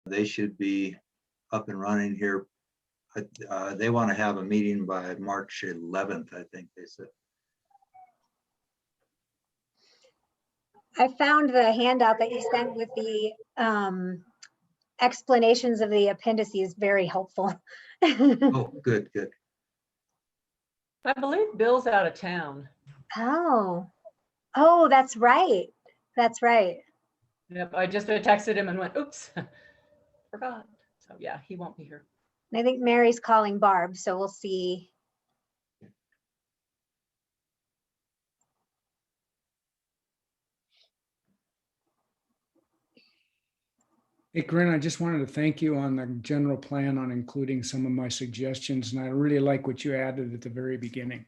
They should be up and running here. They want to have a meeting by March 11th, I think they said. I found the handout that you sent with the explanations of the appendices very helpful. Oh, good, good. I believe Bill's out of town. Oh, that's right. That's right. Yep, I just texted him and went, oops, forgot. So yeah, he won't be here. And I think Mary's calling Barb, so we'll see. Hey, Corinne, I just wanted to thank you on the general plan on including some of my suggestions, and I really like what you added at the very beginning.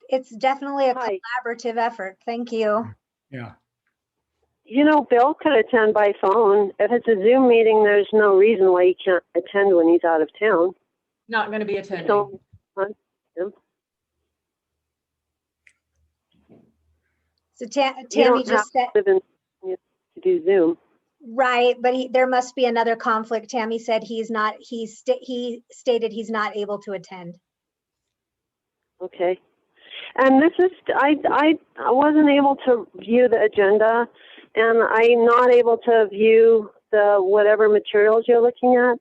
It's definitely a Hi. collaborative effort. Thank you. Yeah. You know, Bill could attend by phone. If it's a Zoom meeting, there's no reason why he can't attend when he's out of town. Not going to be attending. So, So you Tammy don't just said, have to live in to do Zoom. right, but there must be another conflict. Tammy said he stated he's not able to attend. Okay. And this is, I wasn't able to view the agenda, and I'm not able to view the whatever materials you're looking at.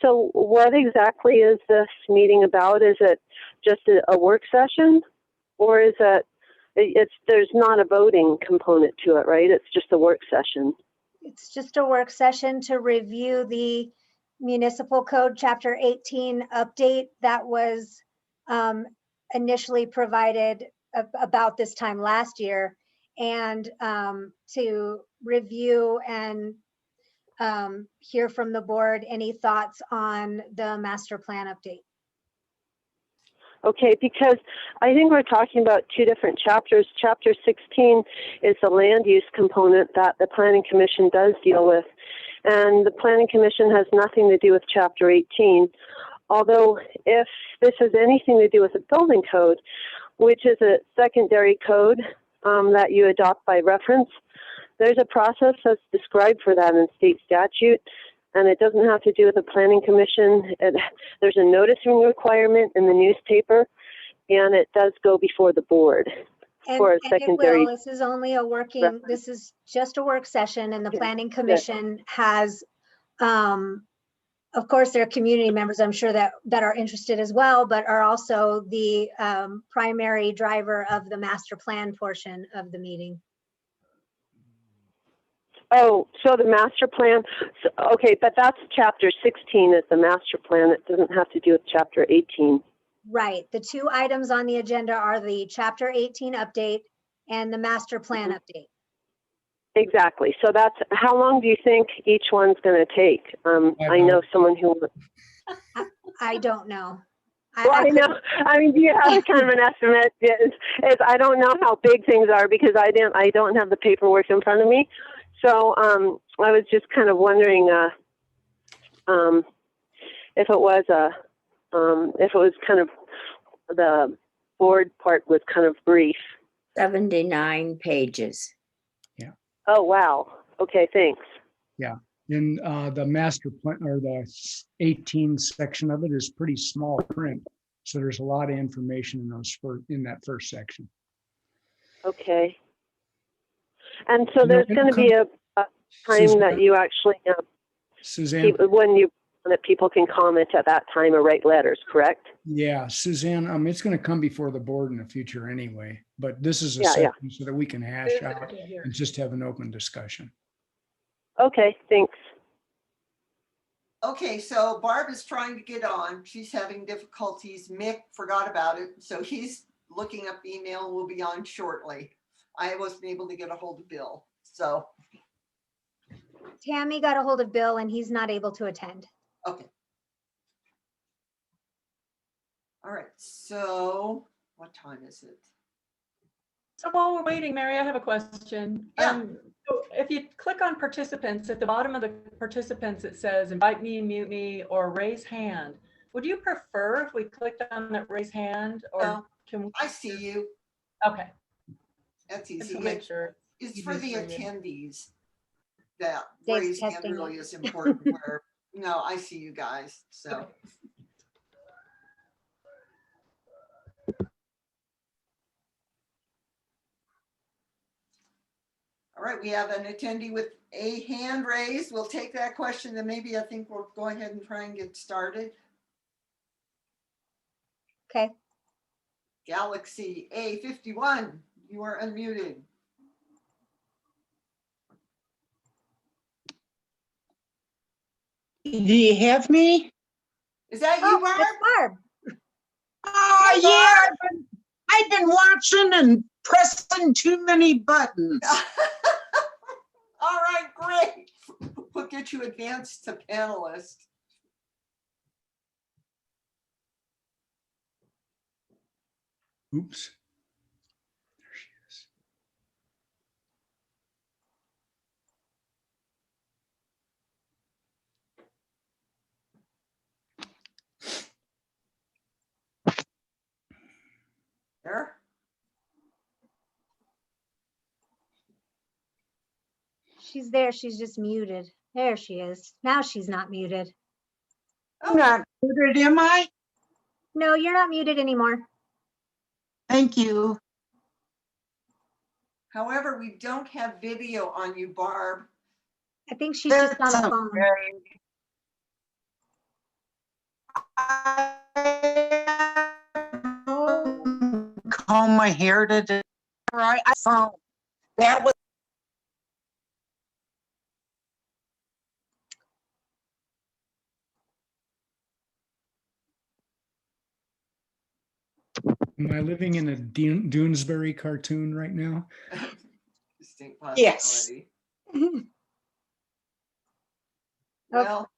So what exactly is this meeting about? Is it just a work session, or is there's not a voting component to it, right? It's just a work session. It's just a work session to review the Municipal Code Chapter 18 update that was initially provided about this time last year, and to review and hear from the board any thoughts on the master plan update. Okay, because I think we're talking about two different chapters. Chapter 16 is the land use component that the Planning Commission does deal with. And the Planning Commission has nothing to do with Chapter 18. Although if this has anything to do with the building code, which is a secondary code that you adopt by reference, there's a process that's described for that in state statute. And it doesn't have to do with the Planning Commission. There's a noticing requirement in the newspaper, and it does go before the board for a secondary. This is only a working, this is just a work session, and the Planning Commission has, of course, there are community members, I'm sure, that are interested as well, but are also the primary driver of the master plan portion of the meeting. Oh, so the master plan, okay, but that's chapter 16 is the master plan. It doesn't have to do with chapter 18. Right. The two items on the agenda are the chapter 18 update and the master plan update. Exactly. So that's, how long do you think each one's going to take? I know someone who. I don't know. Well, I know. I mean, do you have a kind of an estimate? Is I don't know how big things are because I don't have the paperwork in front of me. So I was just kind of wondering if it was kind of the board part was kind of brief. 79 pages. Yeah. Oh, wow. Okay, thanks. Yeah. And the master plan, or the 18 section of it, is pretty small print. So there's a lot of information in that first section. Okay. And so there's going to be a time that you actually, Suzanne, that people can comment at that time or write letters, correct? yeah, Suzanne, it's going to come before the board in the future anyway, but this is a section so that we can hash out and just have an open discussion. Okay, thanks. Okay, so Barb is trying to get on. She's having difficulties. Mick forgot about it, so he's looking up the email. Will be on shortly. I wasn't able to get a hold of Bill, so. Tammy got a hold of Bill and he's not able to attend. Okay. All right, so what time is it? So while we're waiting, Mary, I have a question. Yeah. So if you click on participants, at the bottom of the participants, it says invite me, mute me, or raise hand. Would you prefer if we clicked on that raise hand, or No, can we? I see you. Okay. That's Just easy. to make sure. It's for the attendees. that Dave's raised hand testing really it. is important where, no, I see you guys, so. All right, we have an attendee with a hand raised. We'll take that question, and maybe I think we'll go ahead and try and get started. Okay. Galaxy A51, you are unmuted. Do you have me? Is that Oh, you, Barb? it's Barb. Oh, yeah, I've been watching and pressing too many buttons. All right, great. We'll get you advanced to panelist. Oops. There she is. There. She's there. She's just muted. There she is. Now she's not muted. I'm not muted, am I? No, you're not muted anymore. Thank you. However, we don't have video on you, Barb. I think she's just on the That's phone. okay. Comb my hair today. All right, I found that was. Am I living in a Doonesbury cartoon right now? Distinct Yes. possibility. Well,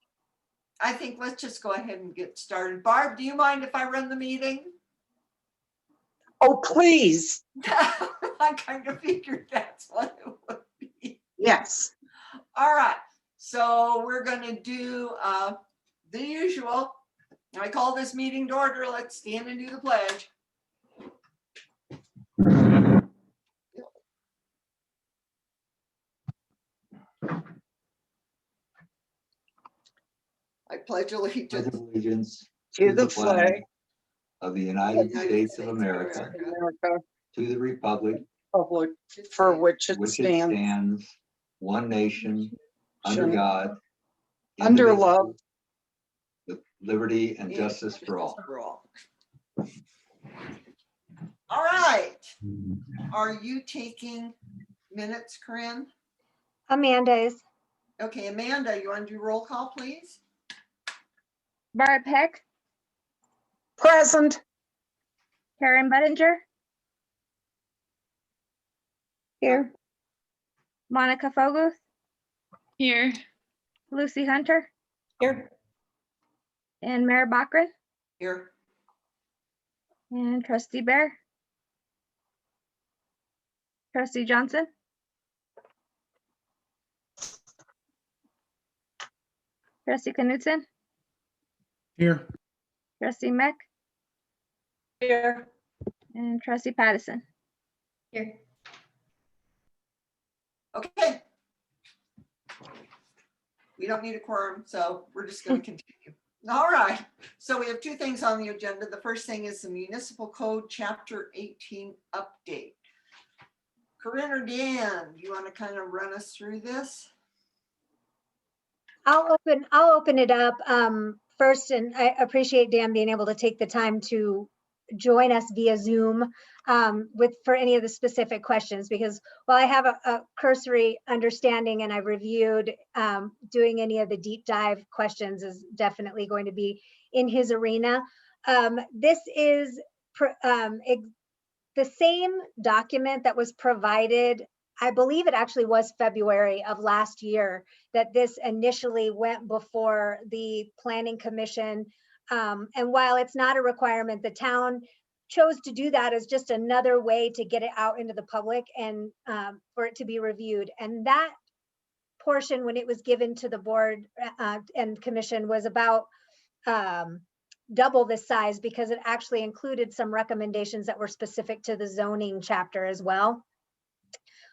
I think let's just go ahead and get started. Barb, do you mind if I run the meeting? Oh, please. I kind of figured that's what it would be. Yes. All right, so we're gonna do the usual. I call this meeting to order. Let's stand and do the pledge. I pledge Pledge allegiance allegiance To the flag of the United United States of States of America, America, America, to the republic public for which it which it stands, stands, one nation, under Nation, God, under indivisible, love. with liberty and justice for all. All right, are you taking minutes, Corinne? Amanda is. Okay, Amanda, you want to do roll call, please? Barb Peck, Present. Karen Budinger. Here. Monica Foguth, Here. Lucy Hunter, Here. and Mayor Bachran, Here. and Trustee Bear. Trustee Johnson. Trustee Knudsen, Here. Trustee Meck, Here. and Trustee Pattison. Here. Okay. We don't need a quorum, so we're just going to continue. All right. So we have two things on the agenda. The first thing is the Municipal Code Chapter 18 update. Corinne or Dan, do you want to kind of run us through this? I'll open it up first, and I appreciate Dan being able to take the time to join us via Zoom for any of the specific questions, because while I have a cursory understanding and I've reviewed, doing any of the deep dive questions is definitely going to be in his arena. This is the same document that was provided. I believe it actually was February of last year that this initially went before the Planning Commission. And while it's not a requirement, the town chose to do that as just another way to get it out into the public and for it to be reviewed. And that portion, when it was given to the board and commission, was about double this size, because it actually included some recommendations that were specific to the zoning chapter as well,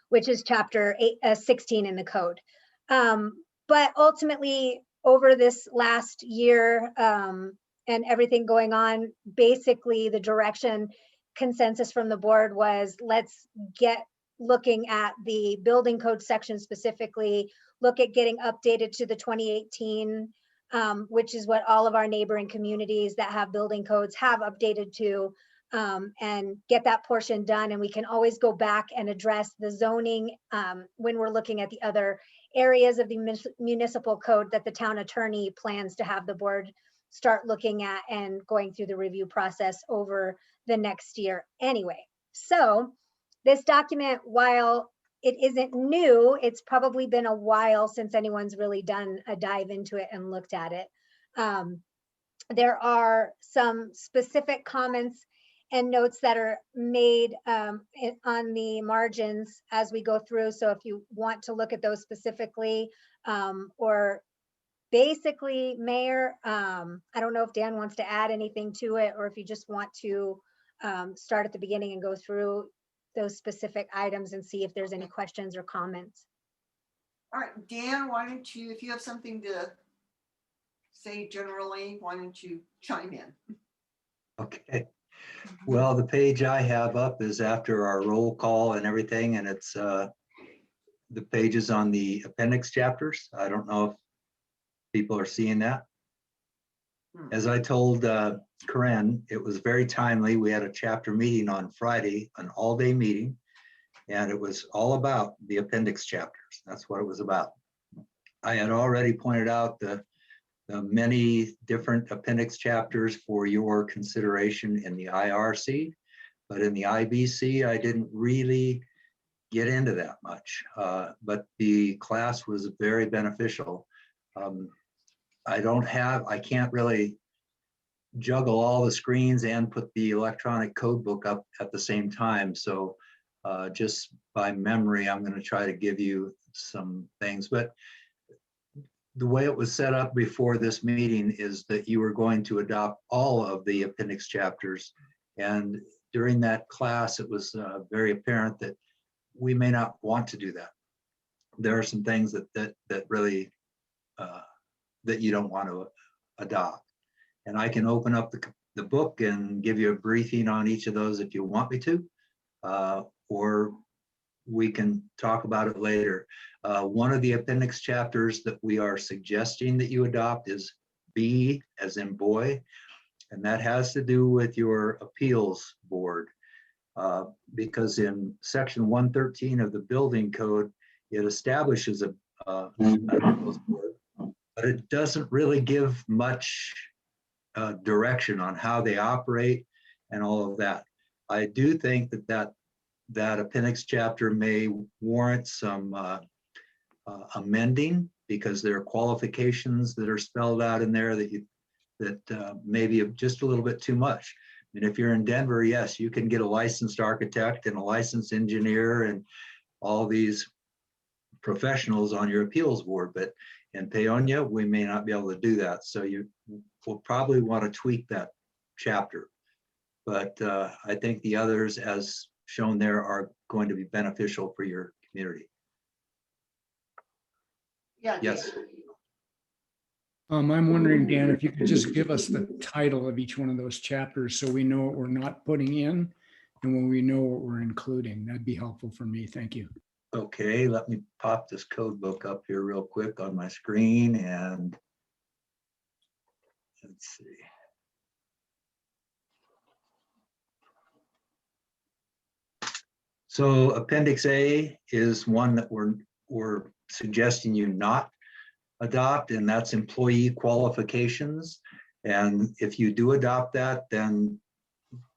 which is chapter 16 in the code. But ultimately, over this last year and everything going on, basically the direction consensus from the board was, let's get looking at the building code section specifically, look at getting updated to the 2018, which is what all of our neighboring communities that have building codes have updated to, and get that portion done. And we can always go back and address the zoning when we're looking at the other areas of the municipal code that the town attorney plans to have the board start looking at and going through the review process over the next year anyway. So this document, while it isn't new, it's probably been a while since anyone's really done a dive into it and looked at it. There are some specific comments and notes that are made on the margins as we go through. So if you want to look at those specifically, or basically, Mayor, I don't know if Dan wants to add anything to it, or if you just want to start at the beginning and go through those specific items and see if there's any questions or comments. All right, Dan, why don't you, if you have something to say generally, why don't you chime in? Okay. Well, the page I have up is after our roll call and everything, and it's the pages on the appendix chapters. I don't know if people are seeing that. As I told Corinne, it was very timely. We had a chapter meeting on Friday, an all-day meeting, and it was all about the appendix chapters. That's what it was about. I had already pointed out the many different appendix chapters for your consideration in the IRC, but in the IBC, I didn't really get into that much, but the class was very beneficial. I can't really juggle all the screens and put the electronic code book up at the same time. So just by memory, I'm going to try to give you some things, but the way it was set up before this meeting is that you were going to adopt all of the appendix chapters. And during that class, it was very apparent that we may not want to do that. There are some things that really that you don't want to adopt. And I can open up the book and give you a briefing on each of those if you want me to, or we can talk about it later. One of the appendix chapters that we are suggesting that you adopt is B as in boy, and that has to do with your appeals board. Because in section 113 of the building code, it establishes an appeals board, but it doesn't really give much direction on how they operate and all of that. I do think that appendix chapter may warrant some amending, because there are qualifications that are spelled out in there that maybe just a little bit too much. And if you're in Denver, yes, you can get a licensed architect and a licensed engineer and all these professionals on your appeals board, but in Paonia, we may not be able to do that. So you will probably want to tweak that chapter. But I think the others, as shown there, are going to be beneficial for your community. Yeah. Yes. I'm wondering, Dan, if you could just give us the title of each one of those chapters so we know what we're not putting in, and when we know what we're including, that'd be helpful for me. Thank you. Okay, let me pop this code book up here real quick on my screen, and let's see. So Appendix A is one that we're suggesting you not adopt, and that's employee qualifications. And if you do adopt that, then,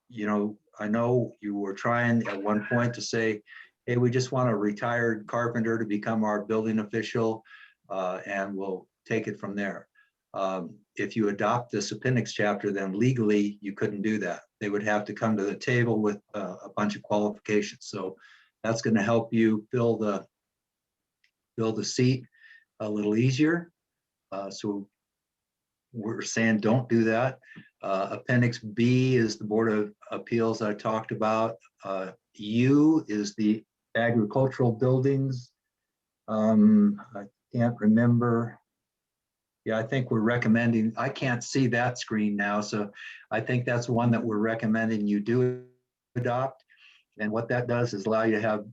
you know, I know you were trying at one point to say, hey, we just want a retired carpenter to become our building official, and we'll take it from there. If you adopt this appendix chapter, then legally you couldn't do that. They would have to come to the table with a bunch of qualifications. So that's going to help you fill the seat a little easier. So we're saying don't do that. Appendix B is the Board of Appeals I talked about. U is the agricultural buildings. I can't remember. Yeah, I think we're recommending, I can't see that screen now, so I think that's one that we're recommending you do adopt. And what that does is allow you to have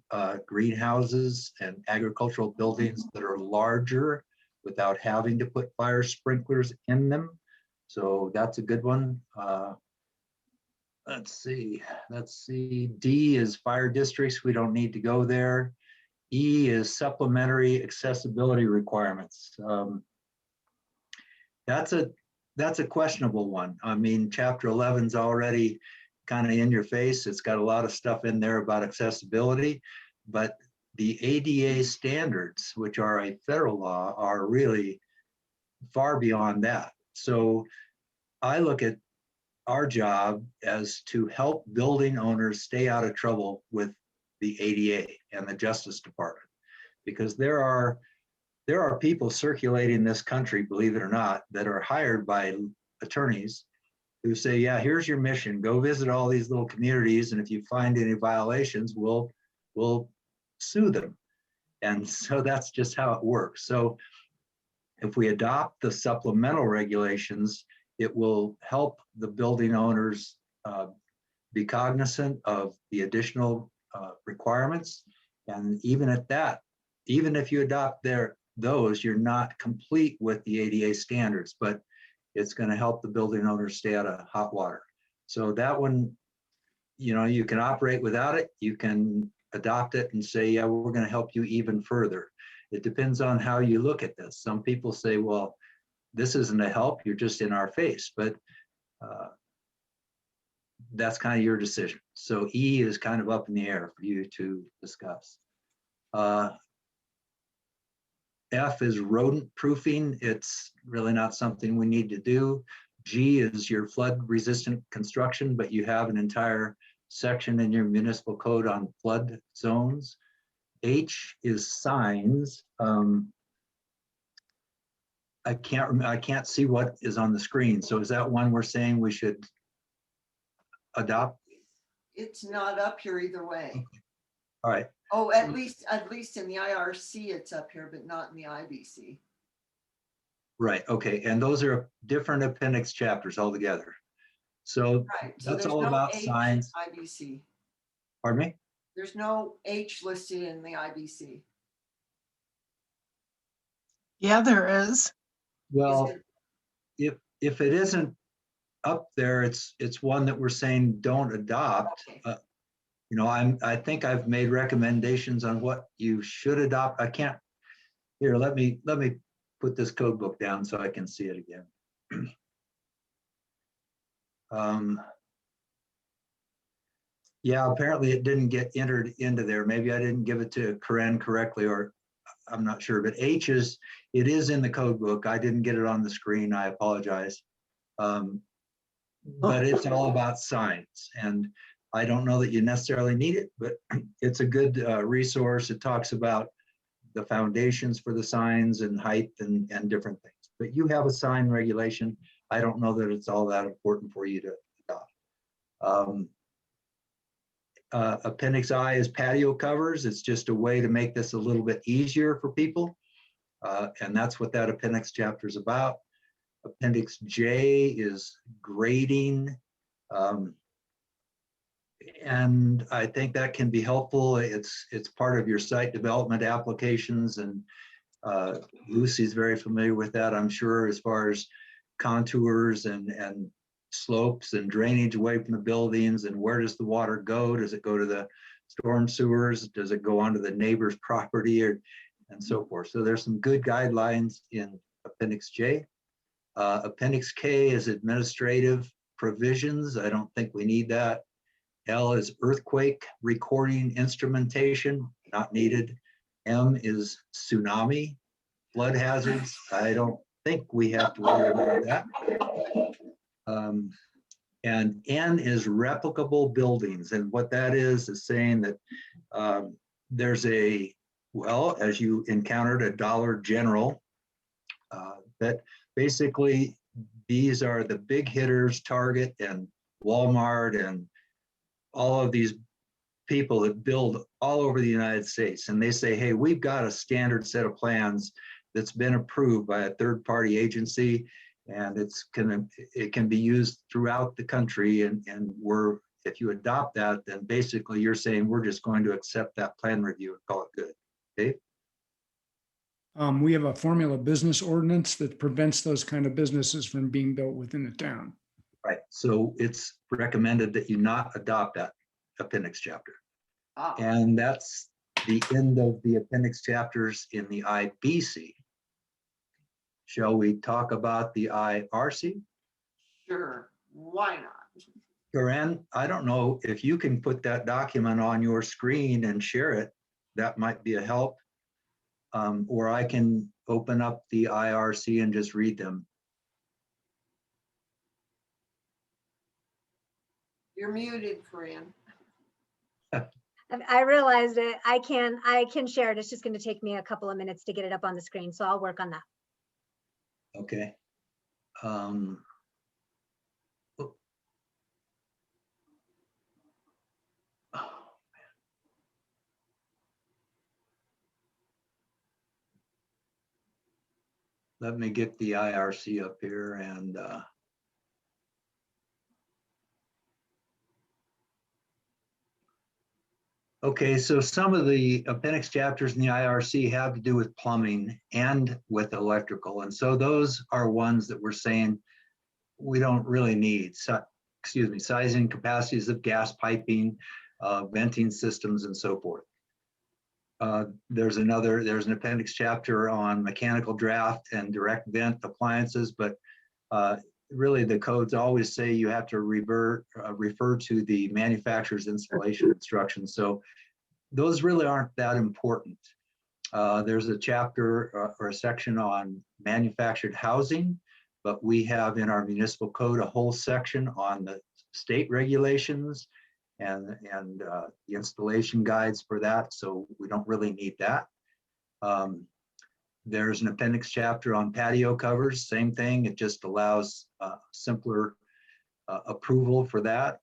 greenhouses and agricultural buildings that are larger without having to put fire sprinklers in them. So that's a good one. Let's see. D is fire districts. We don't need to go there. E is supplementary accessibility requirements. That's a questionable one. I mean, chapter 11 is already kind of in your face. It's got a lot of stuff in there about accessibility, but the ADA standards, which are a federal law, are really far beyond that. So I look at our job as to help building owners stay out of trouble with the ADA and the Justice Department, because there are people circulating this country, believe it or not, that are hired by attorneys who say, yeah, here's your mission, go visit all these little communities, and if you find any violations, we'll sue them. And so that's just how it works. So if we adopt the supplemental regulations, it will help the building owners be cognizant of the additional requirements. And even at that, even if you adopt those, you're not complete with the ADA standards, but it's going to help the building owners stay out of hot water. So that one, you can operate without it. You can adopt it and say, yeah, we're going to help you even further. It depends on how you look at this. Some people say, well, this isn't a help, you're just in our face, but that's kind of your decision. So E is kind of up in the air for you to discuss. F is rodent proofing. It's really not something we need to do. G is your flood resistant construction, but you have an entire section in your municipal code on flood zones. H is signs. I can't see what is on the screen. So is that one we're saying we should adopt? It's not up here either way. All right. Oh, at least in the IRC it's up here, but not in the IBC. Right. Okay. And those are different appendix chapters altogether. So Right. So that's there's all no about H signs. IBC. Pardon me? There's no H listed in the IBC. Yeah, there is. Well, if it isn't up there, it's one that we're saying don't adopt. Okay. I think I've made recommendations on what you should adopt. I can't. Here, let me put this code book down so I can see it again. Yeah, apparently it didn't get entered into there. Maybe I didn't give it to Karen correctly, or I'm not sure, but H is in the code book. I didn't get it on the screen. I apologize. But it's all about signs, and I don't know that you necessarily need it, but it's a good resource. It talks about the foundations for the signs and height and different things. But you have a sign regulation. I don't know that it's all that important for you to adopt. Appendix I is patio covers. It's just a way to make this a little bit easier for people. And that's what that appendix chapter is about. Appendix J is grading. And I think that can be helpful. It's part of your site development applications, and Lucy's very familiar with that, I'm sure, as far as contours and slopes and drainage away from the buildings, and where does the water go? Does it go to the storm sewers? Does it go onto the neighbor's property, and so forth? So there's some good guidelines in Appendix J. Appendix K is administrative provisions. I don't think we need that. L is earthquake recording instrumentation, not needed. M is tsunami, flood hazards. I don't think we have to worry about that. And N is replicable buildings. And what that is saying that there's as you encountered, a Dollar General that basically these are the big hitters, Target and Walmart and all of these people that build all over the United States. And they say, hey, we've got a standard set of plans that's been approved by a third-party agency, and it can be used throughout the country. And if you adopt that, then basically you're saying we're just going to accept that plan review and call it good. Okay. We have a formula business ordinance that prevents those kind of businesses from being built within the town. Right. So it's recommended that you not adopt that appendix chapter. Ah, And that's the end of the appendix chapters in the IBC. Shall we talk about the IRC? sure, why not? Corinne, I don't know if you can put that document on your screen and share it. That might be a help. Or I can open up the IRC and just read them. You're muted, Corinne. I realized it. I can share it. It's just going to take me a couple of minutes to get it up on the screen. So I'll work on that. Okay. Let me get the IRC up here and okay, so some of the appendix chapters in the IRC have to do with plumbing and with electrical. And so those are ones that we're saying we don't really need. Sizing capacities of gas piping, venting systems, and so forth. There's an appendix chapter on mechanical draft and direct vent appliances, but really the codes always say you have to refer to the manufacturer's installation instructions. So those really aren't that important. There's a chapter or a section on manufactured housing, but we have in our municipal code a whole section on the state regulations and the installation guides for that. So we don't really need that. There's an appendix chapter on patio covers, same thing. It just allows simpler approval for that.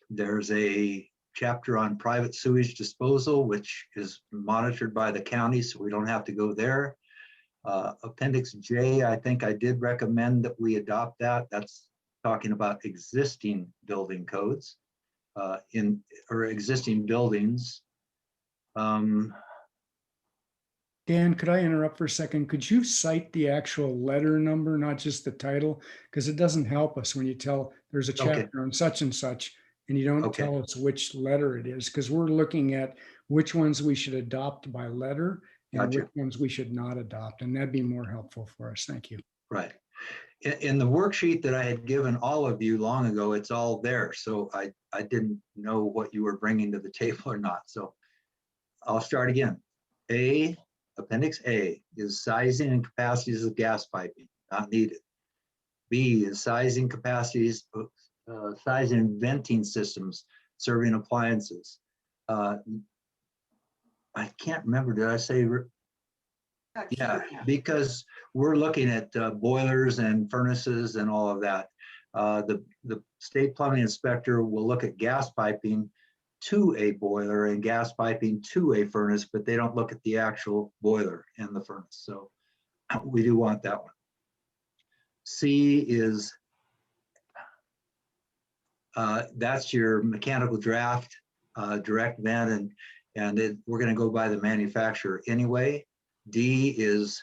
There's a chapter on private sewage disposal, which is monitored by the county, so we don't have to go there. Appendix J, I think I did recommend that we adopt that. That's talking about existing building codes or existing buildings. Dan, could I interrupt for a second? Could you cite the actual letter number, not just the title? Because it doesn't help us when you tell there's a Okay. chapter on such and such, and you don't Okay. tell us which letter it is, because we're looking at which ones we should adopt by letter and Gotcha. which ones we should not adopt. And that'd be more helpful for us. Thank you. Right. In the worksheet that I had given all of you long ago, it's all there. So I didn't know what you were bringing to the table or not. So I'll start again. Appendix A is sizing and capacities of gas piping, not needed. B is sizing capacities, sizing and venting systems, serving appliances. I can't remember, did I say? Yeah, because we're looking at boilers and furnaces and all of that. The state plumbing inspector will look at gas piping to a boiler and gas piping to a furnace, but they don't look at the actual boiler and the furnace. So we do want that one. C is, that's your mechanical draft, direct vent, and we're going to go by the manufacturer anyway. D is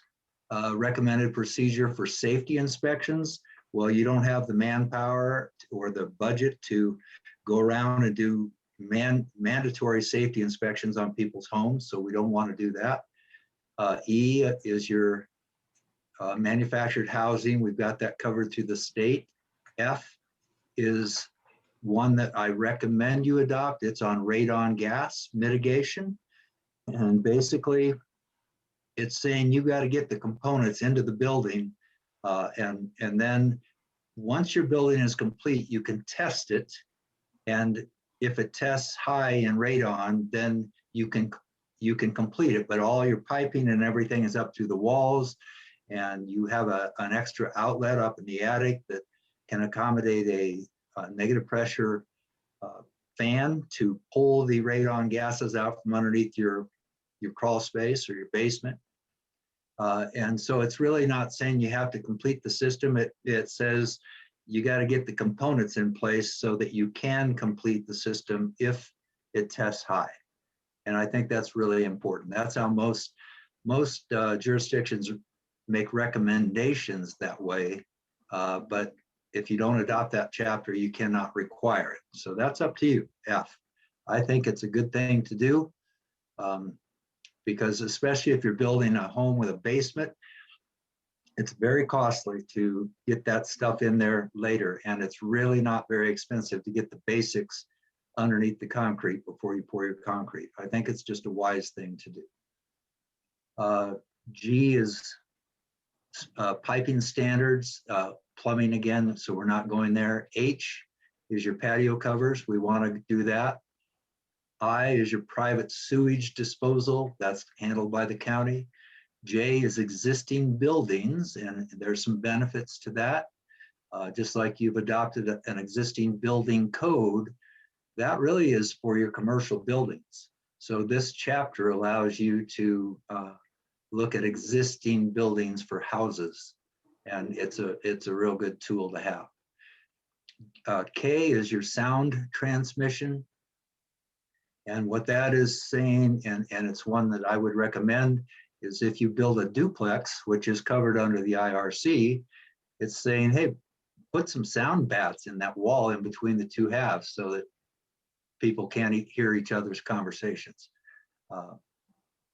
recommended procedure for safety inspections. Well, you don't have the manpower or the budget to go around and do mandatory safety inspections on people's homes, so we don't want to do that. E is your manufactured housing. We've got that covered through the state. F is one that I recommend you adopt. It's on radon gas mitigation. And basically, it's saying you got to get the components into the building. And then once your building is complete, you can test it. And if it tests high in radon, then you can complete it. But all your piping and everything is up through the walls. And you have an extra outlet up in the attic that can accommodate a negative pressure fan to pull the radon gases out from underneath your crawl space or your basement. And so it's really not saying you have to complete the system. It says you got to get the components in place so that you can complete the system if it tests high. And I think that's really important. That's how most jurisdictions make recommendations that way. But if you don't adopt that chapter, you cannot require it. So that's up to you, F. I think it's a good thing to do because especially if you're building a home with a basement, it's very costly to get that stuff in there later. And it's really not very expensive to get the basics underneath the concrete before you pour your concrete. I think it's just a wise thing to do. G is piping standards, plumbing again, so we're not going there. H is your patio covers. We want to do that. I is your private sewage disposal. That's handled by the county. J is existing buildings, and there's some benefits to that. Just like you've adopted an existing building code, that really is for your commercial buildings. So this chapter allows you to look at existing buildings for houses, and it's a real good tool to have. K is your sound transmission. And what that is saying, and it's one that I would recommend, is if you build a duplex, which is covered under the IRC, it's saying, hey, put some sound bats in that wall in between the two halves so that people can't hear each other's conversations.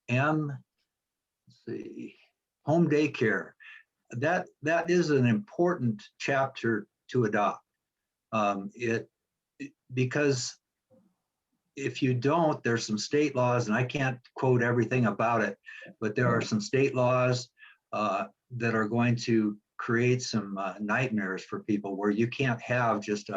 M, let's see, home daycare. That is an important chapter to adopt. Because if you don't, there's some state laws, and I can't quote everything about it, but there are some state laws that are going to create some nightmares for people where you can't have just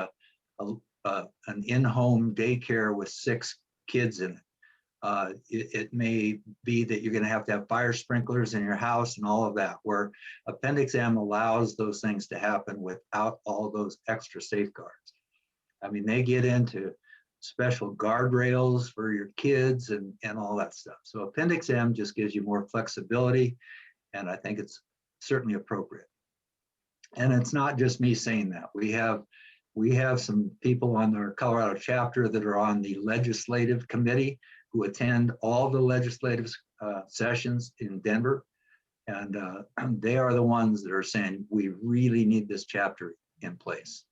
an in-home daycare with 6 kids in it. It may be that you're going to have fire sprinklers in your house and all of that, where Appendix M allows those things to happen without all those extra safeguards. I mean, they get into special guardrails for your kids and all that stuff. So Appendix M just gives you more flexibility, and I think it's certainly appropriate. And it's not just me saying that. We have some people on our Colorado chapter that are on the legislative committee who attend all the legislative sessions in Denver. And they are the ones that are saying, we really need this chapter in place.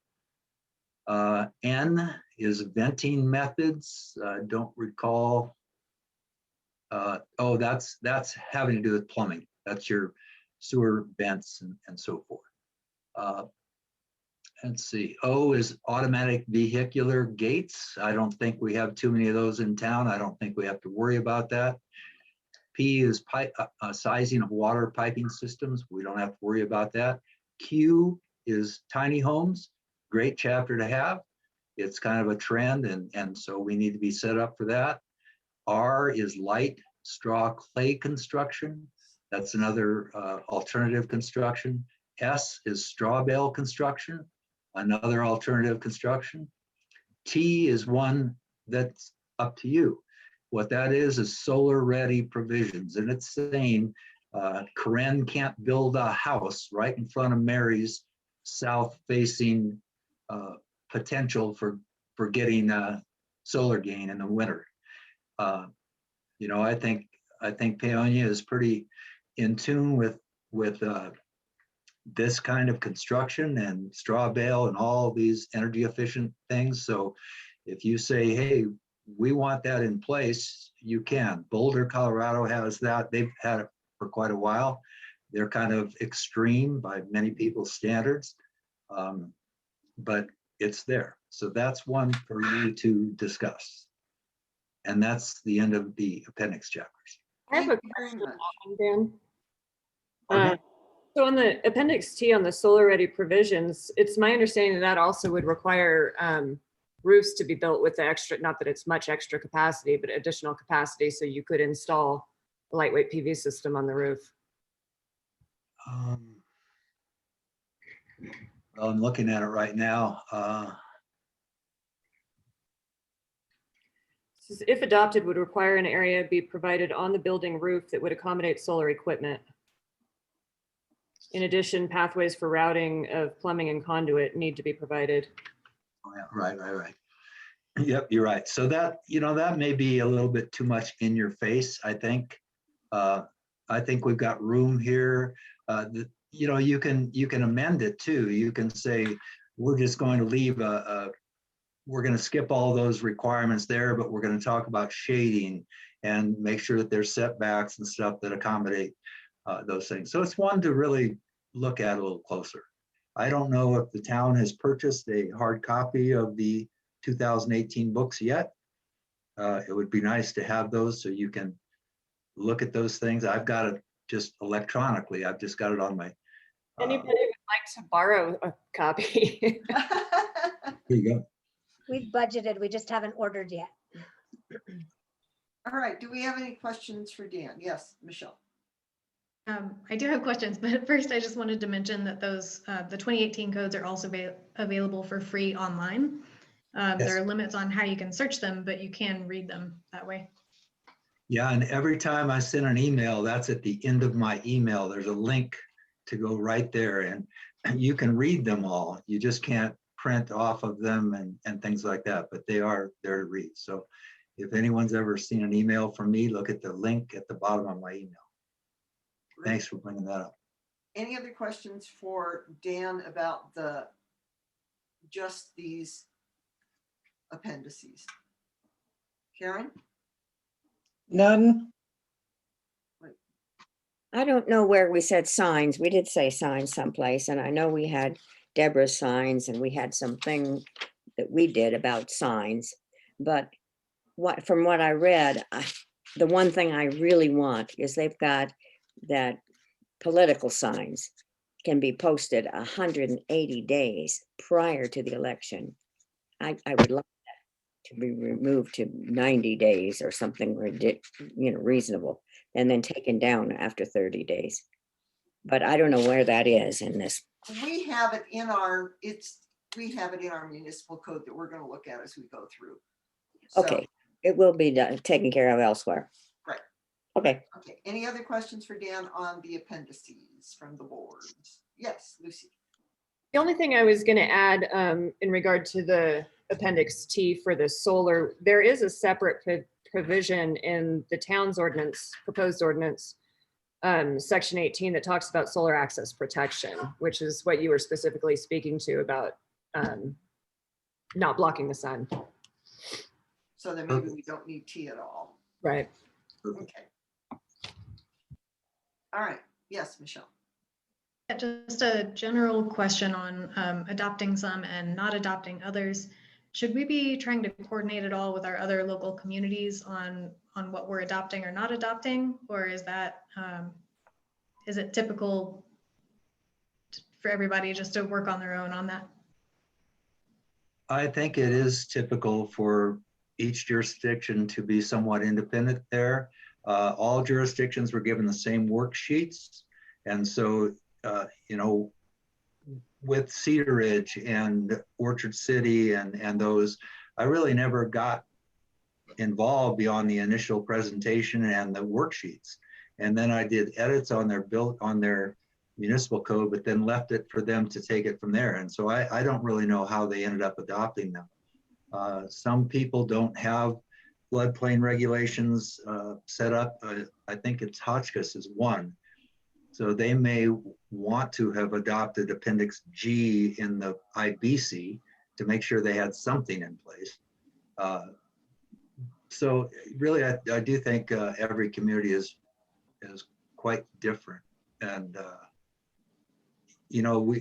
N is venting methods. Don't recall. Oh, that's having to do with plumbing. That's your sewer vents and so forth. Let's see. O is automatic vehicular gates. I don't think we have too many of those in town. I don't think we have to worry about that. P is sizing of water piping systems. We don't have to worry about that. Q is tiny homes. Great chapter to have. It's kind of a trend, and so we need to be set up for that. R is light straw clay construction. That's another alternative construction. S is straw bale construction, another alternative construction. T is one that's up to you. What that is solar ready provisions, and it's saying Karen can't build a house right in front of Mary's south facing potential for getting solar gain in the winter. You know, I think Paonia is pretty in tune with this kind of construction and straw bale and all these energy efficient things. So if you say, hey, we want that in place, you can. Boulder, Colorado has that. They've had it for quite a while. They're kind of extreme by many people's standards, but it's there. So that's one for you to discuss. And that's the end of the appendix chapters. I have a Thank you very question, much. Dan. So on the Appendix T on the solar ready provisions, it's my understanding that also would require roofs to be built with the extra, not that it's much extra capacity, but additional capacity, so you could install a lightweight PV system on the roof. Well, I'm looking at it right now. Says, if adopted, would require an area be provided on the building roof that would accommodate solar equipment. In addition, pathways for routing of plumbing and conduit need to be provided. Oh, yeah, right. Yep, you're right. So that, that may be a little bit too much in your face, I think. I think we've got room here. You can amend it too. You can say, we're just going to leave we're going to skip all those requirements there, but we're going to talk about shading and make sure that there's setbacks and stuff that accommodate those things. So it's one to really look at a little closer. I don't know if the town has purchased a hard copy of the 2018 books yet. It would be nice to have those so you can look at those things. I've got it just electronically. I've just got it on my. Anybody would like to borrow a copy? Here you go. We've budgeted, we just haven't ordered yet. All right, do we have any questions for Dan? Yes, Michelle. I do have questions, but first I just wanted to mention that those, the 2018 codes are also available for free online. There are limits on how you can search them, but you can read them that way. Yeah, and every time I send an email, that's at the end of my email. There's a link to go right there, and you can read them all. You just can't print off of them and things like that, but they are there to read. So if anyone's ever seen an email from me, look at the link at the bottom of my email. Thanks for bringing that up. Any other questions for Dan about just these appendices? Karen? None. I don't know where we said signs. We did say signs someplace, and I know we had Deborah's signs and we had something that we did about signs. But from what I read, the one thing I really want is they've got that political signs can be posted 180 days prior to the election. I would like that to be removed to 90 days or something reasonable, and then taken down after 30 days. But I don't know where that is in this. We have it in our municipal code that we're going to look at as we go through. So, Okay, it will be taken care of elsewhere. Right. Okay. Okay. Any other questions for Dan on the appendices from the boards? Yes, Lucy. The only thing I was going to add in regard to the Appendix T for the solar, there is a separate provision in the town's ordinance, proposed ordinance, section 18, that talks about solar access protection, which is what you were specifically speaking to about not blocking the sun. So then maybe we don't need T at all. Right. Okay. All right. Yes, Michelle. Yeah, just a general question on adopting some and not adopting others. Should we be trying to coordinate it all with our other local communities on what we're adopting or not adopting, or is that is it typical for everybody just to work on their own on that? I think it is typical for each jurisdiction to be somewhat independent there. All jurisdictions were given the same worksheets. And so, with Cedar Ridge and Orchard City and those, I really never got involved beyond the initial presentation and the worksheets. And then I did edits on their municipal code, but then left it for them to take it from there. And so I don't really know how they ended up adopting them. Some people don't have floodplain regulations set up. I think it's Hotchkiss is one. So they may want to have adopted Appendix G in the IBC to make sure they had something in place. So really, I do think every community is quite different. And,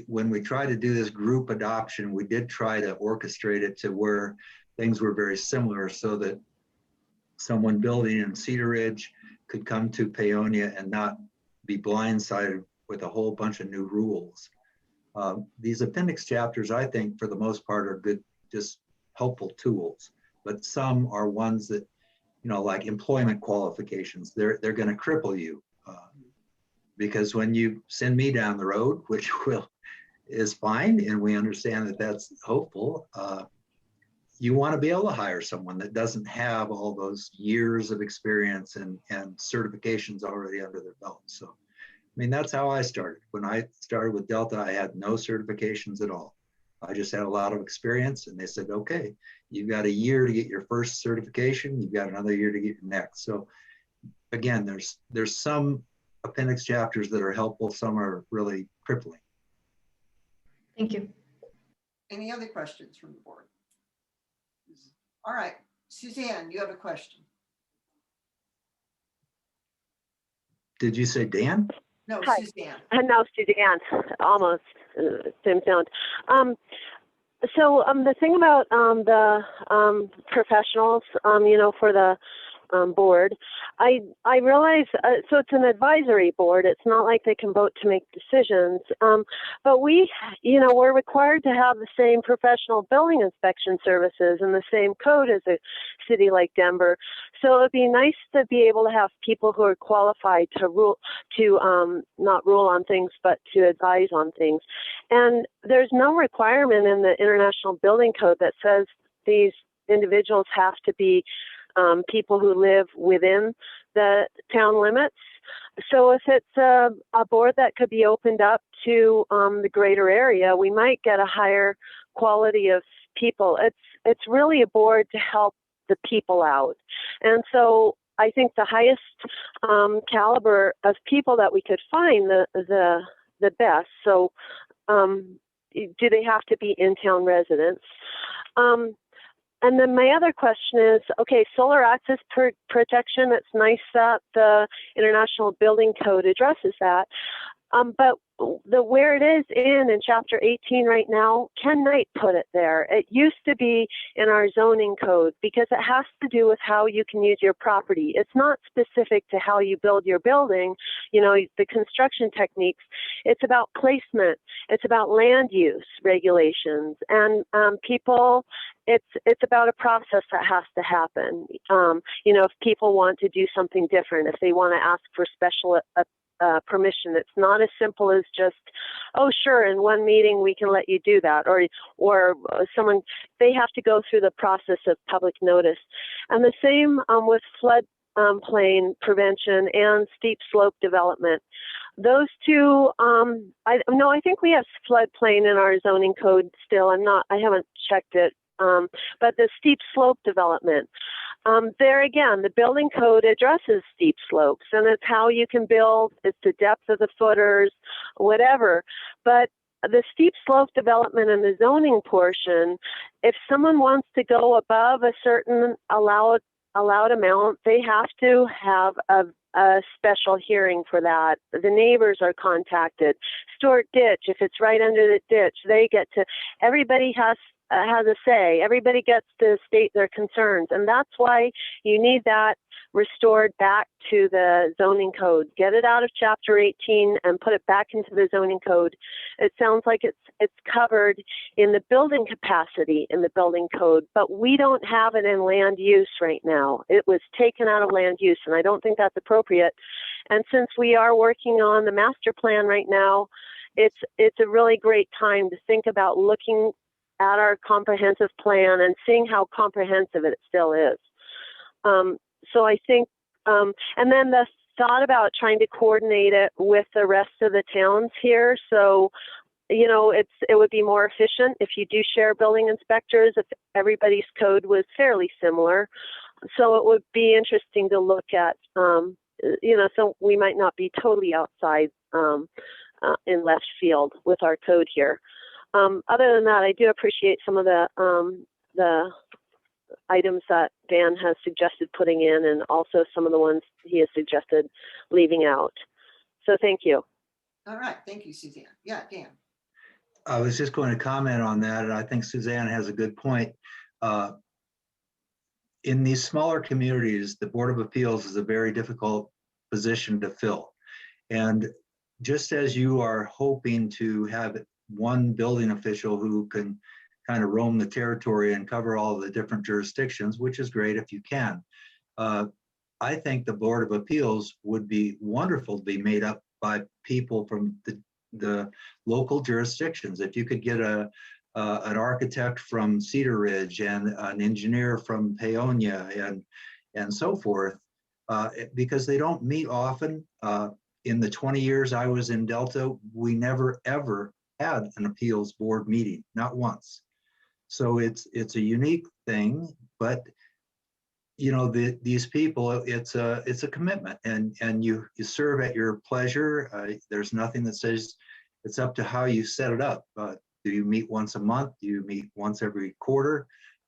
when we try to do this group adoption, we did try to orchestrate it to where things were very similar so that someone building in Cedar Ridge could come to Paonia and not be blindsided with a whole bunch of new rules. These appendix chapters, I think, for the most part, are good, just helpful tools. But some are ones that, like employment qualifications, they're going to cripple you. Because when you send me down the road, which is fine, and we understand that that's hopeful, you want to be able to hire someone that doesn't have all those years of experience and certifications already under their belt. So mean, that's how I started. When I started with Delta, I had no certifications at all. I just had a lot of experience, and they said, okay, you've got a year to get your first certification. You've got another year to get your next. So again, there's some appendix chapters that are helpful. Some are really crippling. Thank you. Any other questions from the board? All right, Suzanne, you have a question. Did you say Dan? No, Hi. Suzanne. And now Suzanne, almost same sound. So the thing about the professionals, for the board, I realize, so it's an advisory board. It's not like they can vote to make decisions. But we're required to have the same professional building inspection services and the same code as a city like Denver. So it'd be nice to be able to have people who are qualified to not rule on things, but to advise on things. And there's no requirement in the International Building Code that says these individuals have to be people who live within the town limits. So if it's a board that could be opened up to the greater area, we might get a higher quality of people. It's really a board to help the people out. And so I think the highest caliber of people that we could find, the best. So do they have to be in-town residents? And then my other question is, okay, solar access protection, it's nice that the International Building Code addresses that. But where it is in chapter 18 right now, Ken Knight put it there. It used to be in our zoning code because it has to do with how you can use your property. It's not specific to how you build your building, the construction techniques. It's about placement. It's about land use regulations. And people, it's about a process that has to happen. If people want to do something different, if they want to ask for special permission. It's not as simple as just, oh, sure, in one meeting we can let you do that, or someone, they have to go through the process of public notice. And the same with flood plain prevention and steep slope development. Those two, I think we have floodplain in our zoning code still. I haven't checked it. But the steep slope development, there again, the building code addresses steep slopes, and it's how you can build, it's the depth of the footers, whatever. But the steep slope development in the zoning portion, if someone wants to go above a certain allowed amount, they have to have a special hearing for that. The neighbors are contacted. Stewart Ditch, if it's right under the ditch, they get to, everybody has a say. Everybody gets to state their concerns. And that's why you need that restored back to the zoning code. Get it out of chapter 18 and put it back into the zoning code. It sounds like it's covered in the building capacity in the building code, but we don't have it in land use right now. It was taken out of land use, and I don't think that's appropriate. And since we are working on the master plan right now, it's a really great time to think about looking at our comprehensive plan and seeing how comprehensive it still is. So I think, and then the thought about trying to coordinate it with the rest of the towns here. So, it would be more efficient if you do share building inspectors, if everybody's code was fairly similar. So it would be interesting to look at, so we might not be totally outside in left field with our code here. Other than that, I do appreciate some of the items that Dan has suggested putting in, and also some of the ones he has suggested leaving out. So thank you. All right, thank you, Suzanne. Yeah, Dan. I was just going to comment on that, and I think Suzanne has a good point. In these smaller communities, the Board of Appeals is a very difficult position to fill. And just as you are hoping to have one building official who can kind of roam the territory and cover all the different jurisdictions, which is great if you can. I think the Board of Appeals would be wonderful to be made up by people from the local jurisdictions. If you could get an architect from Cedar Ridge and an engineer from Paonia and so forth, because they don't meet often. in the 20 years I was in Delta, we never, ever had an appeals board meeting, not once. So it's a unique thing, but you know, these people, it's a commitment, and you serve at your pleasure. There's nothing that says it's up to how you set it up. Do you meet once a month? Do you meet once every quarter?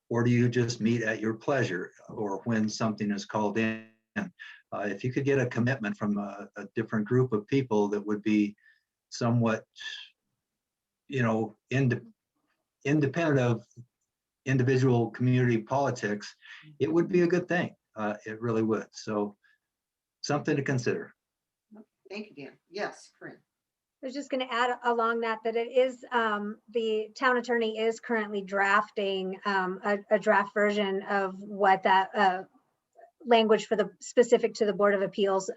Or do you just meet at your pleasure or when something is called in? If you could get a commitment from a different group of people that would be somewhat, you know, independent of individual community politics, it would be a good thing. It really would. So something to consider. Thank you, Dan. Yes, Corinne. I was just going to add along that it is, the town attorney is currently drafting a draft version of what that language for the specific to the Board of Appeals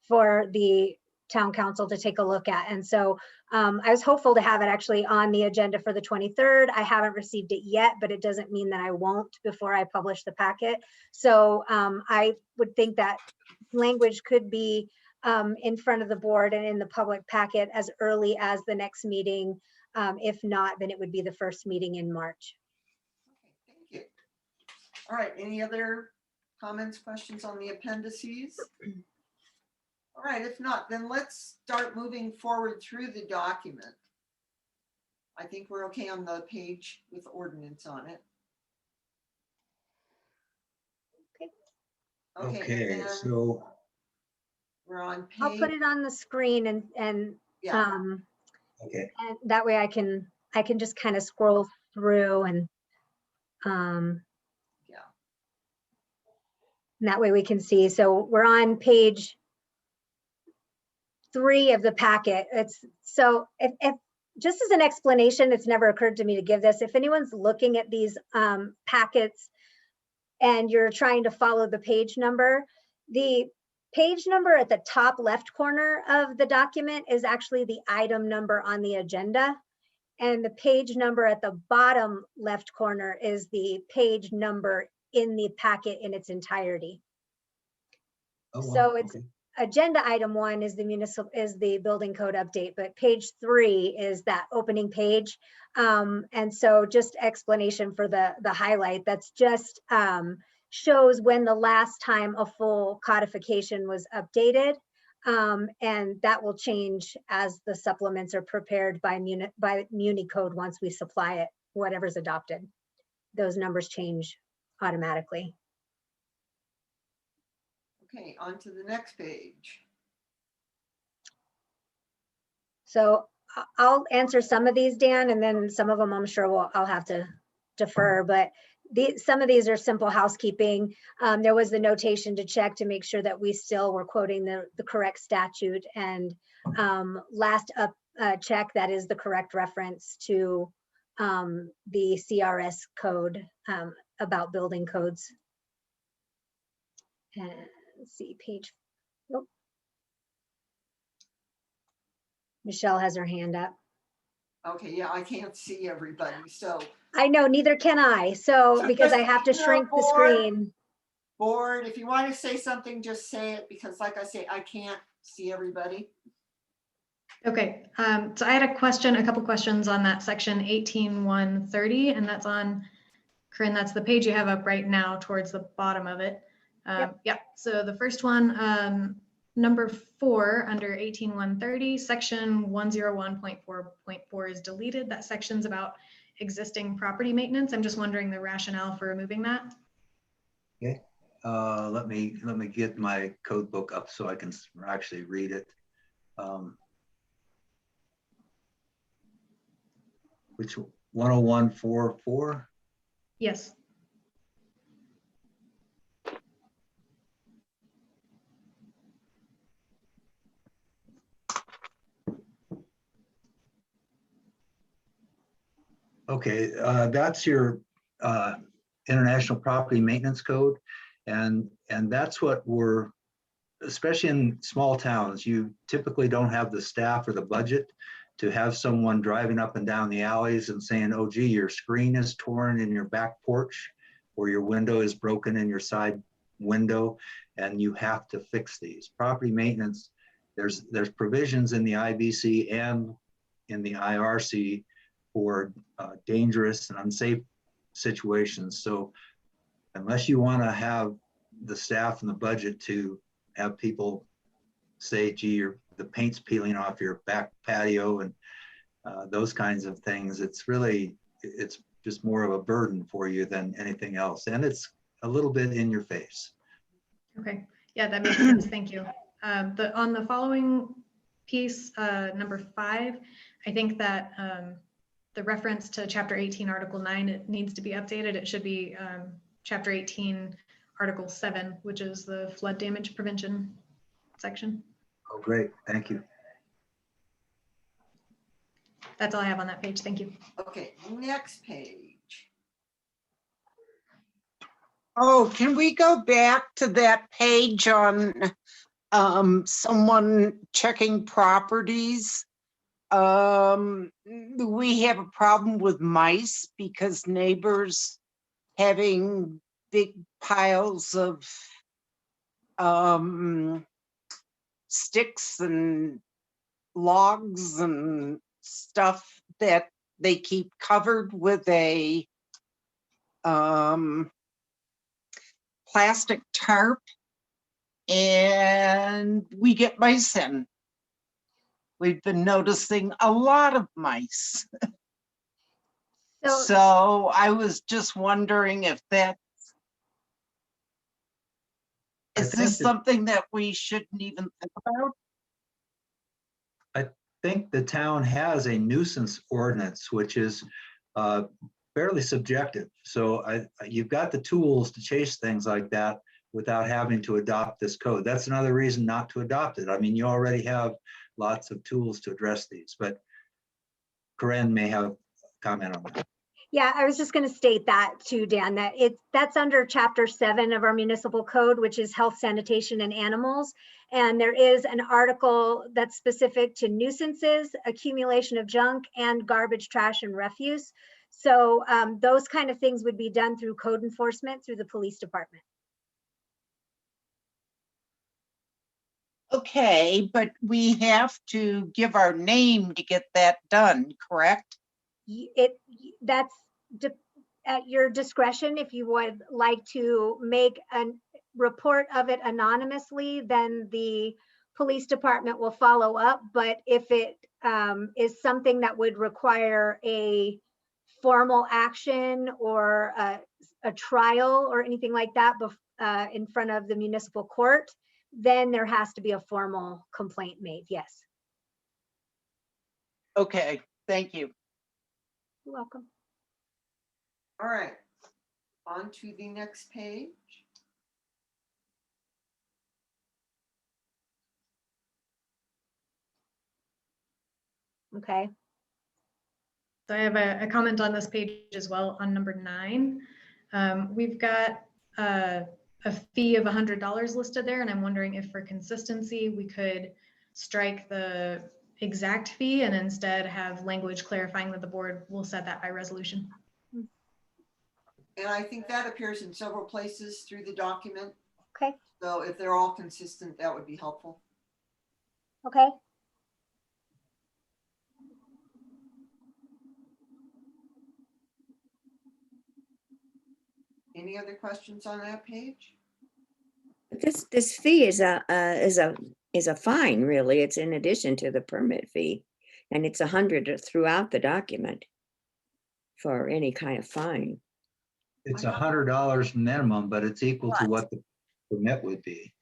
for the town council to take a look at. And so I was hopeful to have it actually on the agenda for the 23rd. I haven't received it yet, but it doesn't mean that I won't before I publish the packet. So I would think that language could be in front of the board and in the public packet as early as the next meeting. If not, then it would be the first meeting in March. Okay, thank you. All right, any other comments, questions on the appendices? All right, if not, then let's start moving forward through the document. I think we're okay on the page with ordinance on it. Okay, and so we're on I'll put page, it on the screen and yeah, okay, and that way I can just kind of scroll through and yeah. that way we can see. So we're on page 3 of the packet. It's so if just as an explanation, it's never occurred to me to give this. If anyone's looking at these packets and you're trying to follow the page number, the page number at the top left corner of the document is actually the item number on the agenda. And the page number at the bottom left corner is the page number in the packet in its entirety. oh, wow, So it's okay. agenda item 1 is the building code update, but page 3 is that opening page. And so just explanation for the highlight, that's just shows when the last time a full codification was updated. And that will change as the supplements are prepared by Muni code once we supply it, whatever's adopted. Those numbers change automatically. Okay, on to the next page. So I'll answer some of these, Dan, and then some of them I'm sure I'll have to defer, but some of these are simple housekeeping. There was the notation to check to make sure that we still were quoting the correct statute, and last up check, that is the correct reference to the CRS code about building codes. And let's see, page. Oh. Michelle has her hand up. Okay, yeah, I can't see everybody, so. I know, neither can I. So because just I have to keep your shrink the board. screen. Board, if you want to say something, just say it, because like I say, I can't see everybody. Okay, so I had a couple questions on that section 18.130, and that's on, Corinne, that's the page you have up right now towards the bottom of it. Yep. Yeah, so the first one, number 4 under 18.130, section 101.4.4 is deleted. That section's about existing property maintenance. I'm just wondering the rationale for removing that. Okay, let me get my code book up so I can actually read it. Which 101.4.4? Yes. Okay, that's your International Property Maintenance Code, and that's what we're, especially in small towns, you typically don't have the staff or the budget to have someone driving up and down the alleys and saying, oh gee, your screen is torn in your back porch, or your window is broken in your side window, and you have to fix these. Property maintenance there's provisions in the IBC and in the IRC for dangerous and unsafe situations. So unless you want to have the staff and the budget to have people say, gee, the paint's peeling off your back patio and those kinds of things, it's just more of a burden for you than anything else. And it's a little bit in your face. Okay, yeah, that makes sense. Thank you. On the following piece, number 5, I think that the reference to Chapter 18, Article 9, it needs to be updated. It should be Chapter 18, Article 7, which is the flood damage prevention section. Oh, great. Thank you. That's all I have on that page. Thank you. Okay, next page. Oh, can we go back to that page on someone checking properties? We have a problem with mice because neighbors having big piles of sticks and logs and stuff that they keep covered with a plastic tarp, and we get mice in. We've been noticing a lot of mice. So I was just wondering if is this something that we shouldn't even think about? I think the town has a nuisance ordinance, which is fairly subjective. So you've got the tools to chase things like that without having to adopt this code. That's another reason not to adopt it. I mean, you already have lots of tools to address these, but Corinne may have a comment on that. Yeah, I was just going to state that too, Dan, that that's under Chapter 7 of our municipal code, which is health, sanitation, and animals. And there is an article that's specific to nuisances, accumulation of junk, and garbage, trash, and refuse. So those kind of things would be done through code enforcement through the police department. Okay, but we have to give our name to get that done, correct? That's at your discretion. If you would like to make a report of it anonymously, then the police department will follow up. But if it is something that would require a formal action or a trial or anything like that in front of the municipal court, then there has to be a formal complaint made. Yes. Okay, thank you. You're welcome. All right, on to the next page. Okay. So I have a comment on this page as well on number 9. We've got a fee of $100 listed there, and I'm wondering if for consistency we could strike the exact fee and instead have language clarifying that the board will set that by resolution. And I think that appears in several places through the document. Okay. So if they're all consistent, that would be helpful. Okay. Any other questions on that page? This fee is a fine, really. It's in addition to the permit fee, and it's $100 throughout the document for any kind of fine. It's $100 minimum, but it's equal to what the permit would be.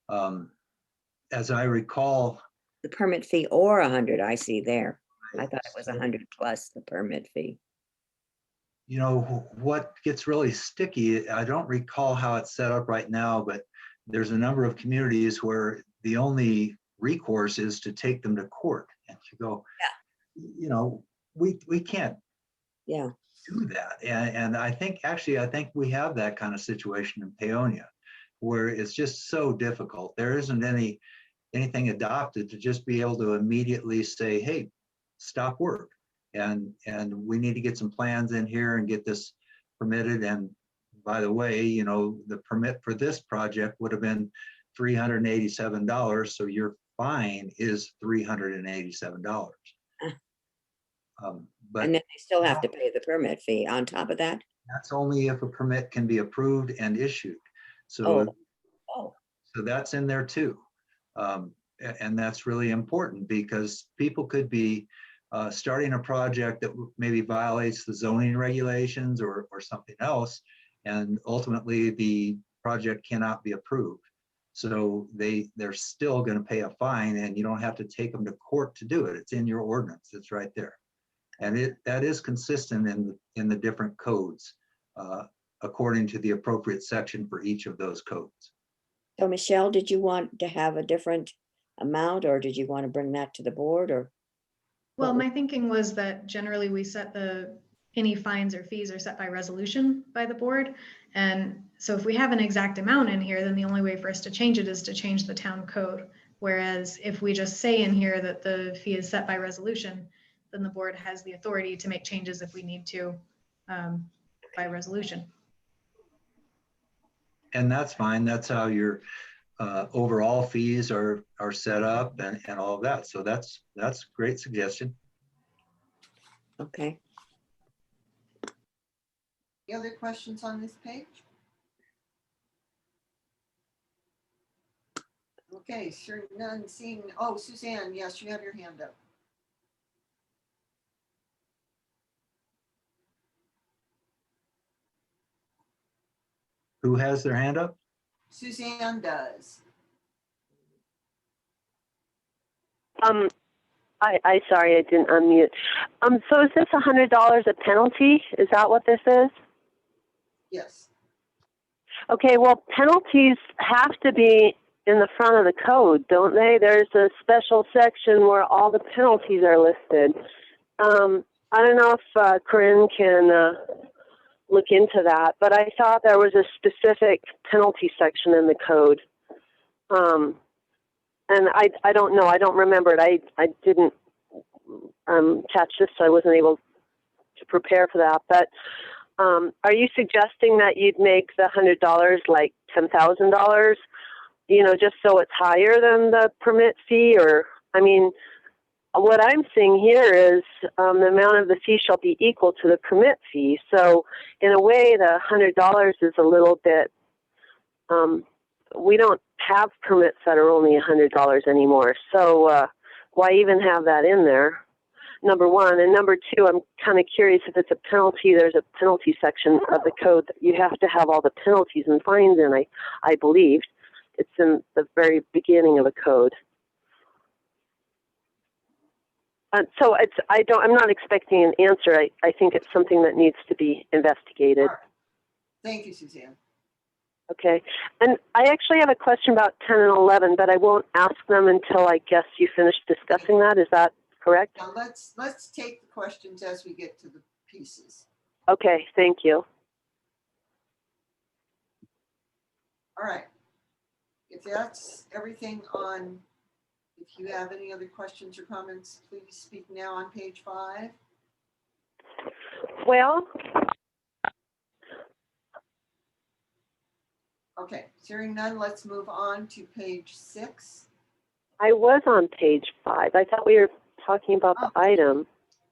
As I recall, the permit fee or 100, I see there. I thought it was 100 plus the permit fee. You know, what gets really sticky, I don't recall how it's set up right now, but there's a number of communities where the only recourse is to take them to court. And you go, you know, we can't do that. And I think we have that kind of situation in Paonia, where it's just so difficult. There isn't anything adopted to just be able to immediately say, hey, stop work. And we need to get some plans in here and get this permitted. And by the way, you know, the permit for this project would have been $387. So you're fine is $387. But And then they still have to pay the permit fee on top of that? that's only if a permit can be approved and issued. So, Oh, so that's in there too. And that's really important because people could be starting a project that maybe violates the zoning regulations or something else, and ultimately the project cannot be approved. So they're still going to pay a fine, and you don't have to take them to court to do it. It's in your ordinance. It's right there. And that is consistent in the different codes according to the appropriate section for each of those codes. so Michelle, did you want to have a different amount, or did you want to bring that to the board, or? Well, my thinking was that generally we set any fines or fees are set by resolution by the board. And so if we have an exact amount in here, then the only way for us to change it is to change the town code. Whereas if we just say in here that the fee is set by resolution, then the board has the authority to make changes if we need to by resolution. And that's fine. That's how your overall fees are set up and all of that. So that's a great suggestion. Okay. Any other questions on this page? Okay, sure, none, seeing, oh, Suzanne, yes, you have your hand up. Who has their hand up? Suzanne does. I sorry, I didn't unmute. So is this $100 a penalty? Is that what this is? Yes. Okay, well, penalties have to be in the front of the code, don't they? There's a special section where all the penalties are listed. I don't know if Corinne can look into that, but I thought there was a specific penalty section in the code. And I don't know, I don't remember it. I didn't catch this, so I wasn't able to prepare for that. But are you suggesting that you'd make the $100 like $10,000, you know, just so it's higher than the permit fee? Or, I mean, what I'm seeing here is the amount of the fee shall be equal to the permit fee. So in a way, the $100 is a little bit, we don't have permits that are only $100 anymore. So why even have that in there? Number one. And number two, I'm kind of curious if it's a penalty. There's a penalty section of the code that you have to have all the penalties and fines in. I believe it's in the very beginning of a code. So I'm not expecting an answer. I think it's something that needs to be investigated. Right. Thank you, Suzanne. Okay. And I actually have a question about 10 and 11, but I won't ask them until I guess you finish discussing that. Is that correct? Now let's take the questions as we get to the pieces. Okay, thank you. All right. If that's everything on, if you have any other questions or comments, please speak now on page 5. Well, okay, hearing none, let's move on to page 6. I was on page 5. I thought we were talking about the item.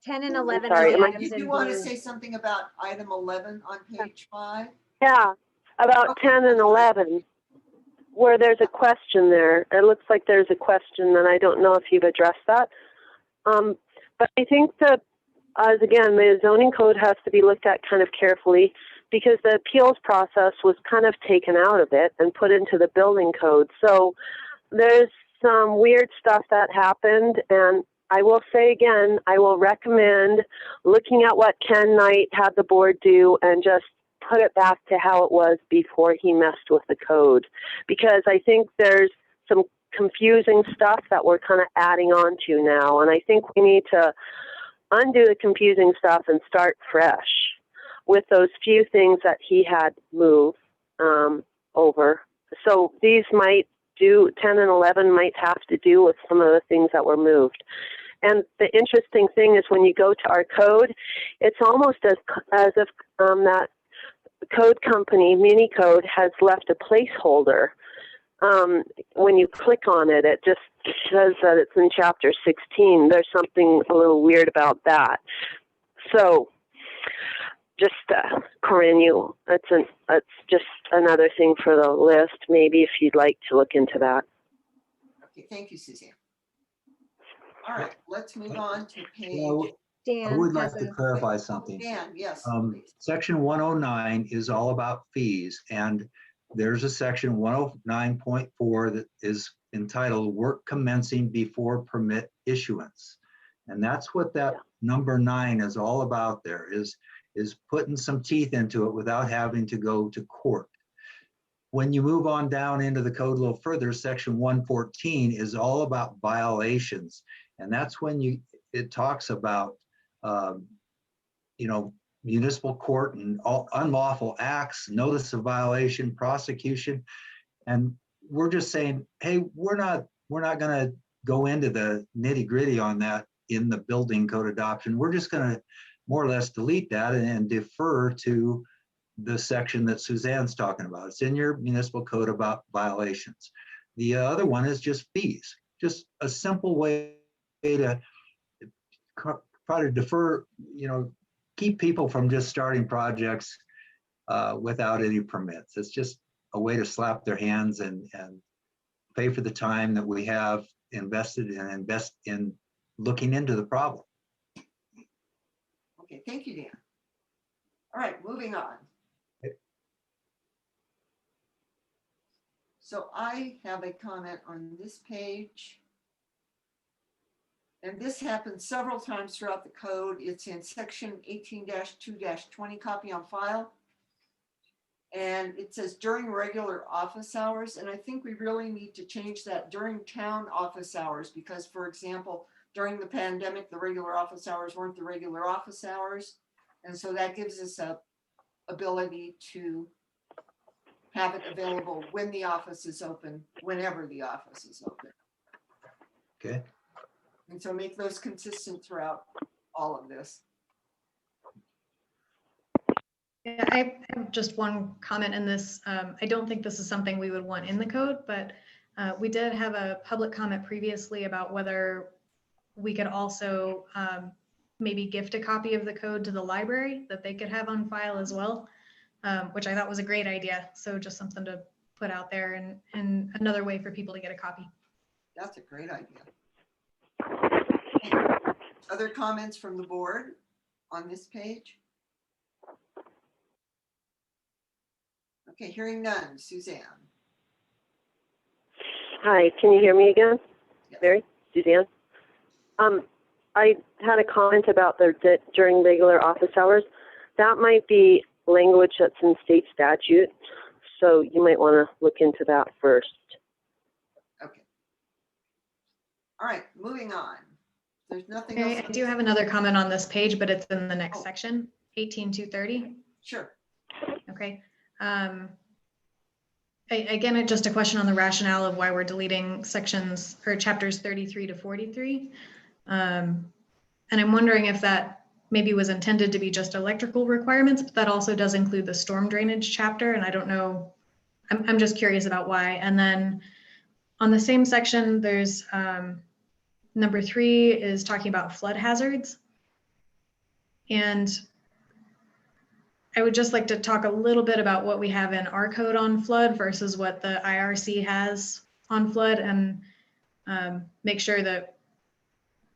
10 and 11 sorry, are am the I- items Did in you want to blue. say something about item 11 on page 5? Yeah, about Okay, 10 and that's fine. 11, where there's a question there. It looks like there's a question, and I don't know if you've addressed that. But I think that, as again, the zoning code has to be looked at kind of carefully, because the appeals process was kind of taken out of it and put into the building code. So there's some weird stuff that happened, and I will say again, I will recommend looking at what Ken Knight had the board do and just put it back to how it was before he messed with the code, because I think there's some confusing stuff that we're kind of adding on to now, and I think we need to undo the confusing stuff and start fresh with those few things that he had moved over. So these might do, 10 and 11 might have to do with some of the things that were moved. And the interesting thing is when you go to our code, it's almost as if that code company, Minicode, has left a placeholder when you click on it, it just says that it's in chapter 16. There's something a little weird about that. So just, Corinne, it's just another thing for the list, maybe if you'd like to look into that. Okay, thank you, Suzanne. All right, let's move on to page. Well, I Dan would like has to a, clarify something. Dan, yes, please. Section 109 is all about fees, and there's a section 109.4 that is entitled Work Commencing Before Permit Issuance. And that's what that number 9 is all about there, is putting some teeth into it without having to go to court. When you move on down into the code a little further, section 114 is all about violations. And that's when it talks about, municipal court and all unlawful acts, notice of violation, prosecution. And we're just saying, hey, we're not going to go into the nitty gritty on that in the building code adoption. We're just going to more or less delete that and defer to the section that Suzanne's talking about. It's in your municipal code about violations. The other one is just fees, just a simple way to try to defer, keep people from just starting projects without any permits. It's just a way to slap their hands and pay for the time that we have invested and invest in looking into the problem. Okay, thank you, Dan. All right, moving on. So I have a comment on this page. And this happens several times throughout the code. It's in section 18-2-20, copy on file. And it says during regular office hours. And I think we really need to change that during town office hours, because, for example, during the pandemic, the regular office hours weren't the regular office hours. And so that gives us a ability to have it available when the office is open, whenever the office is open. Okay. And so make those consistent throughout all of this. Yeah, I have just one comment in this. I don't think this is something we would want in the code, but we did have a public comment previously about whether we could also maybe gift a copy of the code to the library that they could have on file as well, which I thought was a great idea. So just something to put out there and another way for people to get a copy. That's a great idea. Other comments from the board on this page? Okay, hearing none. Suzanne. Hi, can you hear me again? Yes. Mary, Suzanne. I had a comment about that during regular office hours. That might be language that's in state statute, so you might want to look into that first. Okay. All right, moving on. There's nothing Okay, else. I do have another comment on this page, but it's in the next section, 18-230. Sure. Okay. Again, it's just a question on the rationale of why we're deleting sections or chapters 33 to 43. And I'm wondering if that maybe was intended to be just electrical requirements, but that also does include the storm drainage chapter. And I don't know, I'm just curious about why. And then on the same section, there's number 3 is talking about flood hazards. And I would just like to talk a little bit about what we have in our code on flood versus what the IRC has on flood, and make sure that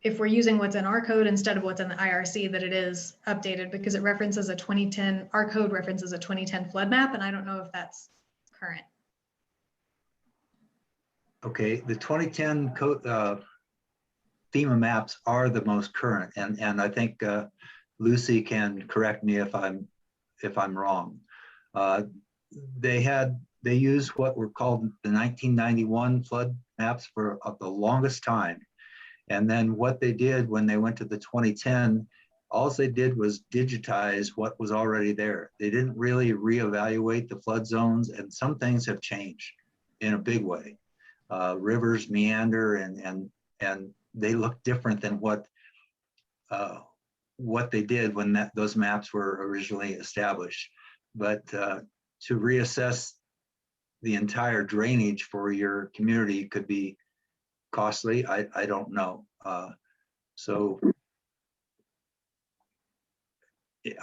if we're using what's in our code instead of what's in the IRC, that it is updated, because it references a 2010, our code references a 2010 flood map, and I don't know if that's current. Okay, the 2010 code, FEMA maps are the most current, and I think Lucy can correct me if I'm wrong. They used what were called the 1991 flood maps for the longest time. And then what they did when they went to the 2010, all they did was digitize what was already there. They didn't really reevaluate the flood zones, and some things have changed in a big way. Rivers meander and they look different than what they did when those maps were originally established. But to reassess the entire drainage for your community could be costly. I don't know. So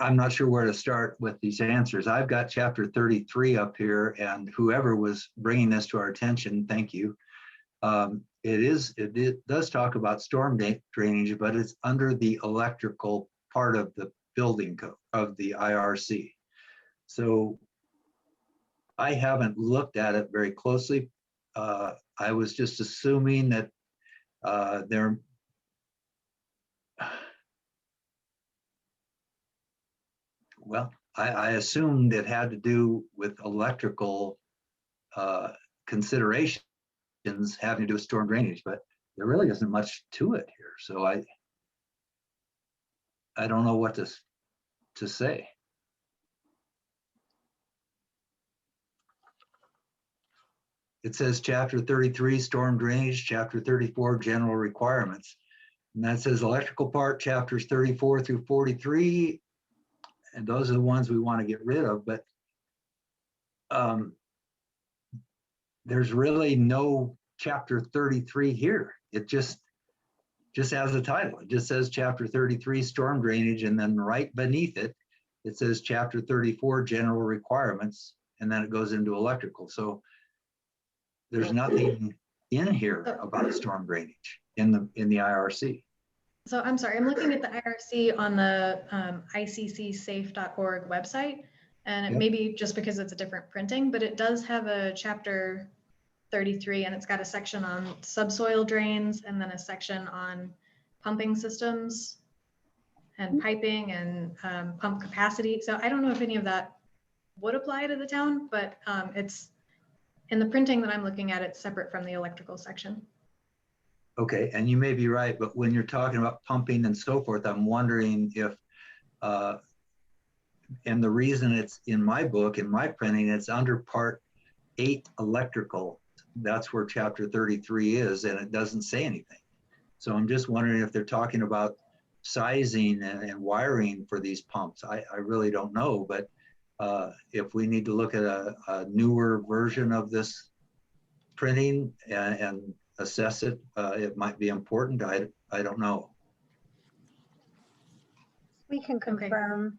I'm not sure where to start with these answers. I've got chapter 33 up here, and whoever was bringing this to our attention, thank you. It does talk about storm drainage, but it's under the electrical part of the building code of the IRC. So I haven't looked at it very closely. I was just assuming that there. Well, I assumed it had to do with electrical considerations having to do with storm drainage, but there really isn't much to it here. So I don't know what to say. It says chapter 33, storm drainage, chapter 34, general requirements. And that says electrical part, chapters 34 through 43. And those are the ones we want to get rid of, but there's really no chapter 33 here. It just has a title. It just says chapter 33 storm drainage, and then right beneath it, it says chapter 34 general requirements, and then it goes into electrical. So there's nothing in here about storm drainage in the IRC. So I'm sorry, I'm looking at the IRC on the iccsafe.org website, and it may be just because it's a different printing, but it does have a chapter 33, and it's got a section on subsoil drains, and then a section on pumping systems and piping and pump capacity. So I don't know if any of that would apply to the town, but it's in the printing that I'm looking at, it's separate from the electrical section. Okay, and you may be right, but when you're talking about pumping and so forth, I'm wondering if, and the reason it's in my book, in my printing, it's under part 8 electrical. That's where chapter 33 is, and it doesn't say anything. So I'm just wondering if they're talking about sizing and wiring for these pumps. I really don't know, but if we need to look at a newer version of this printing and assess it, it might be important. I don't know. We can confirm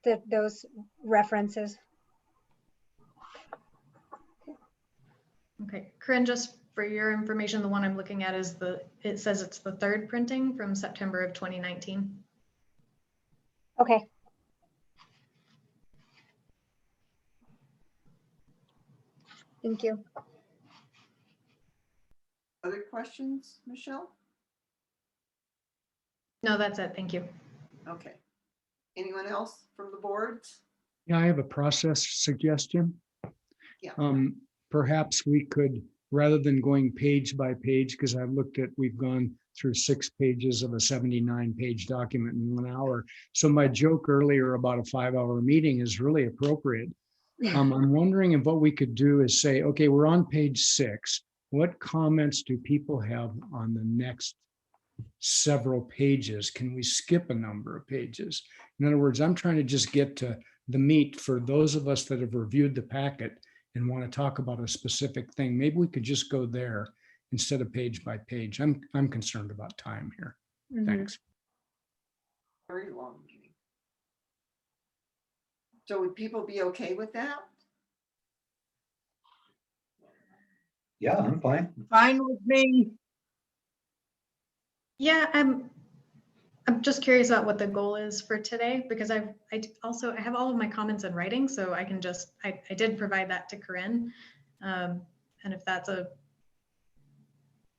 that those references. Okay, Corinne, just for your information, the one I'm looking at is it says it's the 3rd printing from September of 2019. Okay. Thank you. Other questions, Michelle? No, that's it. Thank you. Okay. Anyone else from the boards? Yeah, I have a process suggestion. Yeah. Perhaps we could, rather than going page by page, because we've gone through 6 pages of a 79-page document in 1 hour. So my joke earlier about a 5-hour meeting is really appropriate. I'm wondering if what we could do is say, okay, we're on page 6. What comments do people have on the next several pages? Can we skip a number of pages? In other words, I'm trying to just get to the meat for those of us that have reviewed the packet and want to talk about a specific thing. Maybe we could just go there instead of page by page. I'm concerned about time here. Thanks. Very long meeting. So would people be okay with that? Yeah, I'm fine. Fine with me. Yeah, I'm just curious about what the goal is for today, because I have all of my comments in writing, so I can just, I did provide that to Corinne. And if that's a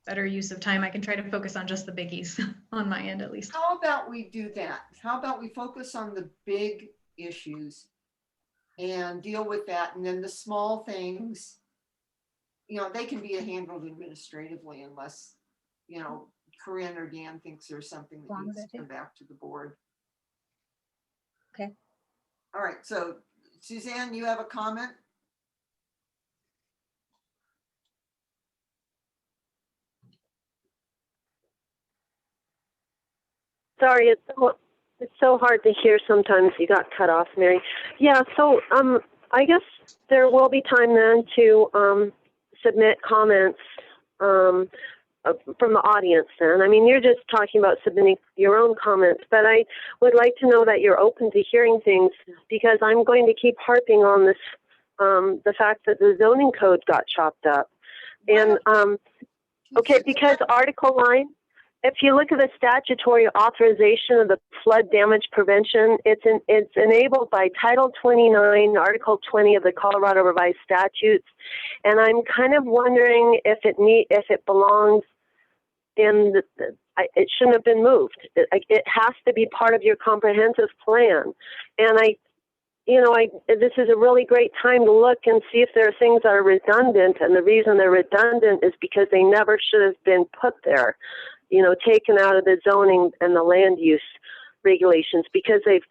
better use of time, I can try to focus on just the biggies on my end at least. How about we do that? How about we focus on the big issues and deal with that, and then the small things, they can be handled administratively unless, Corinne or Dan thinks there's something that needs to come back to the board. Okay. All right, so Suzanne, you have a comment? Sorry, it's so hard to hear sometimes. You got cut off, Mary. Yeah, so I guess there will be time then to submit comments from the audience then. I mean, you're just talking about submitting your own comments, but I would like to know that you're open to hearing things, because I'm going to keep harping on this, the fact that the zoning code got chopped up. And, okay, because Article 9, if you look at the statutory authorization of the flood damage prevention, it's enabled by Title 29, Article 20 of the Colorado Revised Statutes, and I'm kind of wondering if it belongs in it shouldn't have been moved. It has to be part of your comprehensive plan, and this is a really great time to look and see if there are things that are redundant, and the reason they're redundant is because they never should have been put there. Taken out of the zoning and the land use regulations, because they've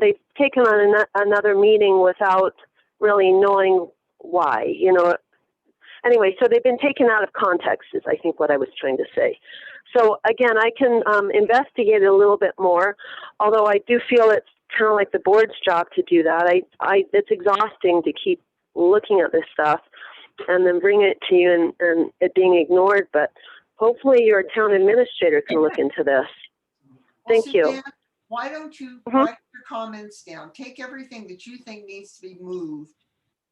they've taken on another meeting without really knowing why. Anyway, so they've been taken out of context is I think what I was trying to say. So again, I can investigate it a little bit more, although I do feel it's kind of like the board's job to do that. It's exhausting to keep looking at this stuff and then bring it to you and it being ignored, but hopefully your town administrator can look into this. Thank you. Suzanne, why don't you write your comments down? Take everything that you think needs to be moved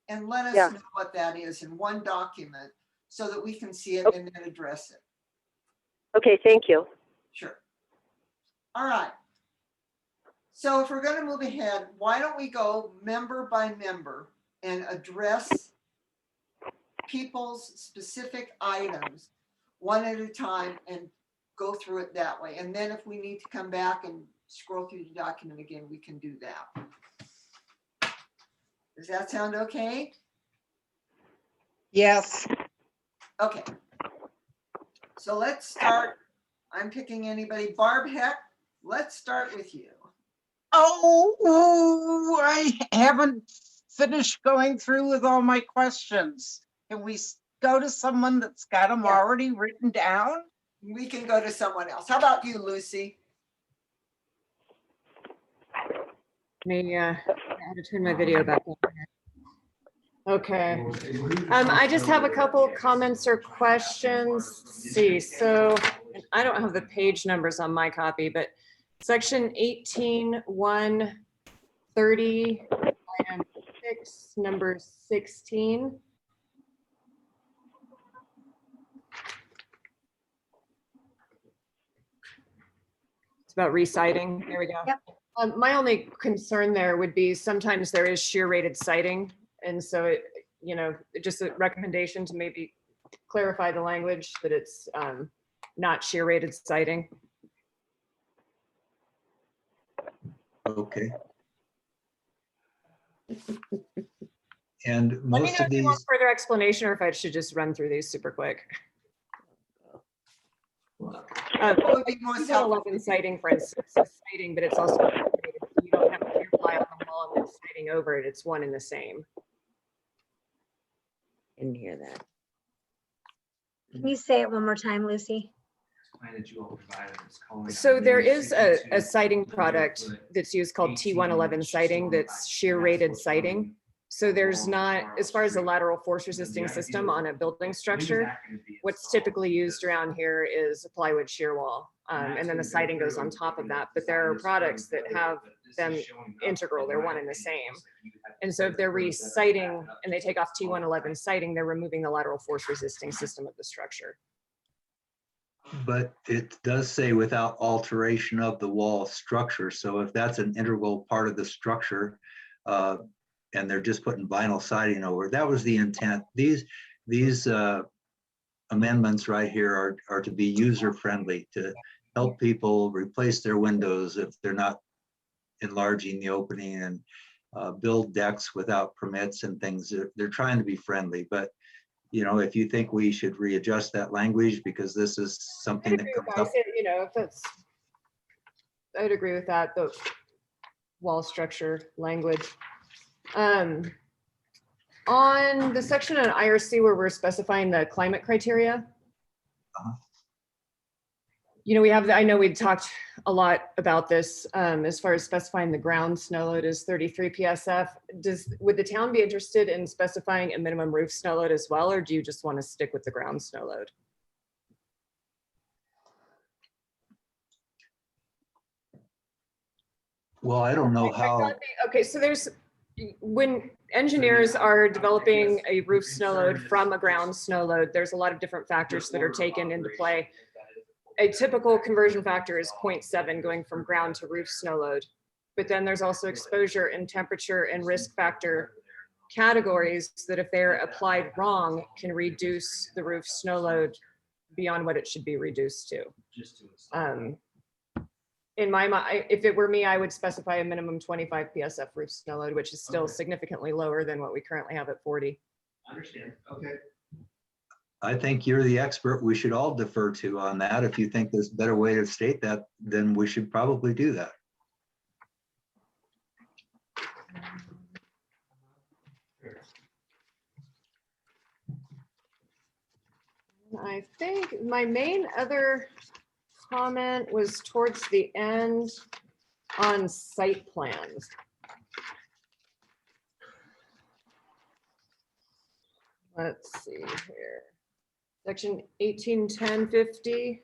and let us know what that is in one document so that we can see it and then address it. Okay, thank you. Sure. All right. So if we're going to move ahead, why don't we go member by member and address people's specific items one at a time and go through it that way. And then if we need to come back and scroll through the document again, we can do that. Does that sound okay? Yes. Okay. So let's start. I'm picking anybody. Barb Heck, let's start with you. Oh, I haven't finished going through with all my questions. Can we go to someone that's got them already written down? We can go to someone else. How about you, Lucy? I had to turn my video back on. Okay. I just have a couple comments or questions. Let's see, so I don't have the page numbers on my copy, but section 18-130, item 6, number 16. It's about reciting. There we go. Yep. My only concern there would be sometimes there is shear rated citing. And so it, just a recommendation to maybe clarify the language that it's not shear rated citing. Okay. And Let me most know of if you these, want further explanation or if I should just run through these super quick. What would be most helpful? 11 citing, for instance, is citing, but it's also you don't have a clear file on the wall and then citing over it. It's one and the same. Didn't hear that. Can you say it one more time, Lucy? So there is a citing product that's used called T111 citing that's shear rated citing. So there's not, as far as the lateral force resisting system on a building structure, what's typically used around here is a plywood shear wall. And then the siding goes on top of that. But there are products that have them integral, they're one and the same. And so if they're reciting and they take off T111 siding, they're removing the lateral force resisting system of the structure. but it does say without alteration of the wall structure. So if that's an integral part of the structure, and they're just putting vinyl siding over, that was the intent. These amendments right here are to be user-friendly, to help people replace their windows if they're not enlarging the opening, and build decks without permits and things. They're trying to be friendly, but if you think we should readjust that language because this is something that comes up. If it's, I'd agree with that, the wall structure language. On the section on IRC where we're specifying the climate criteria, You know, we have, I know we talked a lot about this as far as specifying the ground snow load is 33 PSF. Would the town be interested in specifying a minimum roof snow load as well, or do you just want to stick with the ground snow load? Well, I don't know how, Okay, so when engineers are developing a roof snow load from a ground snow load, there's a lot of different factors that are taken into play. A typical conversion factor is 0.7 going from ground to roof snow load. But then there's also exposure and temperature and risk factor categories that if they're applied wrong can reduce the roof snow load beyond what it should be reduced to. In my mind, if it were me, I would specify a minimum 25 PSF roof snow load, which is still significantly lower than what we currently have at 40. Understand, okay. I think you're the expert we should all defer to on that. If you think there's a better way to state that, then we should probably do that. I think my main other comment was towards the end on site plans. Let's see here. Section 181050.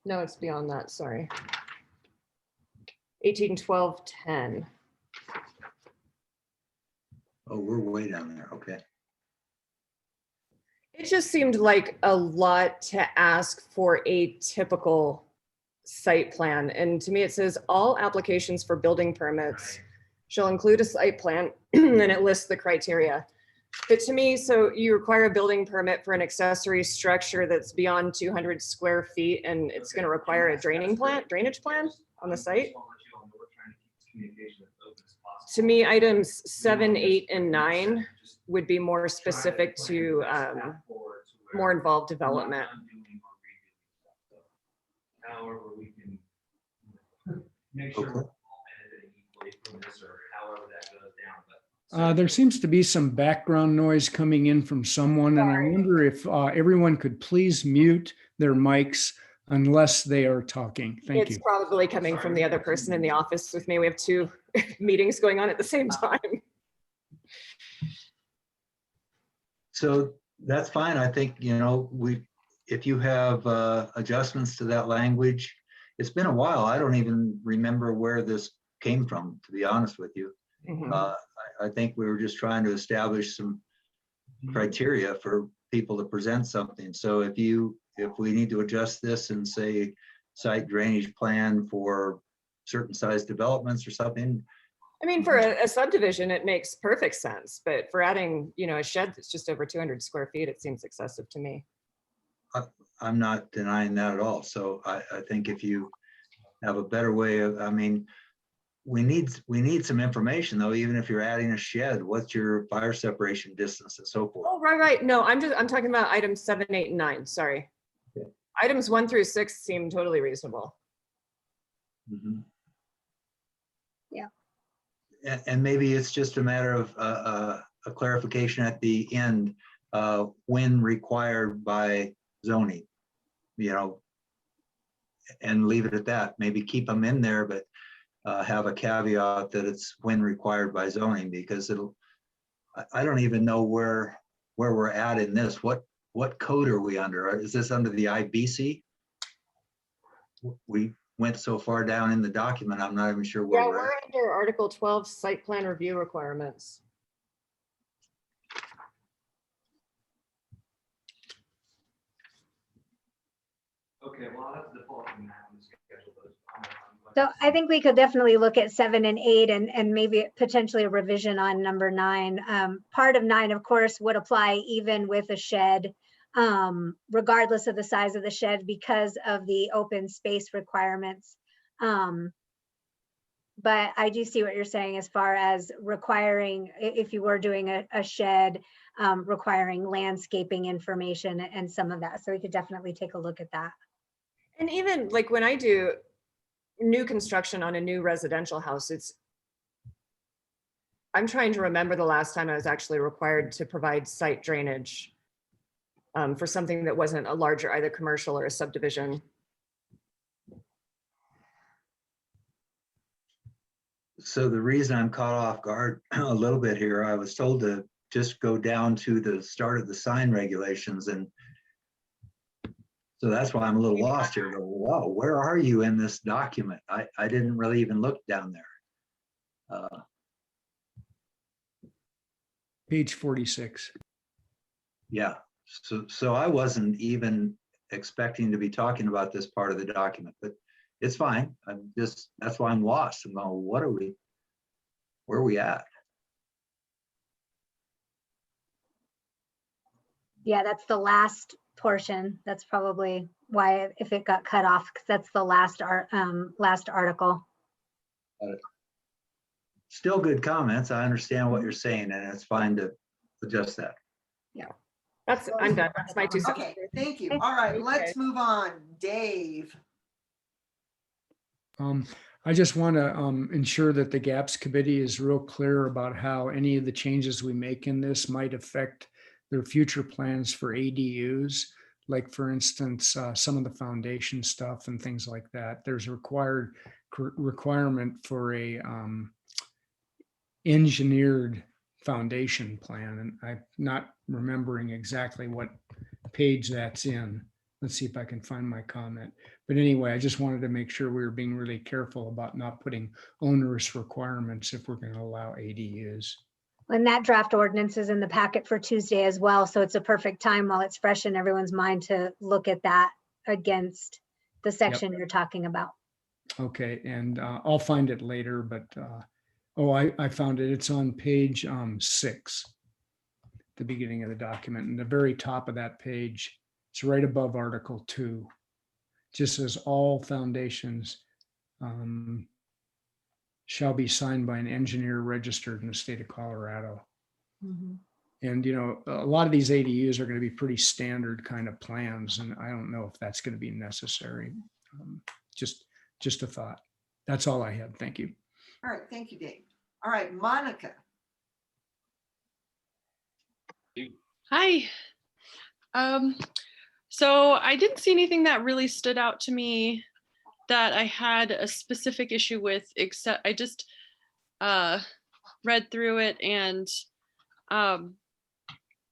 No, it's beyond that, sorry. 181210. Oh, we're way down there. Okay. It just seemed like a lot to ask for a typical site plan. And to me, it says all applications for building permits shall include a site plan, and it lists the criteria. But to me, so you require a building permit for an accessory structure that's beyond 200 square feet, and it's going to require a drainage plan on the site. To me, items 7, 8, and 9 would be more specific to more involved development. However, we can make sure we're all benefiting equally from this, or however that goes down. There seems to be some background noise coming in from someone, and I wonder if everyone could please mute their mics unless they are talking. Thank you. It's probably coming from the other person in the office with me. We have 2 meetings going on at the same time. So that's fine. I think, you know, if you have adjustments to that language, it's been a while. I don't even remember where this came from, to be honest with you. I think we were just trying to establish some criteria for people to present something. So if we need to adjust this and say site drainage plan for certain size developments or something. I mean, for a subdivision, it makes perfect sense, but for adding, you know, a shed that's just over 200 square feet, it seems excessive to me. I'm not denying that at all. So I think if you have a better way of, I mean, we need some information though, even if you're adding a shed, what's your fire separation distance and so forth. Oh, right. No, I'm talking about items 7, 8, and 9. Sorry. Okay. Items 1 through 6 seem totally reasonable. Mm-hmm. Yeah. And maybe it's just a matter of a clarification at the end, when required by zoning, you know, and leave it at that. Maybe keep them in there, but have a caveat that it's when required by zoning, because I don't even know where we're at in this. What code are we under? Is this under the IBC? We went so far down in the document, I'm not even sure where we're at. Under Article 12 site plan review requirements. Okay, well, I'll have to default from that and schedule those. So I think we could definitely look at 7 and 8 and maybe potentially a revision on number 9. Part of 9, of course, would apply even with a shed, regardless of the size of the shed because of the open space requirements. But I do see what you're saying as far as requiring, if you were doing a shed, requiring landscaping information and some of that. So we could definitely take a look at that. And even like when I do new construction on a new residential house, I'm trying to remember the last time I was actually required to provide site drainage for something that wasn't a larger, either commercial or a subdivision. So the reason I'm caught off guard a little bit here, I was told to just go down to the start of the sign regulations, and so that's why I'm a little lost here. Go, whoa, where are you in this document? I didn't really even look down there. Page 46. Yeah, so I wasn't even expecting to be talking about this part of the document, but it's fine. I'm just, that's why I'm lost. I'm going, where are we at? Yeah, that's the last portion. That's probably why if it got cut off, because that's the last article. Still good comments. I understand what you're saying, and it's fine to adjust that. Yeah, I'm done. That's my 2 cents. Okay, thank you. All right, let's move on. Dave. I just want to ensure that the GAPS committee is real clear about how any of the changes we make in this might affect their future plans for ADUs. Like for instance, some of the foundation stuff and things like that. There's a requirement for a engineered foundation plan, and I'm not remembering exactly what page that's in. Let's see if I can find my comment. But anyway, I just wanted to make sure we were being really careful about not putting onerous requirements if we're going to allow ADUs. And that draft ordinance is in the packet for Tuesday as well. So it's a perfect time while it's fresh in everyone's mind to look at that against the section you're talking about. Okay, and I'll find it later, but I found it. It's on page 6, the beginning of the document, and the very top of that page. It's right above Article 2. Just says all foundations shall be signed by an engineer registered in the state of Colorado. Mm-hmm. And, you know, a lot of these ADUs are going to be pretty standard kind of plans, and I don't know if that's going to be necessary. Just a thought. That's all I had. Thank you. All right, thank you, Dave. All right, Monica. Hi. So I didn't see anything that really stood out to me that I had a specific issue with, except I just read through it, and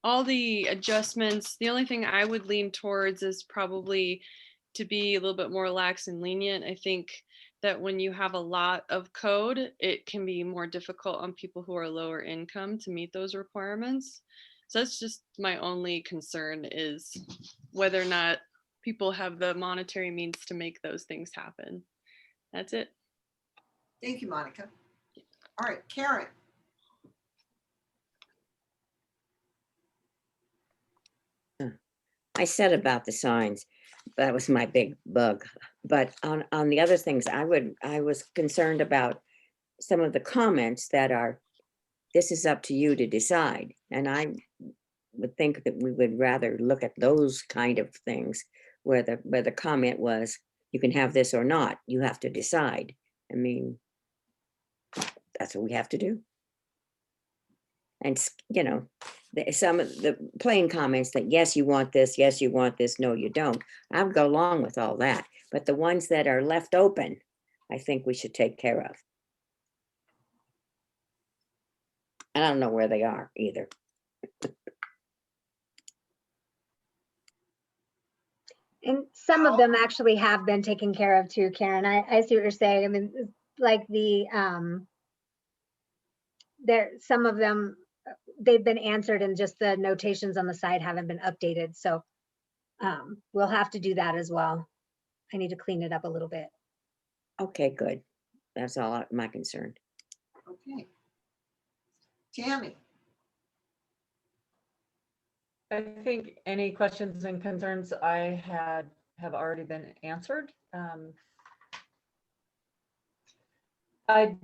all the adjustments, the only thing I would lean towards is probably to be a little bit more lax and lenient. I think that when you have a lot of code, it can be more difficult on people who are lower income to meet those requirements. So that's just my only concern, is whether or not people have the monetary means to make those things happen. That's it. Thank you, Monica. All right, Karen. I said about the signs, that was my big bug. But on the other things, I was concerned about some of the comments that are, this is up to you to decide. And I would think that we would rather look at those kind of things where the comment was, you can have this or not, you have to decide. I mean, that's what we have to do. And, you know, some of the plain comments that, yes, you want this, yes, you want this, no, you don't. I would go along with all that. But the ones that are left open, I think we should take care of. I don't know where they are either. And some of them actually have been taken care of too, Karen. I see what you're saying. I mean, like the, some of them, they've been answered and just the notations on the side haven't been updated. So we'll have to do that as well. I need to clean it up a little bit. Okay, good. That's all my concern. Okay. Tammy. I think any questions and concerns I had have already been answered. I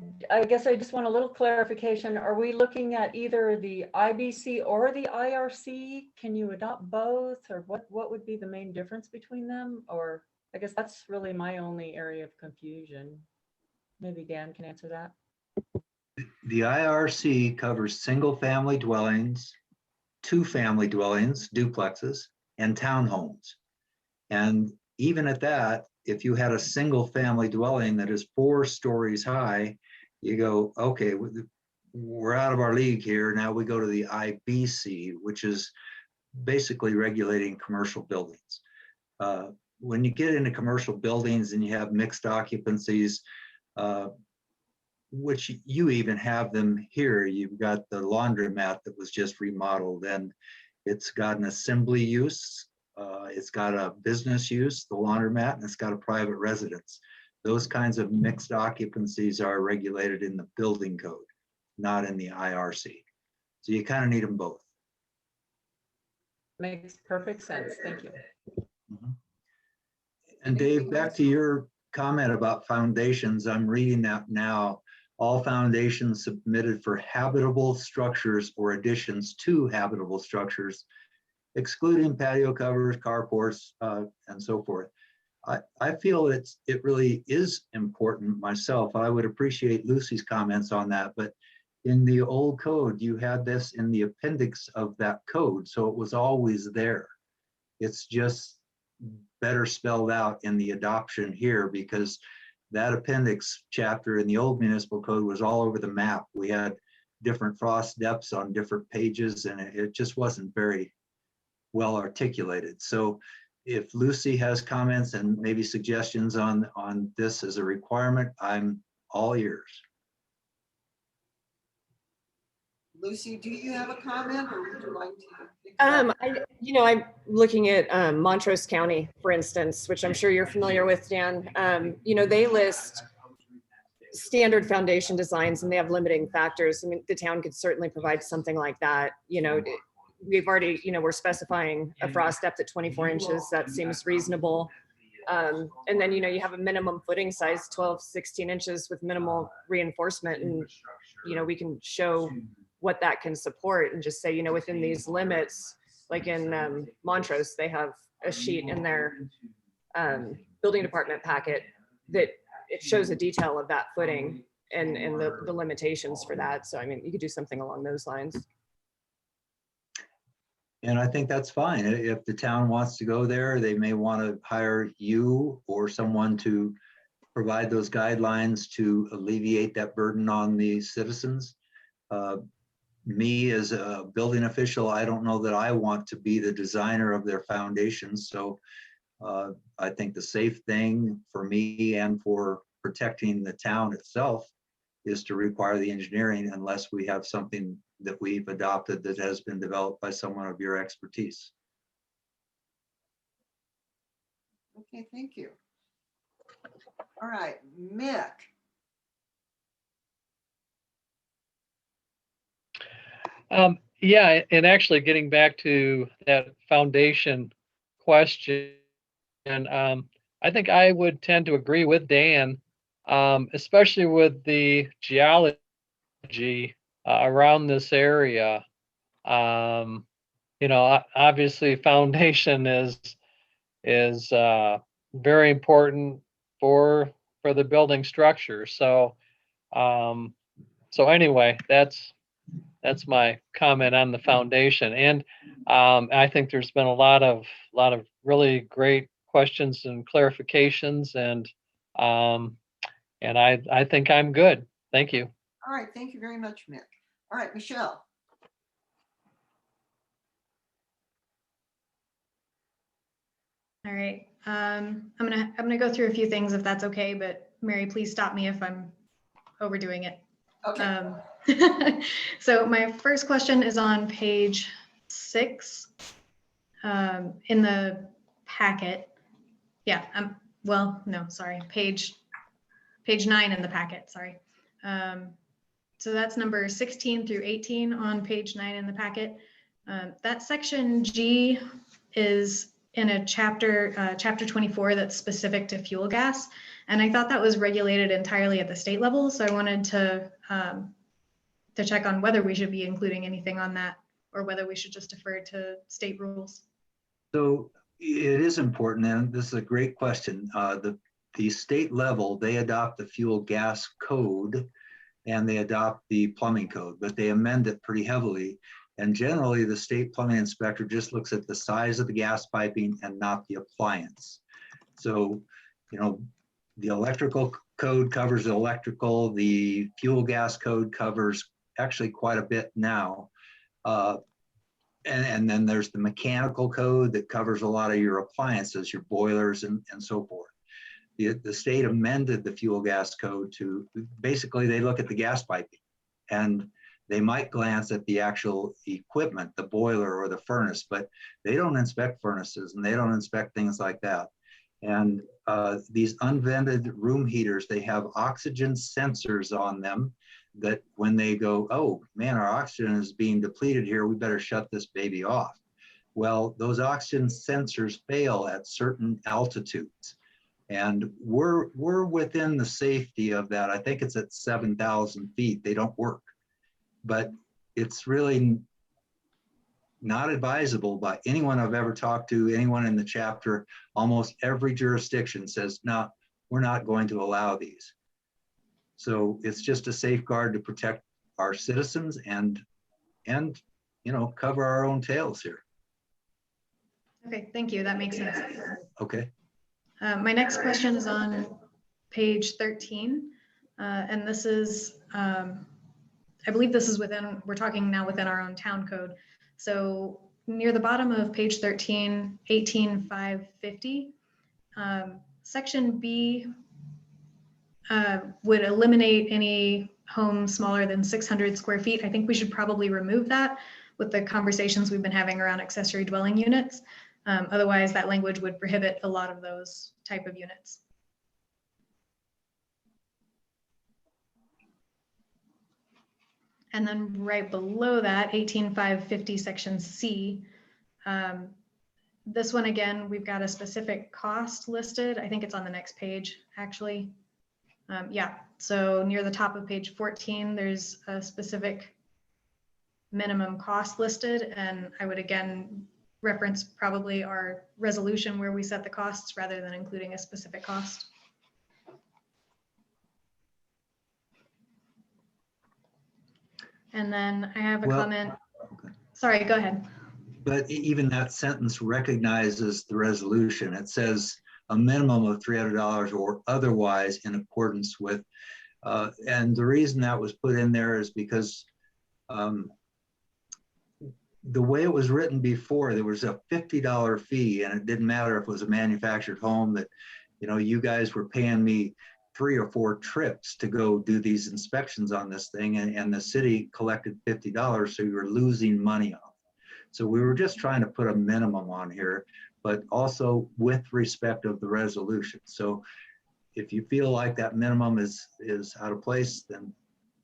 guess I just want a little clarification. Are we looking at either the IBC or the IRC? Can you adopt both, or what would be the main difference between them? Or I guess that's really my only area of confusion. Maybe Dan can answer that. The IRC covers single family dwellings, 2-family dwellings, duplexes, and townhomes. And even at that, if you had a single family dwelling that is 4 stories high, you go, okay, we're out of our league here. Now we go to the IBC, which is basically regulating commercial buildings. When you get into commercial buildings and you have mixed occupancies, which you even have them here, you've got the laundromat that was just remodeled, and it's got an assembly use, it's got a business use, the laundromat, and it's got a private residence. Those kinds of mixed occupancies are regulated in the building code, not in the IRC. So you kind of need them both. Makes perfect sense. Thank you. Mhm. And Dave, back to your comment about foundations, I'm reading that now. All foundations submitted for habitable structures or additions to habitable structures, excluding patio covers, carports, and so forth. I feel it really is important myself. I would appreciate Lucy's comments on that, but in the old code, you had this in the appendix of that code, so it was always there. It's just better spelled out in the adoption here, because that appendix chapter in the old municipal code was all over the map. We had different frost depths on different pages, and it just wasn't very well articulated. So if Lucy has comments and maybe suggestions on this as a requirement, I'm all ears. Lucy, do you have a comment, or would you like to? I'm looking at Montrose County, for instance, which I'm sure you're familiar with, Dan. They list standard foundation designs and they have limiting factors. I mean, the town could certainly provide something like that. We've already, we're specifying a frost depth at 24 inches. That seems reasonable. And then, you have a minimum footing size, 12, 16 inches with minimal reinforcement. And, we can show what that can support and just say, within these limits, like in Montrose, they have a sheet in their building department packet that it shows a detail of that footing and the limitations for that. So, I mean, you could do something along those lines. And I think that's fine. If the town wants to go there, they may want to hire you or someone to provide those guidelines to alleviate that burden on the citizens. Me as a building official, I don't know that I want to be the designer of their foundations. So I think the safe thing for me and for protecting the town itself is to require the engineering, unless we have something that we've adopted that has been developed by someone of your expertise. Okay, thank you. All right, Mick. Yeah, and actually getting back to that foundation question, I think I would tend to agree with Dan, especially with the geology around this area. Obviously foundation is very important for the building structure. So anyway, that's my comment on the foundation. And I think there's been a lot of really great questions and clarifications, and I think I'm good. Thank you. All right, thank you very much, Mick. All right, Michelle. All right, I'm gonna go through a few things if that's okay, but Mary, please stop me if I'm overdoing it. Okay. So my first question is on page 6 in the packet. Yeah, page 9 in the packet, sorry. So that's number 16 through 18 on page 9 in the packet. That section G is in a chapter 24 that's specific to fuel gas. And I thought that was regulated entirely at the state level. So I wanted to check on whether we should be including anything on that or whether we should just defer to state rules. So it is important, and this is a great question. The state level, they adopt the fuel gas code and they adopt the plumbing code, but they amend it pretty heavily. And generally, the state plumbing inspector just looks at the size of the gas piping and not the appliance. So, you know, the electrical code covers electrical, the fuel gas code covers actually quite a bit now. And then there's the mechanical code that covers a lot of your appliances, your boilers and so forth. The state amended the fuel gas code to basically they look at the gas piping and they might glance at the actual equipment, the boiler or the furnace, but they don't inspect furnaces and they don't inspect things like that. And these unvented room heaters, they have oxygen sensors on them that when they go, oh man, our oxygen is being depleted here, we better shut this baby off. Well, those oxygen sensors fail at certain altitudes. And we're within the safety of that. I think it's at 7,000 feet, they don't work. But it's really not advisable by anyone I've ever talked to, anyone in the chapter. Almost every jurisdiction says, no, we're not going to allow these. So it's just a safeguard to protect our citizens and you know, cover our own tails here. Okay, thank you. That makes sense. Okay. My next question is on page 13. And this is, I believe this is within, we're talking now within our own town code. So near the bottom of page 13, 18.550, section B would eliminate any home smaller than 600 square feet. I think we should probably remove that with the conversations we've been having around accessory dwelling units. Otherwise, that language would prohibit a lot of those type of units. And then right below that, 18.550 section C, this one again, we've got a specific cost listed. I think it's on the next page, actually. Yeah, so near the top of page 14, there's a specific minimum cost listed. And I would again reference probably our resolution where we set the costs rather than including a specific cost. And then I have a comment. Okay. Sorry, go ahead. But even that sentence recognizes the resolution. It says a minimum of $300 or otherwise in accordance with, and the reason that was put in there is because the way it was written before, there was a $50 fee, and it didn't matter if it was a manufactured home that, you know, you guys were paying me 3 or 4 trips to go do these inspections on this thing, and the city collected $50, so you were losing money on it. So we were just trying to put a minimum on here, but also with respect of the resolution. So if you feel like that minimum is out of place, then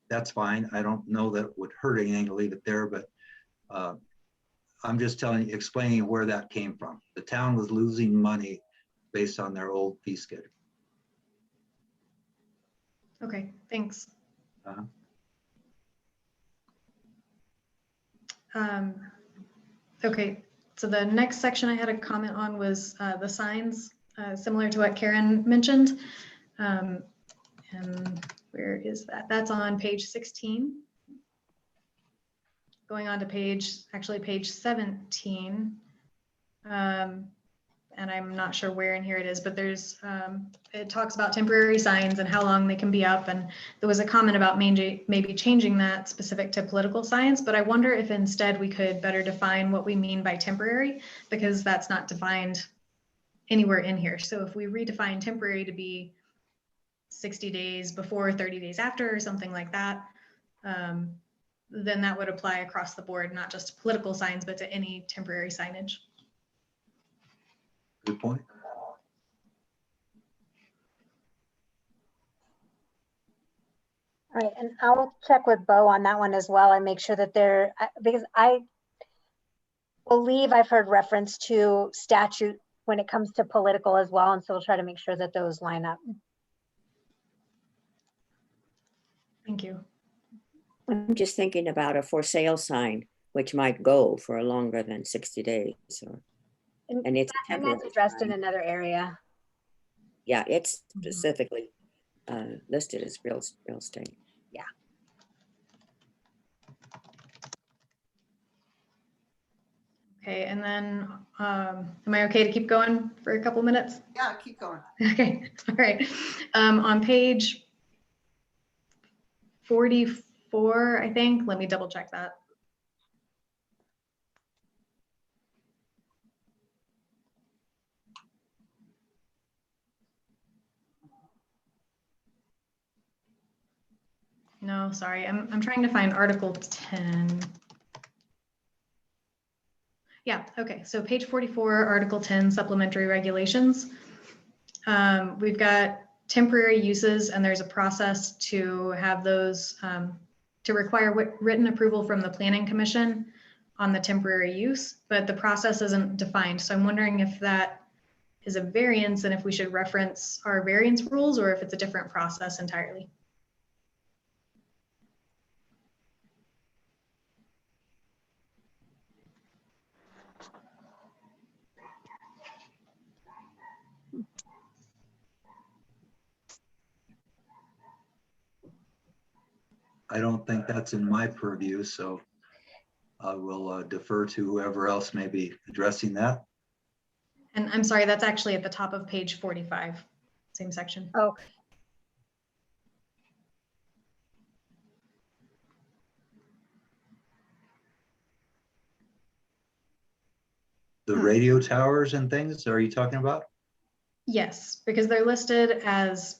that's fine. I don't know that it would hurt anything to leave it there, but I'm just telling you, explaining where that came from. The town was losing money based on their old fee schedule. Okay, thanks. Okay, so the next section I had a comment on was the signs, similar to what Karen mentioned. And where is that? That's on page 16. Going on to page 17. And I'm not sure where in here it is, but there's, it talks about temporary signs and how long they can be up. And there was a comment about maybe changing that specific to political signs, but I wonder if instead we could better define what we mean by temporary, because that's not defined anywhere in here. So if we redefine temporary to be 60 days before, 30 days after, or something like that, then that would apply across the board, not just to political signs, but to any temporary signage. Good point. All right, and I'll check with Bo on that one as well and make sure that they're, because I believe I've heard reference to statute when it comes to political as well, and so we'll try to make sure that those line up. Thank you. I'm just thinking about a for sale sign, which might go for longer than 60 days. Or, and it's and that's addressed in another area. Yeah, it's specifically listed as real estate. Yeah. Okay, and then am I okay to keep going for a couple minutes? Yeah, keep going. Okay, all right. On page 44, I think, let me double check that. No, sorry, I'm trying to find Article 10. Yeah, okay, so page 44, Article 10, Supplementary Regulations. We've got temporary uses, and there's a process to have those, to require written approval from the Planning Commission on the temporary use, but the process isn't defined. So I'm wondering if that is a variance and if we should reference our variance rules or if it's a different process entirely. I don't think that's in my purview, so I will defer to whoever else may be addressing that. And I'm sorry, that's actually at the top of page 45, same section. Oh, The radio towers and things, are you talking about? Yes, because they're listed as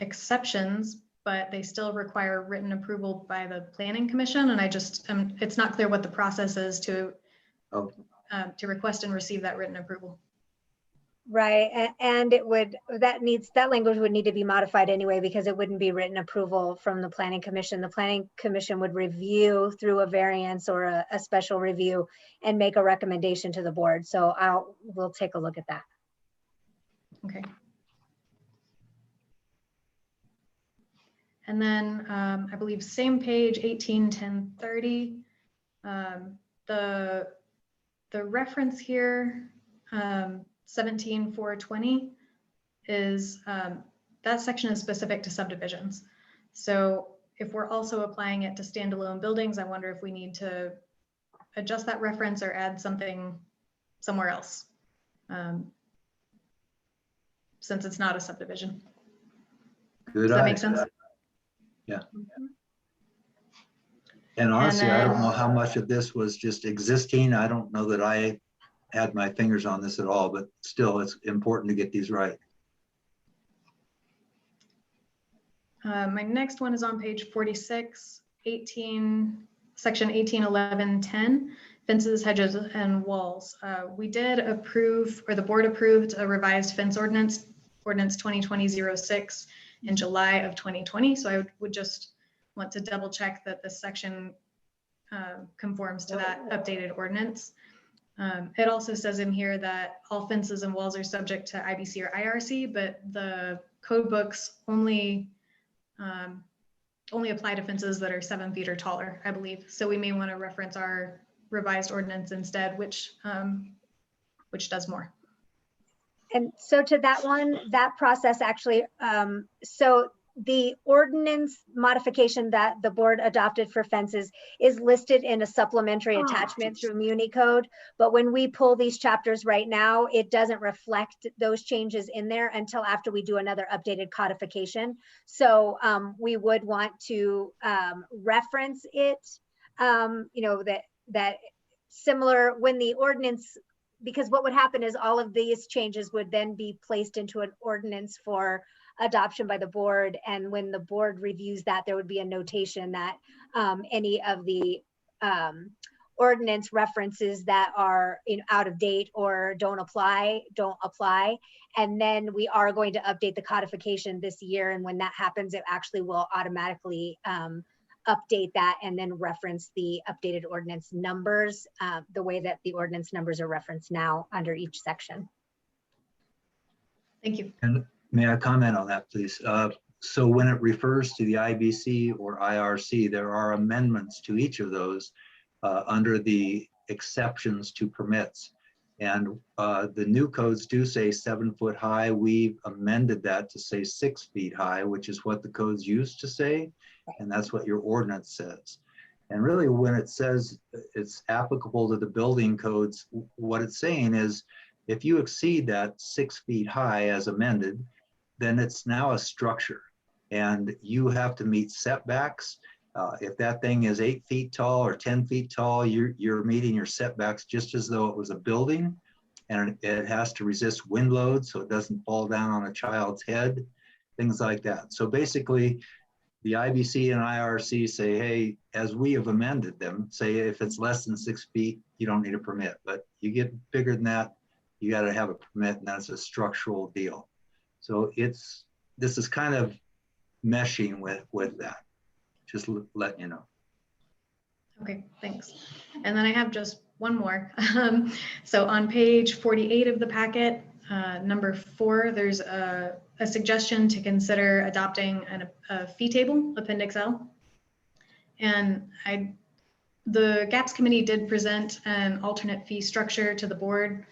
exceptions, but they still require written approval by the Planning Commission. And I just, it's not clear what the process is to request and receive that written approval. right, and it would, that language would need to be modified anyway, because it wouldn't be written approval from the Planning Commission. The Planning Commission would review through a variance or a special review and make a recommendation to the board. So we'll take a look at that. Okay. And then I believe same page, 181030. The reference here, 17420, is that section is specific to subdivisions. So if we're also applying it to standalone buildings, I wonder if we need to adjust that reference or add something somewhere else, since it's not a subdivision. Good. Does that make sense? Yeah. And honestly, I don't know how much of this was just existing. I don't know that I had my fingers on this at all, but still it's important to get these right. My next one is on page 46, section 181110, fences, hedges, and walls. We did approve, or the board approved, a revised fence ordinance 2020-06 in July of 2020. So I would just want to double check that this section conforms to that updated ordinance. It also says in here that all fences and walls are subject to IBC or IRC, but the code books only apply to fences that are 7 feet or taller, I believe. So we may want to reference our revised ordinance instead, which does more. And so to that one, that process actually, so the ordinance modification that the board adopted for fences is listed in a supplementary attachment through Muni Code. But when we pull these chapters right now, it doesn't reflect those changes in there until after we do another updated codification. So we would want to reference it, you know, that similar when the ordinance, because what would happen is all of these changes would then be placed into an ordinance for adoption by the board. And when the board reviews that, there would be a notation that any of the ordinance references that are out of date or don't apply. And then we are going to update the codification this year. And when that happens, it actually will automatically update that and then reference the updated ordinance numbers the way that the ordinance numbers are referenced now under each section. Thank you. And may I comment on that, please? So when it refers to the IBC or IRC, there are amendments to each of those under the exceptions to permits. And the new codes do say 7 foot high. We've amended that to say 6 feet high, which is what the codes used to say. And that's what your ordinance says. And really, when it says it's applicable to the building codes, what it's saying is, if you exceed that 6 feet high as amended, then it's now a structure. And you have to meet setbacks. If that thing is 8 feet tall or 10 feet tall, you're meeting your setbacks just as though it was a building. And it has to resist wind load so it doesn't fall down on a child's head, things like that. So basically, the IBC and IRC say, hey, as we have amended them, say if it's less than 6 feet, you don't need a permit. But you get bigger than that, you got to have a permit, and that's a structural deal. So this is kind of meshing with that. Just letting you know. Okay, thanks. And then I have just one more. So on page 48 of the packet, number 4, there's a suggestion to consider adopting a fee table, Appendix L. And the GAPS committee did present an alternate fee structure to the board.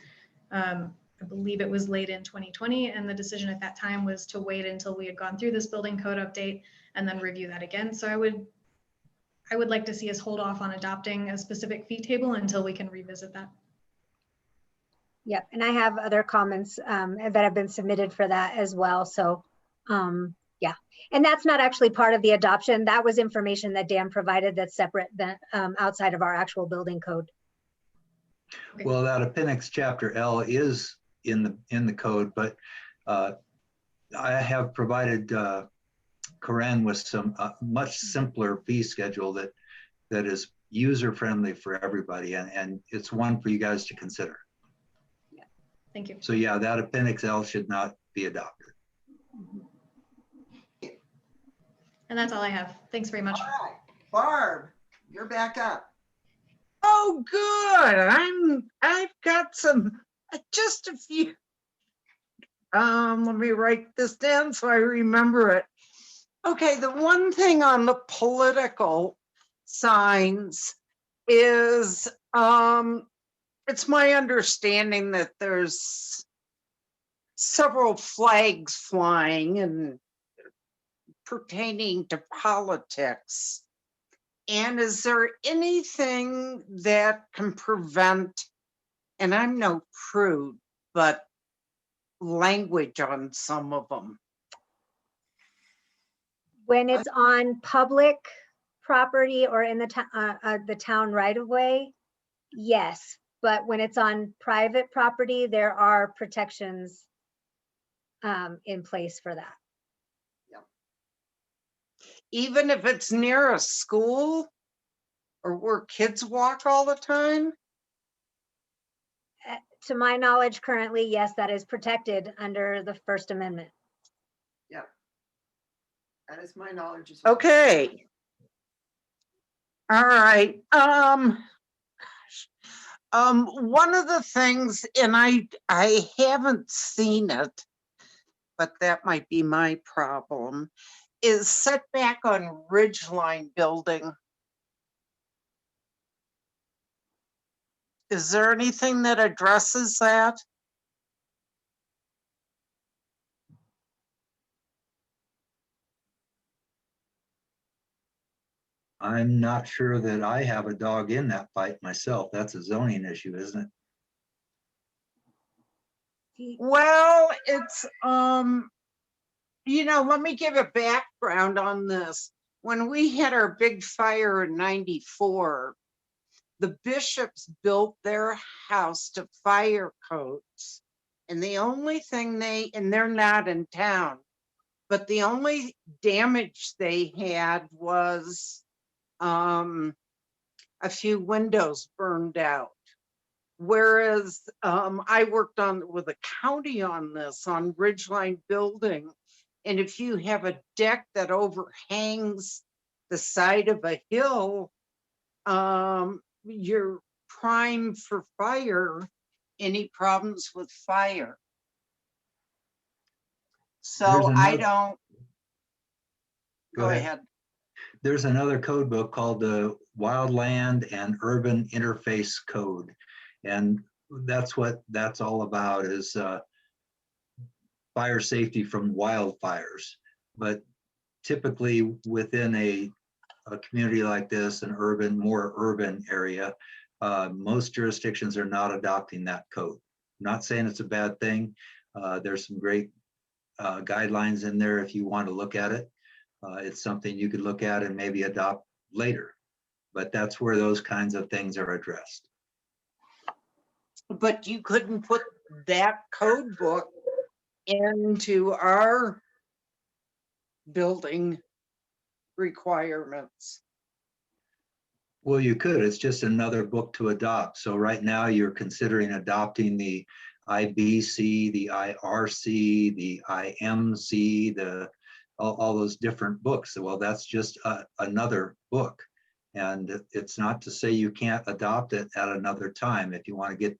I believe it was late in 2020, and the decision at that time was to wait until we had gone through this building code update and then review that again. So I would like to see us hold off on adopting a specific fee table until we can revisit that. Yep, and I have other comments that have been submitted for that as well. So yeah, and that's not actually part of the adoption. That was information that Dan provided that's separate than outside of our actual building code. Okay. Well, that Appendix Chapter L is in the code, but I have provided Corinne with some much simpler fee schedule that is user friendly for everybody, and it's one for you guys to consider. Yeah, thank you. So yeah, that Appendix L should not be adopted. And that's all I have. Thanks very much. All right, Barb, you're back up. Oh, good. I've got just a few. Let me write this down so I remember it. Okay, the one thing on the political signs is, it's my understanding that there's several flags flying and pertaining to politics. And is there anything that can prevent, and I'm no prude, but language on some of them? When it's on public property or in the town right of way, yes. But when it's on private property, there are protections in place for that. Even if it's near a school or where kids walk all the time? To my knowledge, currently, yes, that is protected under the First Amendment. Yep. That is my knowledge as well. Okay. All right. One of the things, and I haven't seen it, but that might be my problem, is setback on ridgeline building. Is there anything that addresses that? I'm not sure that I have a dog in that fight myself. That's a zoning issue, isn't it? Well, it's, let me give a background on this. When we had our big fire in '94, the bishops built their house to fire codes. And the only thing and they're not in town, but the only damage they had was a few windows burned out. Whereas I worked with the county on this, on ridgeline building. And if you have a deck that overhangs the side of a hill, you're prime for fire, any problems with fire. So I don't. Go ahead. There's another code book called the Wildland and Urban Interface Code. And that's what that's all about, is fire safety from wildfires. But typically within a a community like this, an urban, more urban area, most jurisdictions are not adopting that code. Not saying it's a bad thing. There's some great guidelines in there if you want to look at it. It's something you could look at and maybe adopt later. But that's where those kinds of things are addressed. But you couldn't put that code book into our building requirements. Well, you could. It's just another book to adopt. So right now you're considering adopting the IBC, the IRC, the IMC, all those different books. Well, that's just another book. And it's not to say you can't adopt it at another time. If you want to get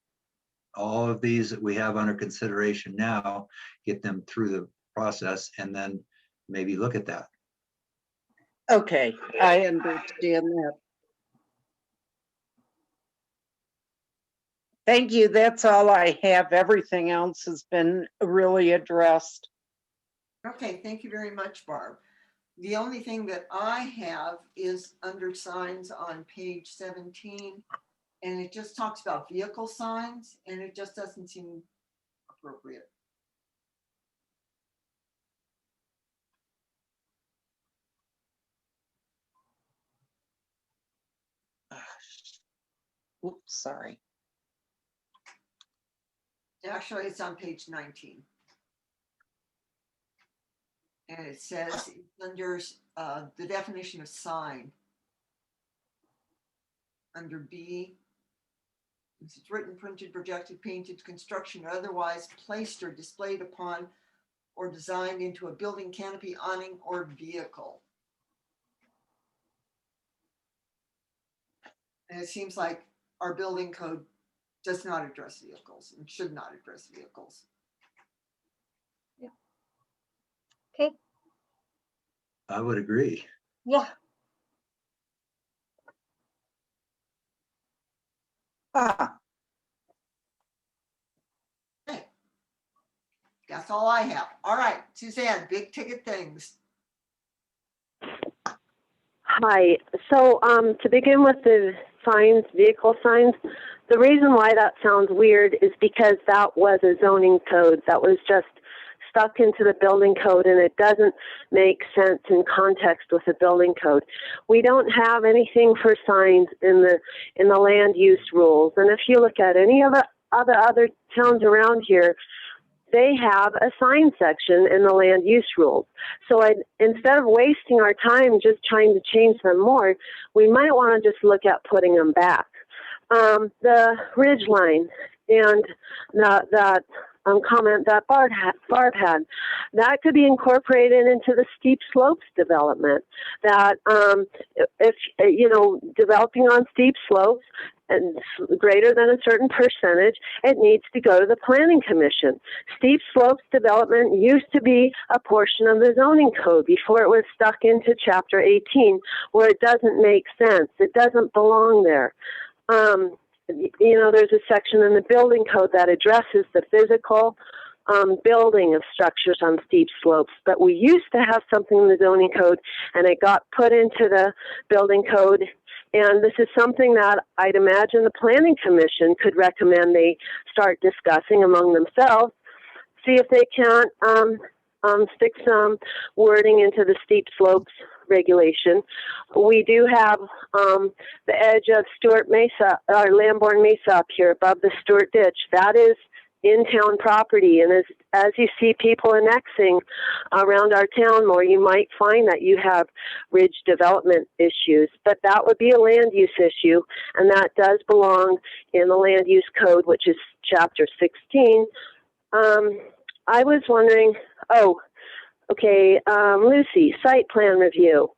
all of these that we have under consideration now, get them through the process and then maybe look at that. Okay, I understand that. Thank you. That's all I have. Everything else has been really addressed. Okay, thank you very much, Barb. The only thing that I have is under signs on page 17, and it just talks about vehicle signs, and it just doesn't seem appropriate. Oops, sorry. Actually, it's on page 19. And it says it's under the definition of sign. Under B, it's written, printed, projected, painted, construction, or otherwise placed or displayed upon or designed into a building, canopy, awning, or vehicle. And it seems like our building code does not address vehicles and should not address vehicles. Okay. I would agree. Yeah. Ah, Okay. That's all I have. All right, Suzanne, big ticket things. Hi. So to begin with the signs, vehicle signs, the reason why that sounds weird is because that was a zoning code that was just stuck into the building code, and it doesn't make sense in context with the building code. We don't have anything for signs in the land use rules. And if you look at any of the other towns around here, they have a sign section in the land use rules. So instead of wasting our time just trying to change them more, we might want to just look at putting them back. The ridge line and that comment that Barb had, that could be incorporated into the steep slopes development. That if developing on steep slopes and greater than a certain percentage, it needs to go to the Planning Commission. Steep slopes development used to be a portion of the zoning code before it was stuck into Chapter 18, where it doesn't make sense. It doesn't belong there. There's a section in the building code that addresses the physical building of structures on steep slopes, but we used to have something in the zoning code, and it got put into the building code. And this is something that I'd imagine the Planning Commission could recommend they start discussing among themselves, see if they can't stick some wording into the steep slopes regulation. We do have the edge of Stewart Mesa, or Lamborn Mesa up here above the Stewart Ditch. That is in-town property, and as you see people annexing around our town more, you might find that you have ridge development issues, but that would be a land use issue, and that does belong in the land use code, which is Chapter 16. I was wondering, Lucy, site plan review.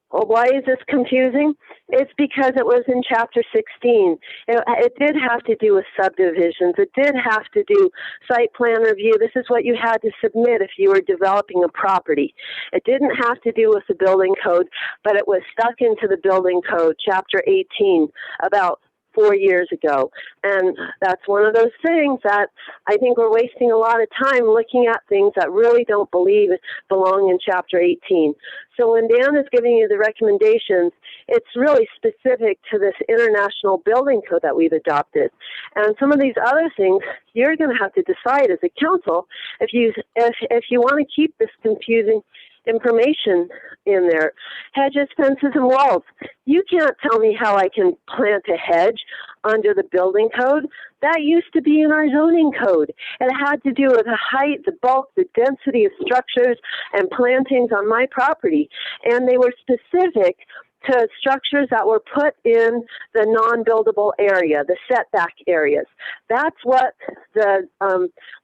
Well, why is this confusing? It's because it was in Chapter 16. It did have to do with subdivisions. It did have to do site plan review. This is what you had to submit if you were developing a property. It didn't have to do with the building code, but it was stuck into the building code, Chapter 18, about 4 years ago. And that's one of those things that I think we're wasting a lot of time looking at things that really don't belong in Chapter 18. So when Dan is giving you the recommendations, it's really specific to this international building code that we've adopted. And some of these other things, you're going to have to decide as a council if you want to keep this confusing information in there. Hedges, fences, and walls. You can't tell me how I can plant a hedge under the building code. That used to be in our zoning code. It had to do with the height, the bulk, the density of structures and plantings on my property. And they were specific to structures that were put in the non-buildable area, the setback areas. That's what the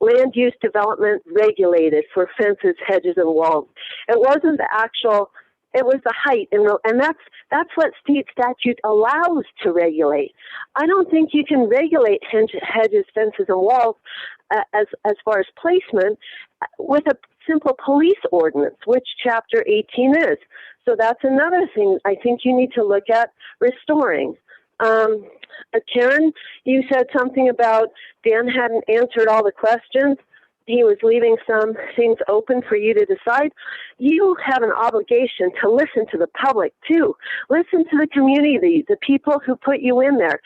land use development regulated for fences, hedges, and walls. It wasn't the actual, it was the height, and that's what state statute allows to regulate. I don't think you can regulate hedges, fences, and walls as far as placement with a simple police ordinance, which Chapter 18 is. So that's another thing I think you need to look at restoring. Karen, you said something about Dan hadn't answered all the questions. He was leaving some things open for you to decide. You have an obligation to listen to the public too. Listen to the community, the people who put you in there.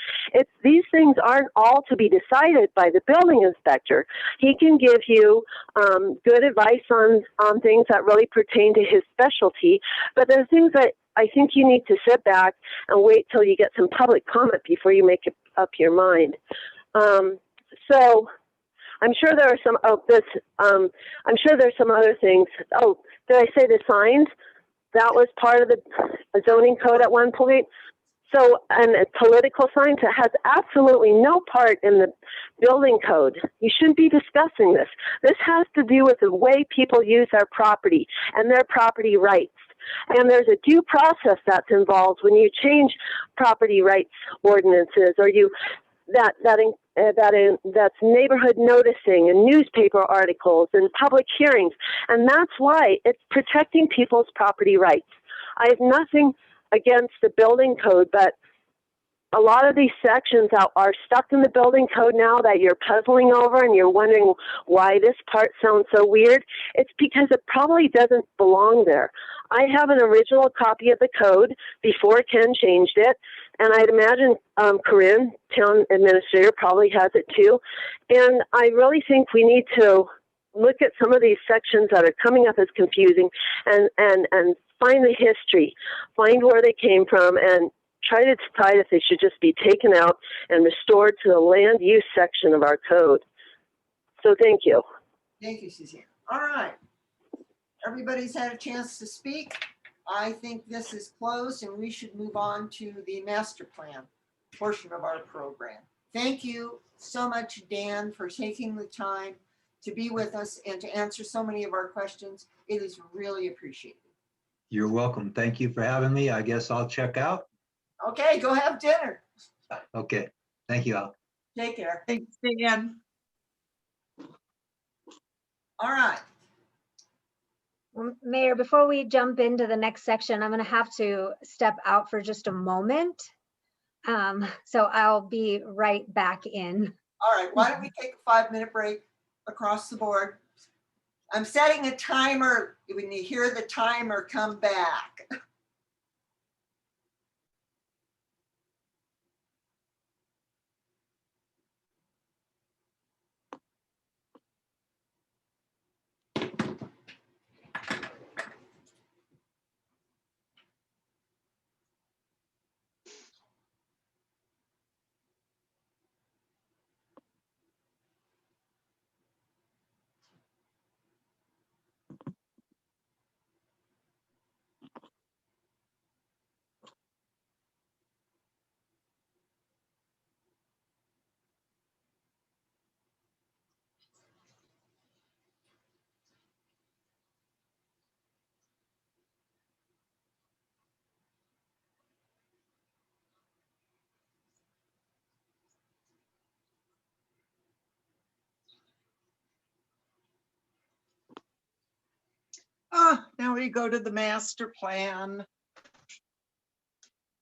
These things aren't all to be decided by the building inspector. He can give you good advice on things that really pertain to his specialty, but there are things that I think you need to sit back and wait till you get some public comment before you make up your mind. So I'm sure there are some. I'm sure there's some other things. Oh, did I say the signs? That was part of the zoning code at one point. So, and political signs, it has absolutely no part in the building code. You shouldn't be discussing this. This has to do with the way people use their property and their property rights. And there's a due process that's involved when you change property rights ordinances, or that's neighborhood noticing and newspaper articles and public hearings. And that's why it's protecting people's property rights. I have nothing against the building code, but a lot of these sections are stuck in the building code now that you're puzzling over and you're wondering why this part sounds so weird. It's because it probably doesn't belong there. I have an original copy of the code before Ken changed it, and I'd imagine Corinne, town administrator, probably has it too. And I really think we need to look at some of these sections that are coming up as confusing and find the history, find where they came from, and try to decide if they should just be taken out and restored to the land use section of our code. So thank you. Thank you, Suzanne. All right. Everybody's had a chance to speak. I think this is closed and we should move on to the master plan portion of our program. Thank you so much, Dan, for taking the time to be with us and to answer so many of our questions. It is really appreciated. You're welcome. Thank you for having me. I guess I'll check out. Okay, go have dinner. Okay. Thank you, Al. Take care. Thanks, Dan. All right. Mayor, before we jump into the next section, I'm going to have to step out for just a moment. So I'll be right back in. All right, why don't we take a 5-minute break across the board? I'm setting a timer. When you hear the timer, come back. Now we go to the master plan.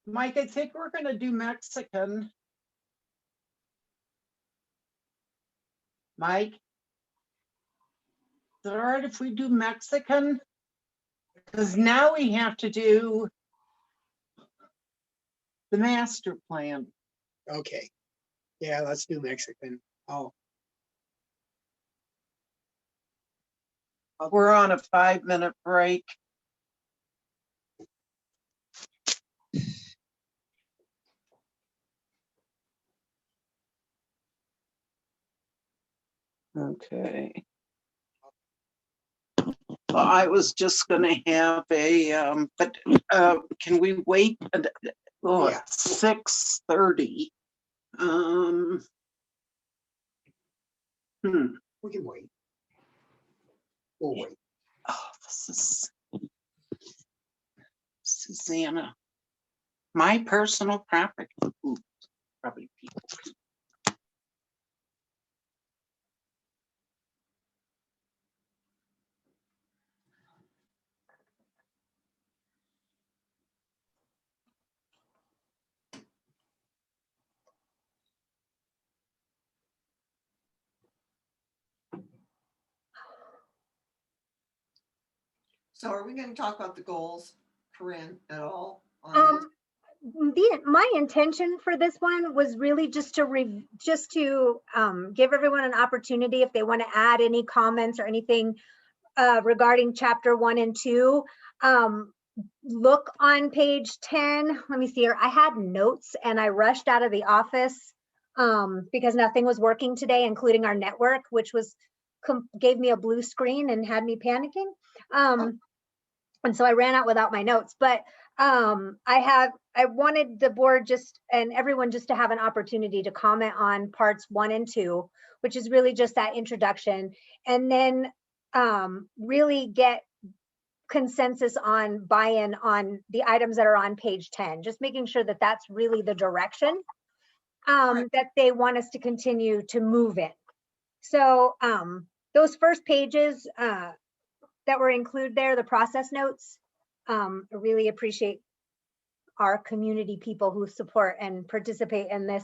Mike, I think we're going to do Mexican. Mike? Is it all right if we do Mexican? Because now we have to do the master plan. Okay. Yeah, let's do Mexican. Oh, We're on a 5-minute break. Okay. Well, I was just gonna have a, but can we wait? Oh, Yeah. it's 6:30. we can wait. We'll wait. Oh, this is Susanna. My personal property. Ooh, probably people. So are we going to talk about the goals, Corinne, at all? On this? My intention for this one was really just to give everyone an opportunity if they want to add any comments or anything regarding chapter 1 and 2. Look on page 10. Let me see here. I had notes and I rushed out of the office because nothing was working today, including our network, which was gave me a blue screen and had me panicking. And so I ran out without my notes, but I wanted the board and everyone just to have an opportunity to comment on parts 1 and 2, which is really just that introduction, and then really get consensus on buy-in on the items that are on page 10, just making sure that that's really the direction that they want us to continue to move in. So those first pages that were included there, the process notes, I really appreciate our community people who support and participate in this,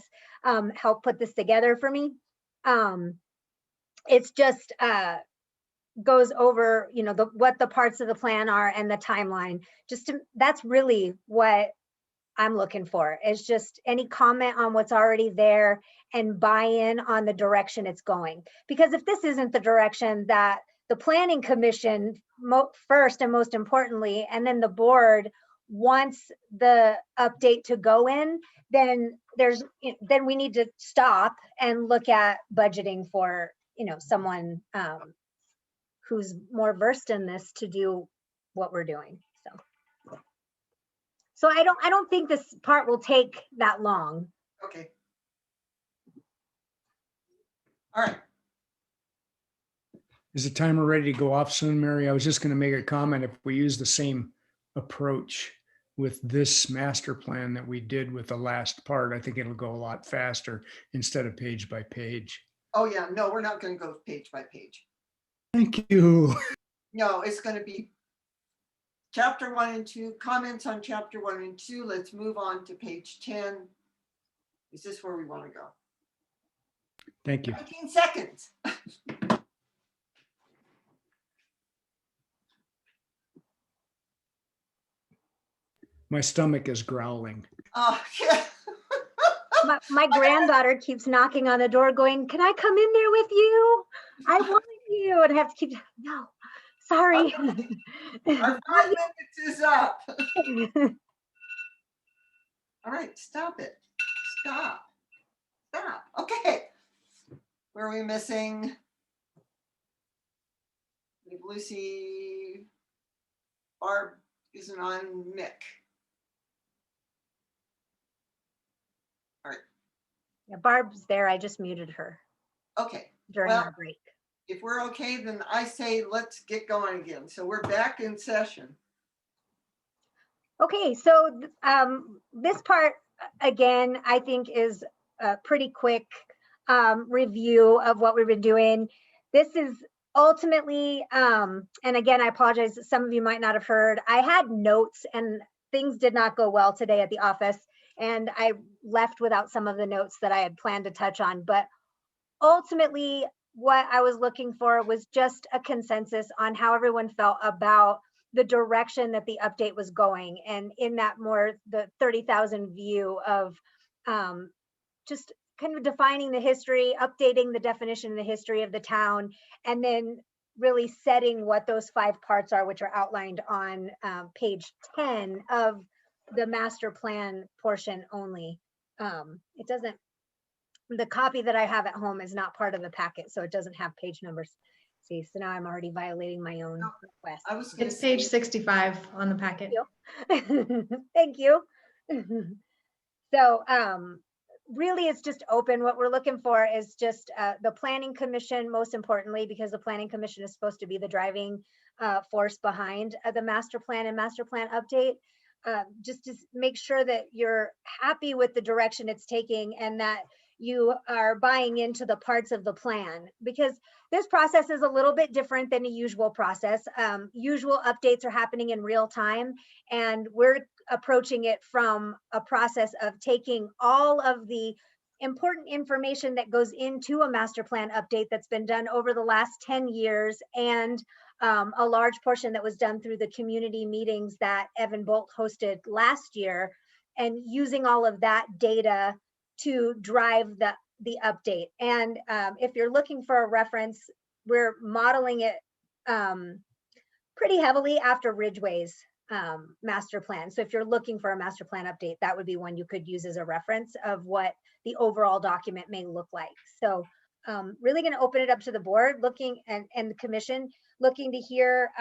help put this together for me. It's just goes over, what the parts of the plan are and the timeline. That's really what I'm looking for, is just any comment on what's already there and buy-in on the direction it's going. Because if this isn't the direction that the Planning Commission first and most importantly, and then the board wants the update to go in, then we need to stop and look at budgeting for someone who's more versed in this to do what we're doing. So I don't think this part will take that long. Okay. All right. Is the timer ready to go off soon, Mary? I was just going to make a comment. If we use the same approach with this master plan that we did with the last part, I think it'll go a lot faster instead of page by page. Oh yeah, no, we're not going to go page by page. Thank you. No, it's going to be chapter 1 and 2, comments on chapter 1 and 2. Let's move on to page 10. Is this where we want to go? Thank you. 19 seconds. My stomach is growling. Oh, yeah. My granddaughter keeps knocking on the door going, can I come in there with you? I want you. And I have to keep, no, sorry. Our 5 minutes is up. All right, stop it. Stop. Okay. Where are we missing? We have Lucy. Barb isn't on. Mick. All right. Yeah, Barb's there. I just muted her. Okay. During our break. If we're okay, then I say let's get going again. So we're back in session. Okay, so this part, again, I think is a pretty quick review of what we've been doing. This is ultimately, and again, I apologize, some of you might not have heard, I had notes and things did not go well today at the office, and I left without some of the notes that I had planned to touch on, but ultimately, what I was looking for was just a consensus on how everyone felt about the direction that the update was going. And in that more, the 30,000 view of just kind of defining the history, updating the definition of the history of the town, and then really setting what those 5 parts are, which are outlined on page 10 of the master plan portion only. It doesn't, the copy that I have at home is not part of the packet, so it doesn't have page numbers. See, so now I'm already violating my own request. I was gonna It's say, page 65 on the packet. Thank you. So really it's just open. What we're looking for is just the planning commission, most importantly, because the planning commission is supposed to be the driving force behind the master plan and master plan update. Just to make sure that you're happy with the direction it's taking and that you are buying into the parts of the plan, because this process is a little bit different than a usual process. Usual updates are happening in real time, and we're approaching it from a process of taking all of the important information that goes into a master plan update that's been done over the last 10 years and a large portion that was done through the community meetings that Evan Bolt hosted last year, and using all of that data to drive the update. And if you're looking for a reference, we're modeling it pretty heavily after Ridgeway's master plan. So if you're looking for a master plan update, that would be one you could use as a reference of what the overall document may look like. So really going to open it up to the board, looking and the commission, looking to hear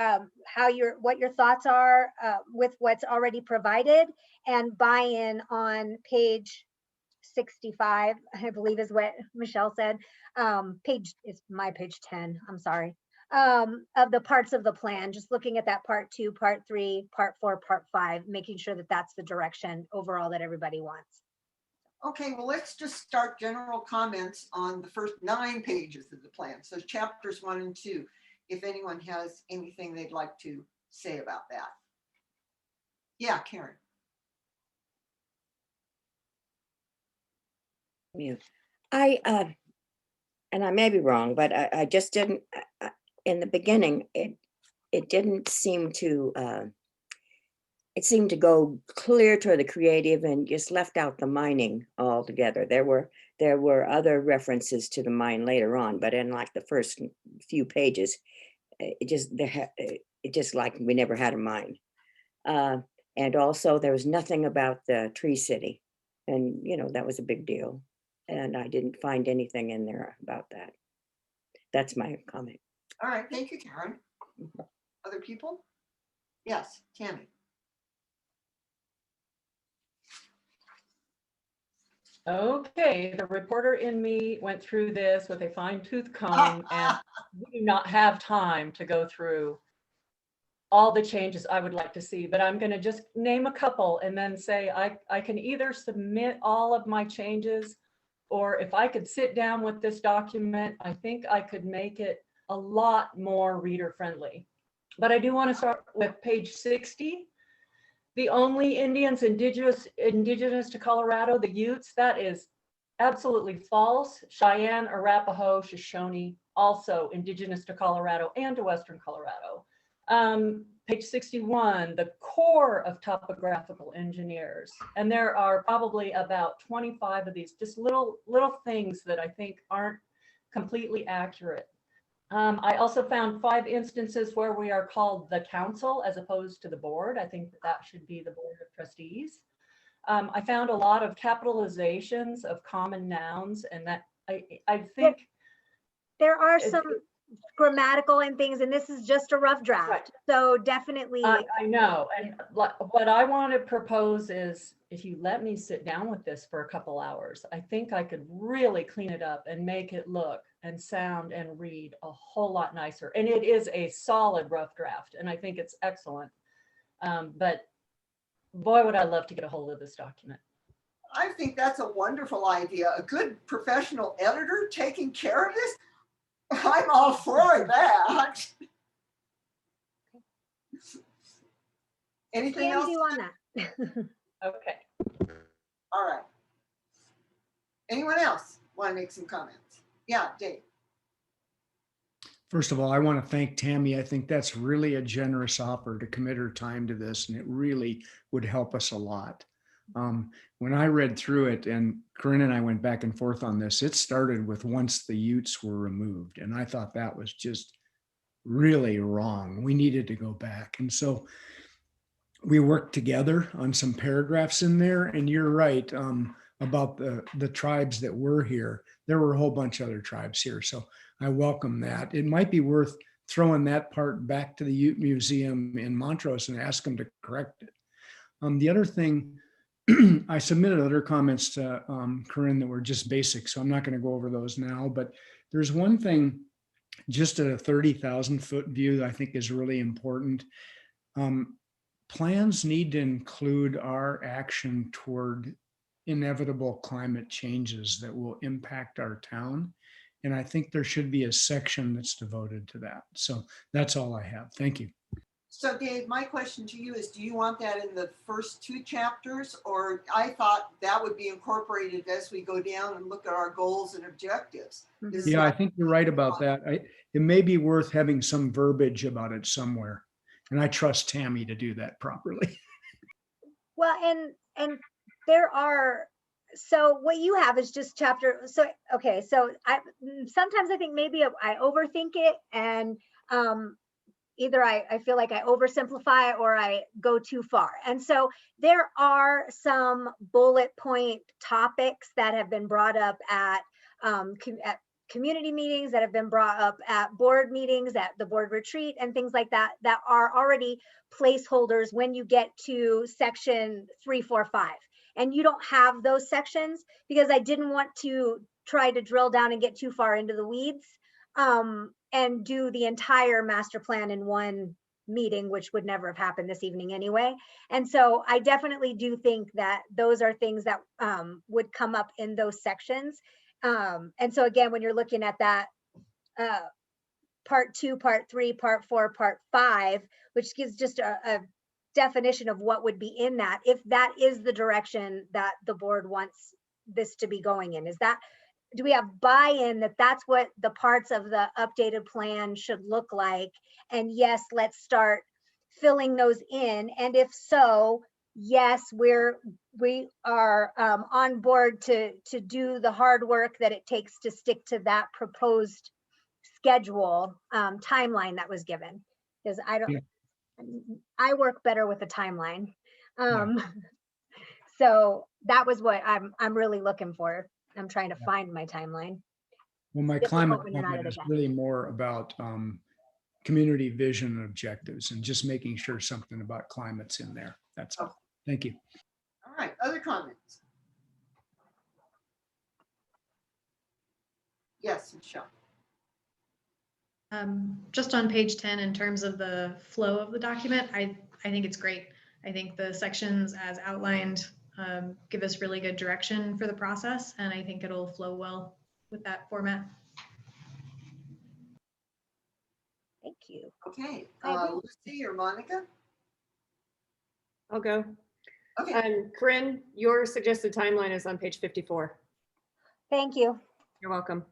what your thoughts are with what's already provided, and buy-in on page 65, I believe is what Michelle said. Page is my page 10, I'm sorry, of the parts of the plan, just looking at that part 2, part 3, part 4, part 5, making sure that that's the direction overall that everybody wants. okay, well, let's just start general comments on the first 9 pages of the plan. So chapters 1 and 2, if anyone has anything they'd like to say about that. Yeah, Karen. Yeah, and I may be wrong, but I just didn't, in the beginning, it didn't seem to, it seemed to go clear to the creative and just left out the mining altogether. There were other references to the mine later on, but in like the first few pages, it just like we never had a mine. And also there was nothing about the Tree City, and that was a big deal. And I didn't find anything in there about that. That's my comment. All right, thank you, Karen. Other people? Yes, Tammy. Okay, the reporter in me went through this with a fine-tooth comb, and we do not have time to go through all the changes I would like to see, but I'm going to just name a couple and then say I can either submit all of my changes, or if I could sit down with this document, I think I could make it a lot more reader friendly. But I do want to start with page 60. The only Indians indigenous to Colorado, the Utes, that is absolutely false. Cheyenne, Arapaho, Shoshone, also indigenous to Colorado and to Western Colorado. Page 61, the Corps of Topographical Engineers. And there are probably about 25 of these, just little things that I think aren't completely accurate. I also found 5 instances where we are called the council as opposed to the board. I think that should be the board of trustees. I found a lot of capitalizations of common nouns, and that I think there are some grammatical and things, and this is just a rough draft. Right. So definitely. I know. And what I want to propose is, if you let me sit down with this for a couple hours, I think I could really clean it up and make it look and sound and read a whole lot nicer. And it is a solid rough draft, and I think it's excellent. But boy, would I love to get a hold of this document. I think that's a wonderful idea. A good professional editor taking care of this. I'm all for that. Anything else? On that. Okay. All right. Anyone else want to make some comments? Yeah, Dave. First of all, I want to thank Tammy. I think that's really a generous offer to commit her time to this, and it really would help us a lot. When I read through it, and Corinne and I went back and forth on this, it started with once the utes were removed, and I thought that was just really wrong. We needed to go back. And so we worked together on some paragraphs in there, and you're right about the tribes that were here. There were a whole bunch of other tribes here, so I welcome that. It might be worth throwing that part back to the Ute Museum in Montrose and ask them to correct it. The other thing, I submitted other comments to Corinne that were just basic, so I'm not going to go over those now, but there's one thing just at a 30,000 foot view that I think is really important. Plans need to include our action toward inevitable climate changes that will impact our town. And I think there should be a section that's devoted to that. So that's all I have. Thank you. So Dave, my question to you is, do you want that in the first 2 chapters? Or I thought that would be incorporated as we go down and look at our goals and objectives. Yeah, I think you're right about that. It may be worth having some verbiage about it somewhere. And I trust Tammy to do that properly. Well, and there are, so what you have is just chapter, so, okay, so sometimes I think maybe I overthink it, and either I feel like I oversimplify or I go too far. And so there are some bullet point topics that have been brought up at community meetings, that have been brought up at board meetings, at the board retreat and things like that, that are already placeholders when you get to section 3, 4, 5. And you don't have those sections because I didn't want to try to drill down and get too far into the weeds and do the entire master plan in one meeting, which would never have happened this evening anyway. And so I definitely do think that those are things that would come up in those sections. And so again, when you're looking at that part 2, part 3, part 4, part 5, which gives just a definition of what would be in that, if that is the direction that the board wants this to be going in, do we have buy-in that that's what the parts of the updated plan should look like? And yes, let's start filling those in. And if so, yes, we are on board to do the hard work that it takes to stick to that proposed schedule timeline that was given. Because I work better with a timeline. So that was what I'm really looking for. I'm trying to find my timeline. Well, my Difficult climate when you're not comment at is a really more about community vision and objectives and just making sure something about climate's in there. That's all. Thank you. All right, other comments? Yes, Michelle. Just on page 10, in terms of the flow of the document, I think it's great. I think the sections as outlined give us really good direction for the process, and I think it'll flow well with that format. Thank you. Okay, Lucy or Monica? I'll go. Okay. Corinne, your suggested timeline is on page 54. Thank you. You're welcome.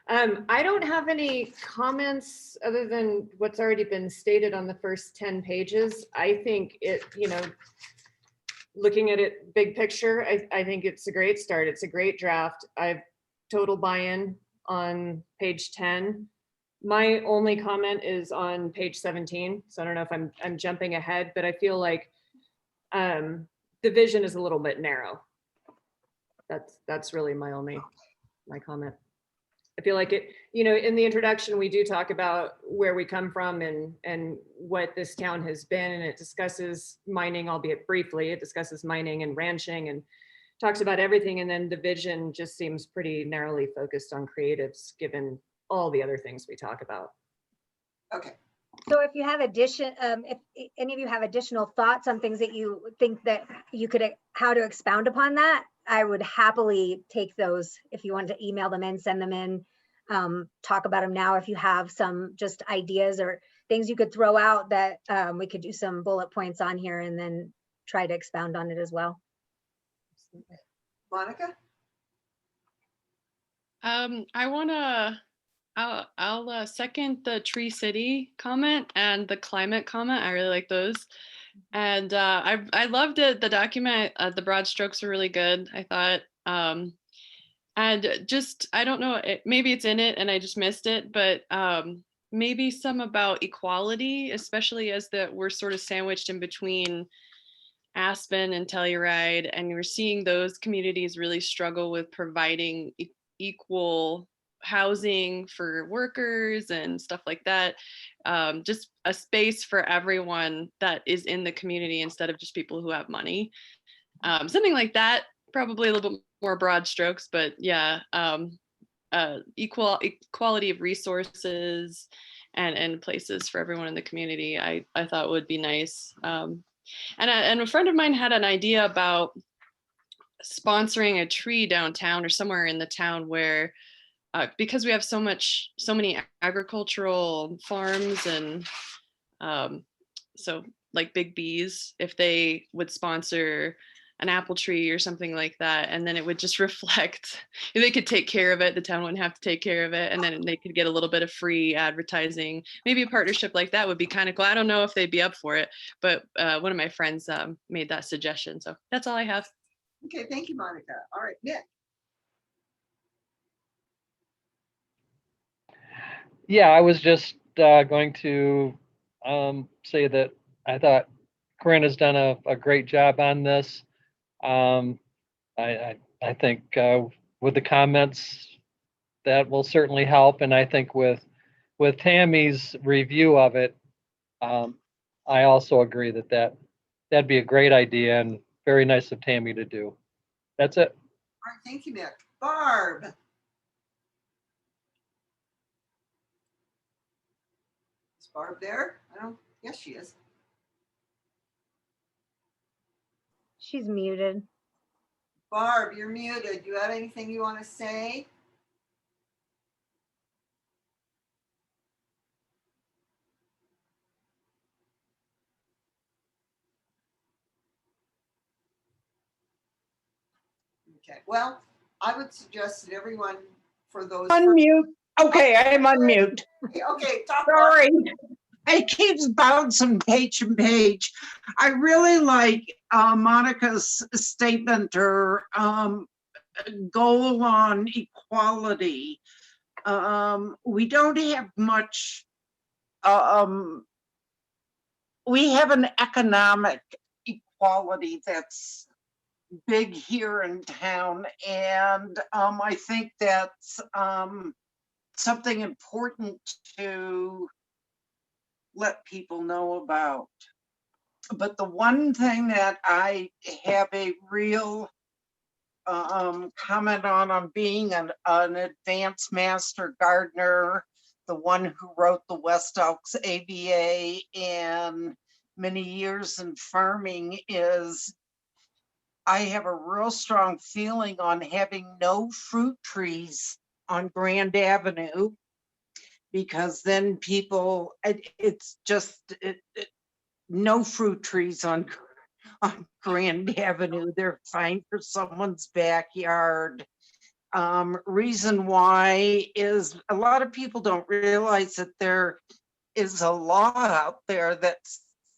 I don't have any comments other than what's already been stated on the first 10 pages. I think it, looking at it big picture, I think it's a great start. It's a great draft. I've total buy-in on page 10. My only comment is on page 17. So I don't know if I'm jumping ahead, but I feel like the vision is a little bit narrow. That's really my comment. I feel like it, in the introduction, we do talk about where we come from and what this town has been, and it discusses mining, albeit briefly. It discusses mining and ranching and talks about everything. And then the vision just seems pretty narrowly focused on creatives, given all the other things we talk about. Okay. So if you have if any of you have additional thoughts on things that you think that you could, how to expound upon that, I would happily take those. If you want to email them in, send them in, talk about them now. If you have some just ideas or things you could throw out that we could do some bullet points on here and then try to expound on it as well. Monica? I want to I'll second the Tree City comment and the climate comment. I really like those. And I loved it. The document, the broad strokes were really good, I thought. And just, I don't know, maybe it's in it and I just missed it, but maybe some about equality, especially as that we're sort of sandwiched in between Aspen and Telluride, and we're seeing those communities really struggle with providing equal housing for workers and stuff like that. Just a space for everyone that is in the community instead of just people who have money. Something like that, probably a little bit more broad strokes, but yeah, equality of resources and places for everyone in the community, I thought would be nice. And a friend of mine had an idea about sponsoring a tree downtown or somewhere in the town where, because we have so many agricultural farms and so like Big Bees, if they would sponsor an apple tree or something like that, and then it would just reflect, if they could take care of it, the town wouldn't have to take care of it, and then they could get a little bit of free advertising. Maybe a partnership like that would be kind of cool. I don't know if they'd be up for it, but one of my friends made that suggestion. So that's all I have. Okay, thank you, Monica. All right, Nick. Yeah, I was just going to say that I thought Corinne has done a great job on this. I think with the comments that will certainly help, and I think with Tammy's review of it, I also agree that'd be a great idea and very nice of Tammy to do. That's it. All right, thank you, Nick. Barb. Is Barb there? I don't. Yes, she is. She's muted. Barb, you're muted. Do you have anything you want to say? Okay, well, I would suggest that everyone, for those. Unmute. Okay, I'm unmute. Okay, talk. Sorry. It keeps bouncing page and page. I really like Monica's statement or goal on equality. We don't have much, we have an economic equality that's big here in town, and I think that's something important to let people know about. But the one thing that I have a real comment on being an advanced master gardener, the one who wrote the West Elks ABA and many years in farming, is I have a real strong feeling on having no fruit trees on Grand Avenue, because then people, it's just no fruit trees on Grand Avenue. They're fine for someone's backyard. Reason why is a lot of people don't realize that there is a law out there that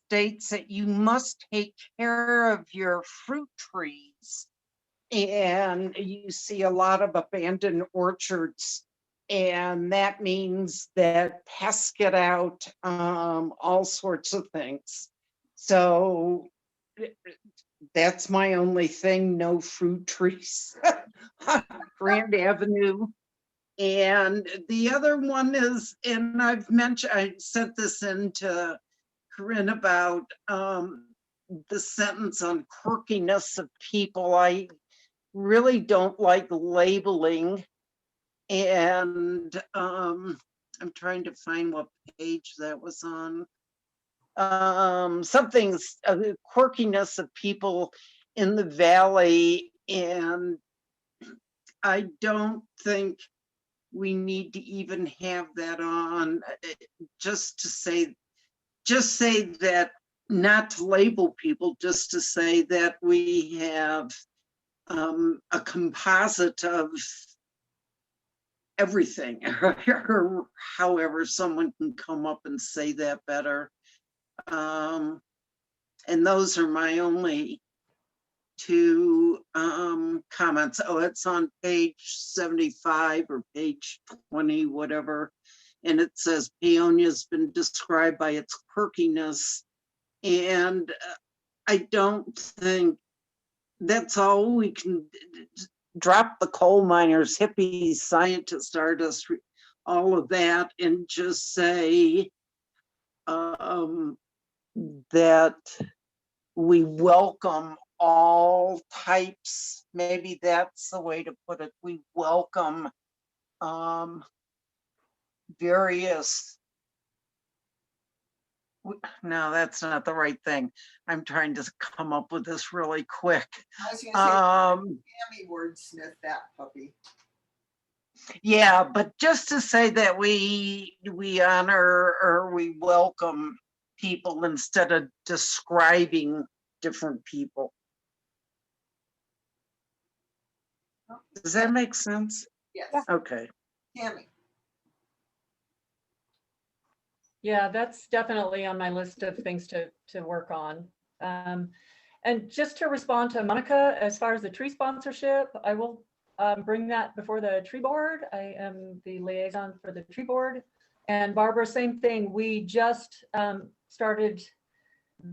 states that you must take care of your fruit trees. And you see a lot of abandoned orchards, and that means that pests get out, all sorts of things. So that's my only thing, no fruit trees on Grand Avenue. And the other one is, and I've mentioned, I sent this into Corinne about the sentence on quirkiness of people. I really don't like labeling, and I'm trying to find what page that was on. Something's the quirkiness of people in the valley, and I don't think we need to even have that on. Just say that, not to label people, just to say that we have a composite of everything, or however someone can come up and say that better. And those are my only two comments. Oh, it's on page 75 or page 20, whatever. And it says Paonia's been described by its quirkiness. And I don't think that's all we can drop the coal miners, hippies, scientists, artists, all of that, and just say that we welcome all types. Maybe that's the way to put it. We welcome various. No, that's not the right thing. I'm trying to come up with this really quick. I was gonna say, Tammy wordsmith that puppy. Yeah, but just to say that we honor or we welcome people instead of describing different people. Does that make sense? Yes. Okay. Tammy. Yeah, that's definitely on my list of things to work on. And just to respond to Monica, as far as the tree sponsorship, I will bring that before the tree board. I am the liaison for the tree board. And Barbara, same thing. We just started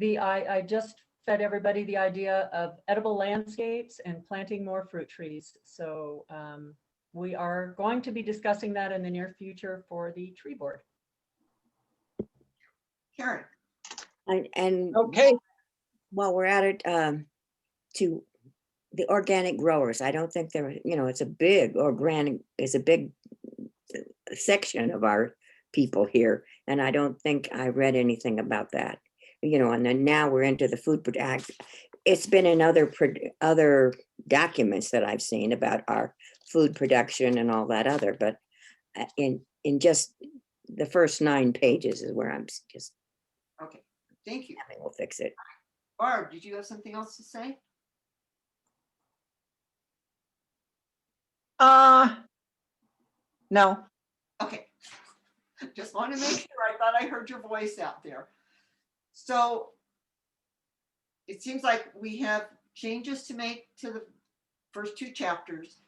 I just fed everybody the idea of edible landscapes and planting more fruit trees. So we are going to be discussing that in the near future for the tree board. Karen. And okay, while we're at it, to the organic growers, I don't think they're, it's a big section of our people here, and I don't think I read anything about that. And then now we're into the food production. It's been in other documents that I've seen about our food production and all that other, but in just the first 9 pages is where I'm just. Okay, thank you. We'll fix it. Barb, did you have something else to say? No. Okay, just want to make sure. I thought I heard your voice out there. So it seems like we have changes to make to the first 2 chapters,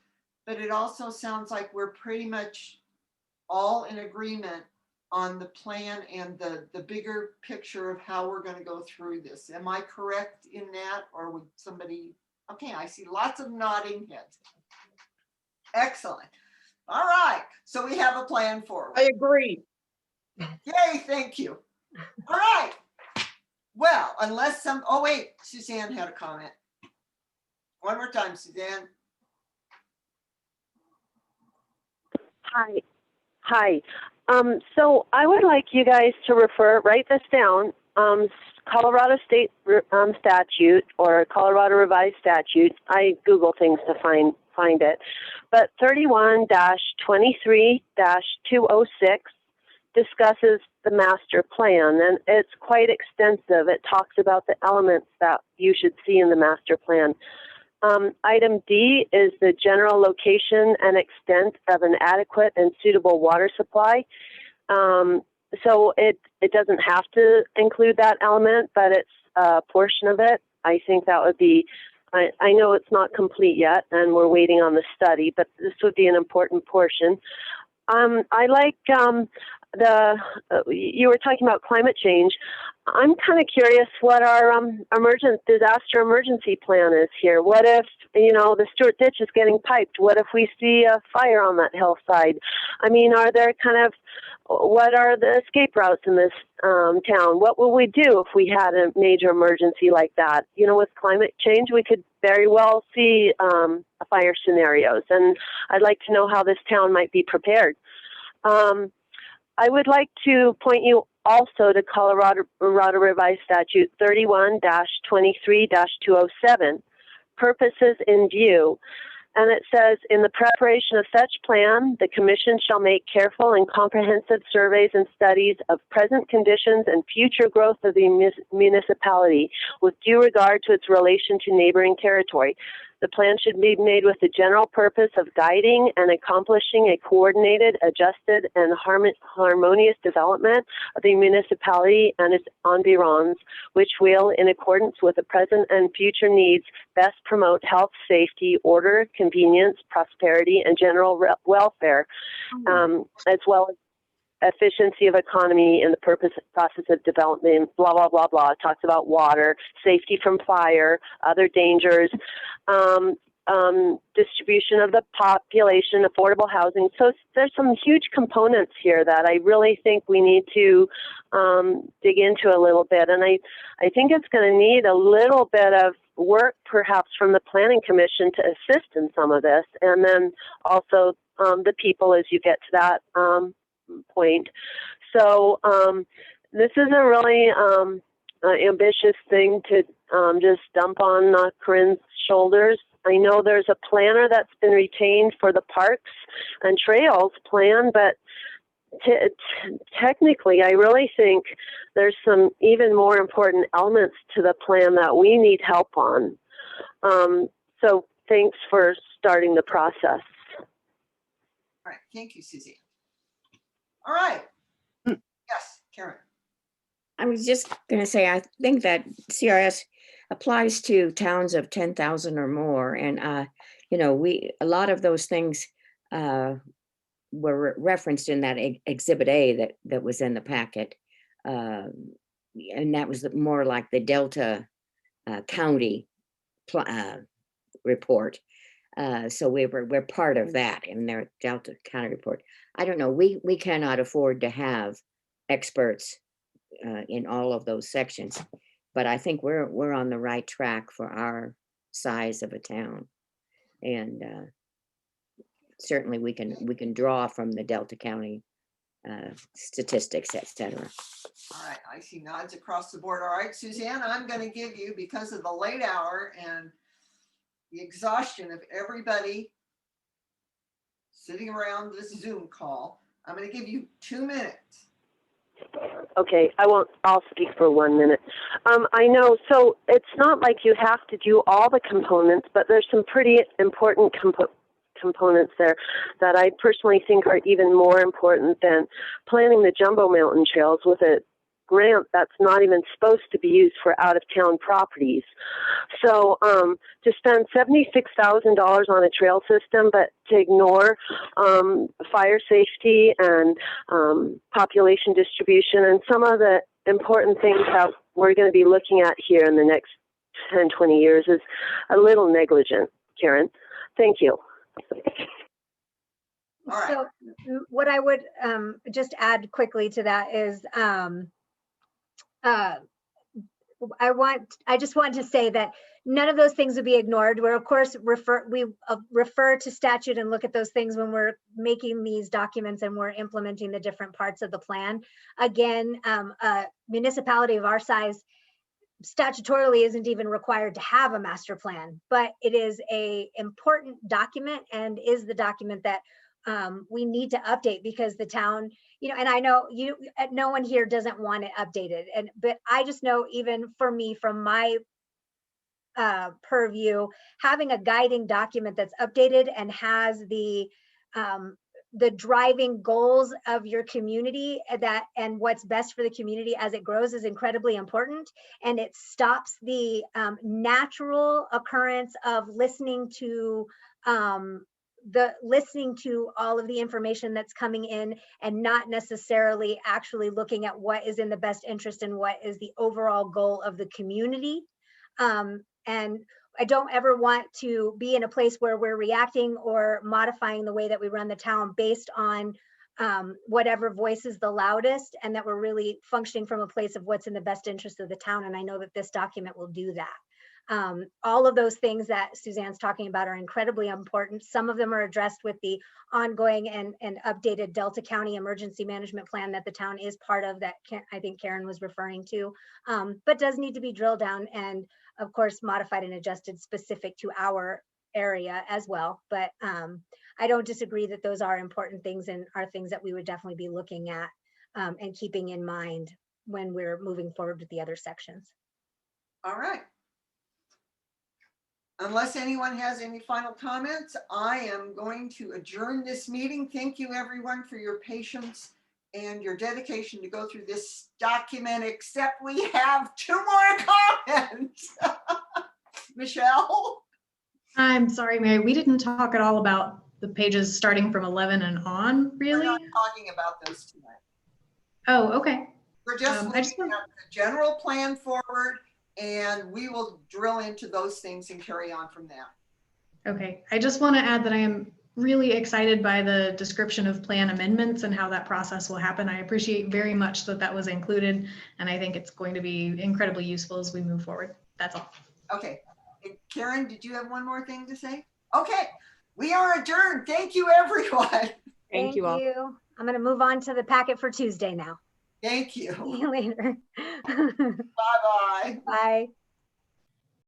but it also sounds like we're pretty much all in agreement on the plan and the bigger picture of how we're going to go through this. Am I correct in that, or would somebody? Okay, I see lots of nodding heads. Excellent. All right, so we have a plan forward. I agree. Yay, thank you. All right. Well, unless oh wait, Suzanne had a comment. One more time, Suzanne. Hi. So I would like you guys to write this down, Colorado State statute or Colorado Revised Statute. I Google things to find it. But 31-23-206 discusses the master plan, and it's quite extensive. It talks about the elements that you should see in the master plan. Item D is the general location and extent of an adequate and suitable water supply. So it doesn't have to include that element, but it's a portion of it. I think that would be, I know it's not complete yet and we're waiting on the study, but this would be an important portion. I like you were talking about climate change. I'm kind of curious what our disaster emergency plan is here. What if, the Stewart Ditch is getting piped? What if we see a fire on that hillside? I mean, what are the escape routes in this town? What will we do if we had a major emergency like that? With climate change, we could very well see fire scenarios, and I'd like to know how this town might be prepared. I would like to point you also to Colorado Revised Statute 31-23-207, purposes in view. And it says, in the preparation of such plan, the commission shall make careful and comprehensive surveys and studies of present conditions and future growth of the municipality with due regard to its relation to neighboring territory. The plan should be made with the general purpose of guiding and accomplishing a coordinated, adjusted, and harmonious development of the municipality and its environs, which will, in accordance with the present and future needs, best promote health, safety, order, convenience, prosperity, and general welfare, as well as efficiency of economy in the process of development, blah, blah, blah, blah. It talks about water, safety from fire, other dangers, distribution of the population, affordable housing. So there's some huge components here that I really think we need to dig into a little bit. And I think it's going to need a little bit of work perhaps from the Planning Commission to assist in some of this. And then also the people as you get to that point. So this is a really ambitious thing to just dump on Corinne's shoulders. I know there's a planner that's been retained for the parks and trails plan, but technically, I really think there's some even more important elements to the plan that we need help on. So thanks for starting the process. All right, thank you, Susie. All right. Yes, Karen. I was just going to say, I think that CRS applies to towns of 10,000 or more. And, you know, a lot of those things were referenced in that Exhibit A that was in the packet. And that was more like the Delta County report. So we're part of that in their Delta County report. I don't know, we cannot afford to have experts in all of those sections, but I think we're on the right track for our size of a town. And certainly we can draw from the Delta County statistics, etc. All right, I see nods across the board. All right, Suzanne, I'm going to give you, because of the late hour and the exhaustion of everybody sitting around this Zoom call, I'm going to give you 2 minutes. Okay, I'll speak for 1 minute. I know, so it's not like you have to do all the components, but there's some pretty important components there that I personally think are even more important than planning the jumbo mountain trails with a grant that's not even supposed to be used for out-of-town properties. So to spend $76,000 on a trail system, but to ignore fire safety and population distribution and some of the important things that we're going to be looking at here in the next 10, 20 years is a little negligent, Karen. Thank you. So what I would just add quickly to that is I just want to say that none of those things would be ignored. We're of course refer to statute and look at those things when we're making these documents and we're implementing the different parts of the plan. Again, a municipality of our size statutorily isn't even required to have a master plan, but it is a important document and is the document that we need to update because the town, and I know no one here doesn't want it updated, but I just know, even for me, from my purview, having a guiding document that's updated and has the driving goals of your community and what's best for the community as it grows is incredibly important. And it stops the natural occurrence of listening to all of the information that's coming in and not necessarily actually looking at what is in the best interest and what is the overall goal of the community. And I don't ever want to be in a place where we're reacting or modifying the way that we run the town based on whatever voice is the loudest, and that we're really functioning from a place of what's in the best interest of the town. And I know that this document will do that. All of those things that Suzanne's talking about are incredibly important. Some of them are addressed with the ongoing and updated Delta County Emergency Management Plan that the town is part of, that I think Karen was referring to, but does need to be drilled down and of course modified and adjusted specific to our area as well. But I don't disagree that those are important things and are things that we would definitely be looking at and keeping in mind when we're moving forward with the other sections. All right. Unless anyone has any final comments, I am going to adjourn this meeting. Thank you, everyone, for your patience and your dedication to go through this document, except we have 2 more comments. Michelle? I'm sorry, Mary, we didn't talk at all about the pages starting from 11 and on, We're really? not talking about those tonight. Oh, okay. We're just I just looking at the general plan forward, and we will drill into those things and carry on from that. Okay, I just want to add that I am really excited by the description of plan amendments and how that process will happen. I appreciate very much that that was included, and I think it's going to be incredibly useful as we move forward. That's all. Okay. And Karen, did you have one more thing to say? Okay, we are adjourned. Thank you, everyone. Thank you all. I'm going to move on to the packet for Tuesday now. Thank you. See you later. Bye-bye. Bye.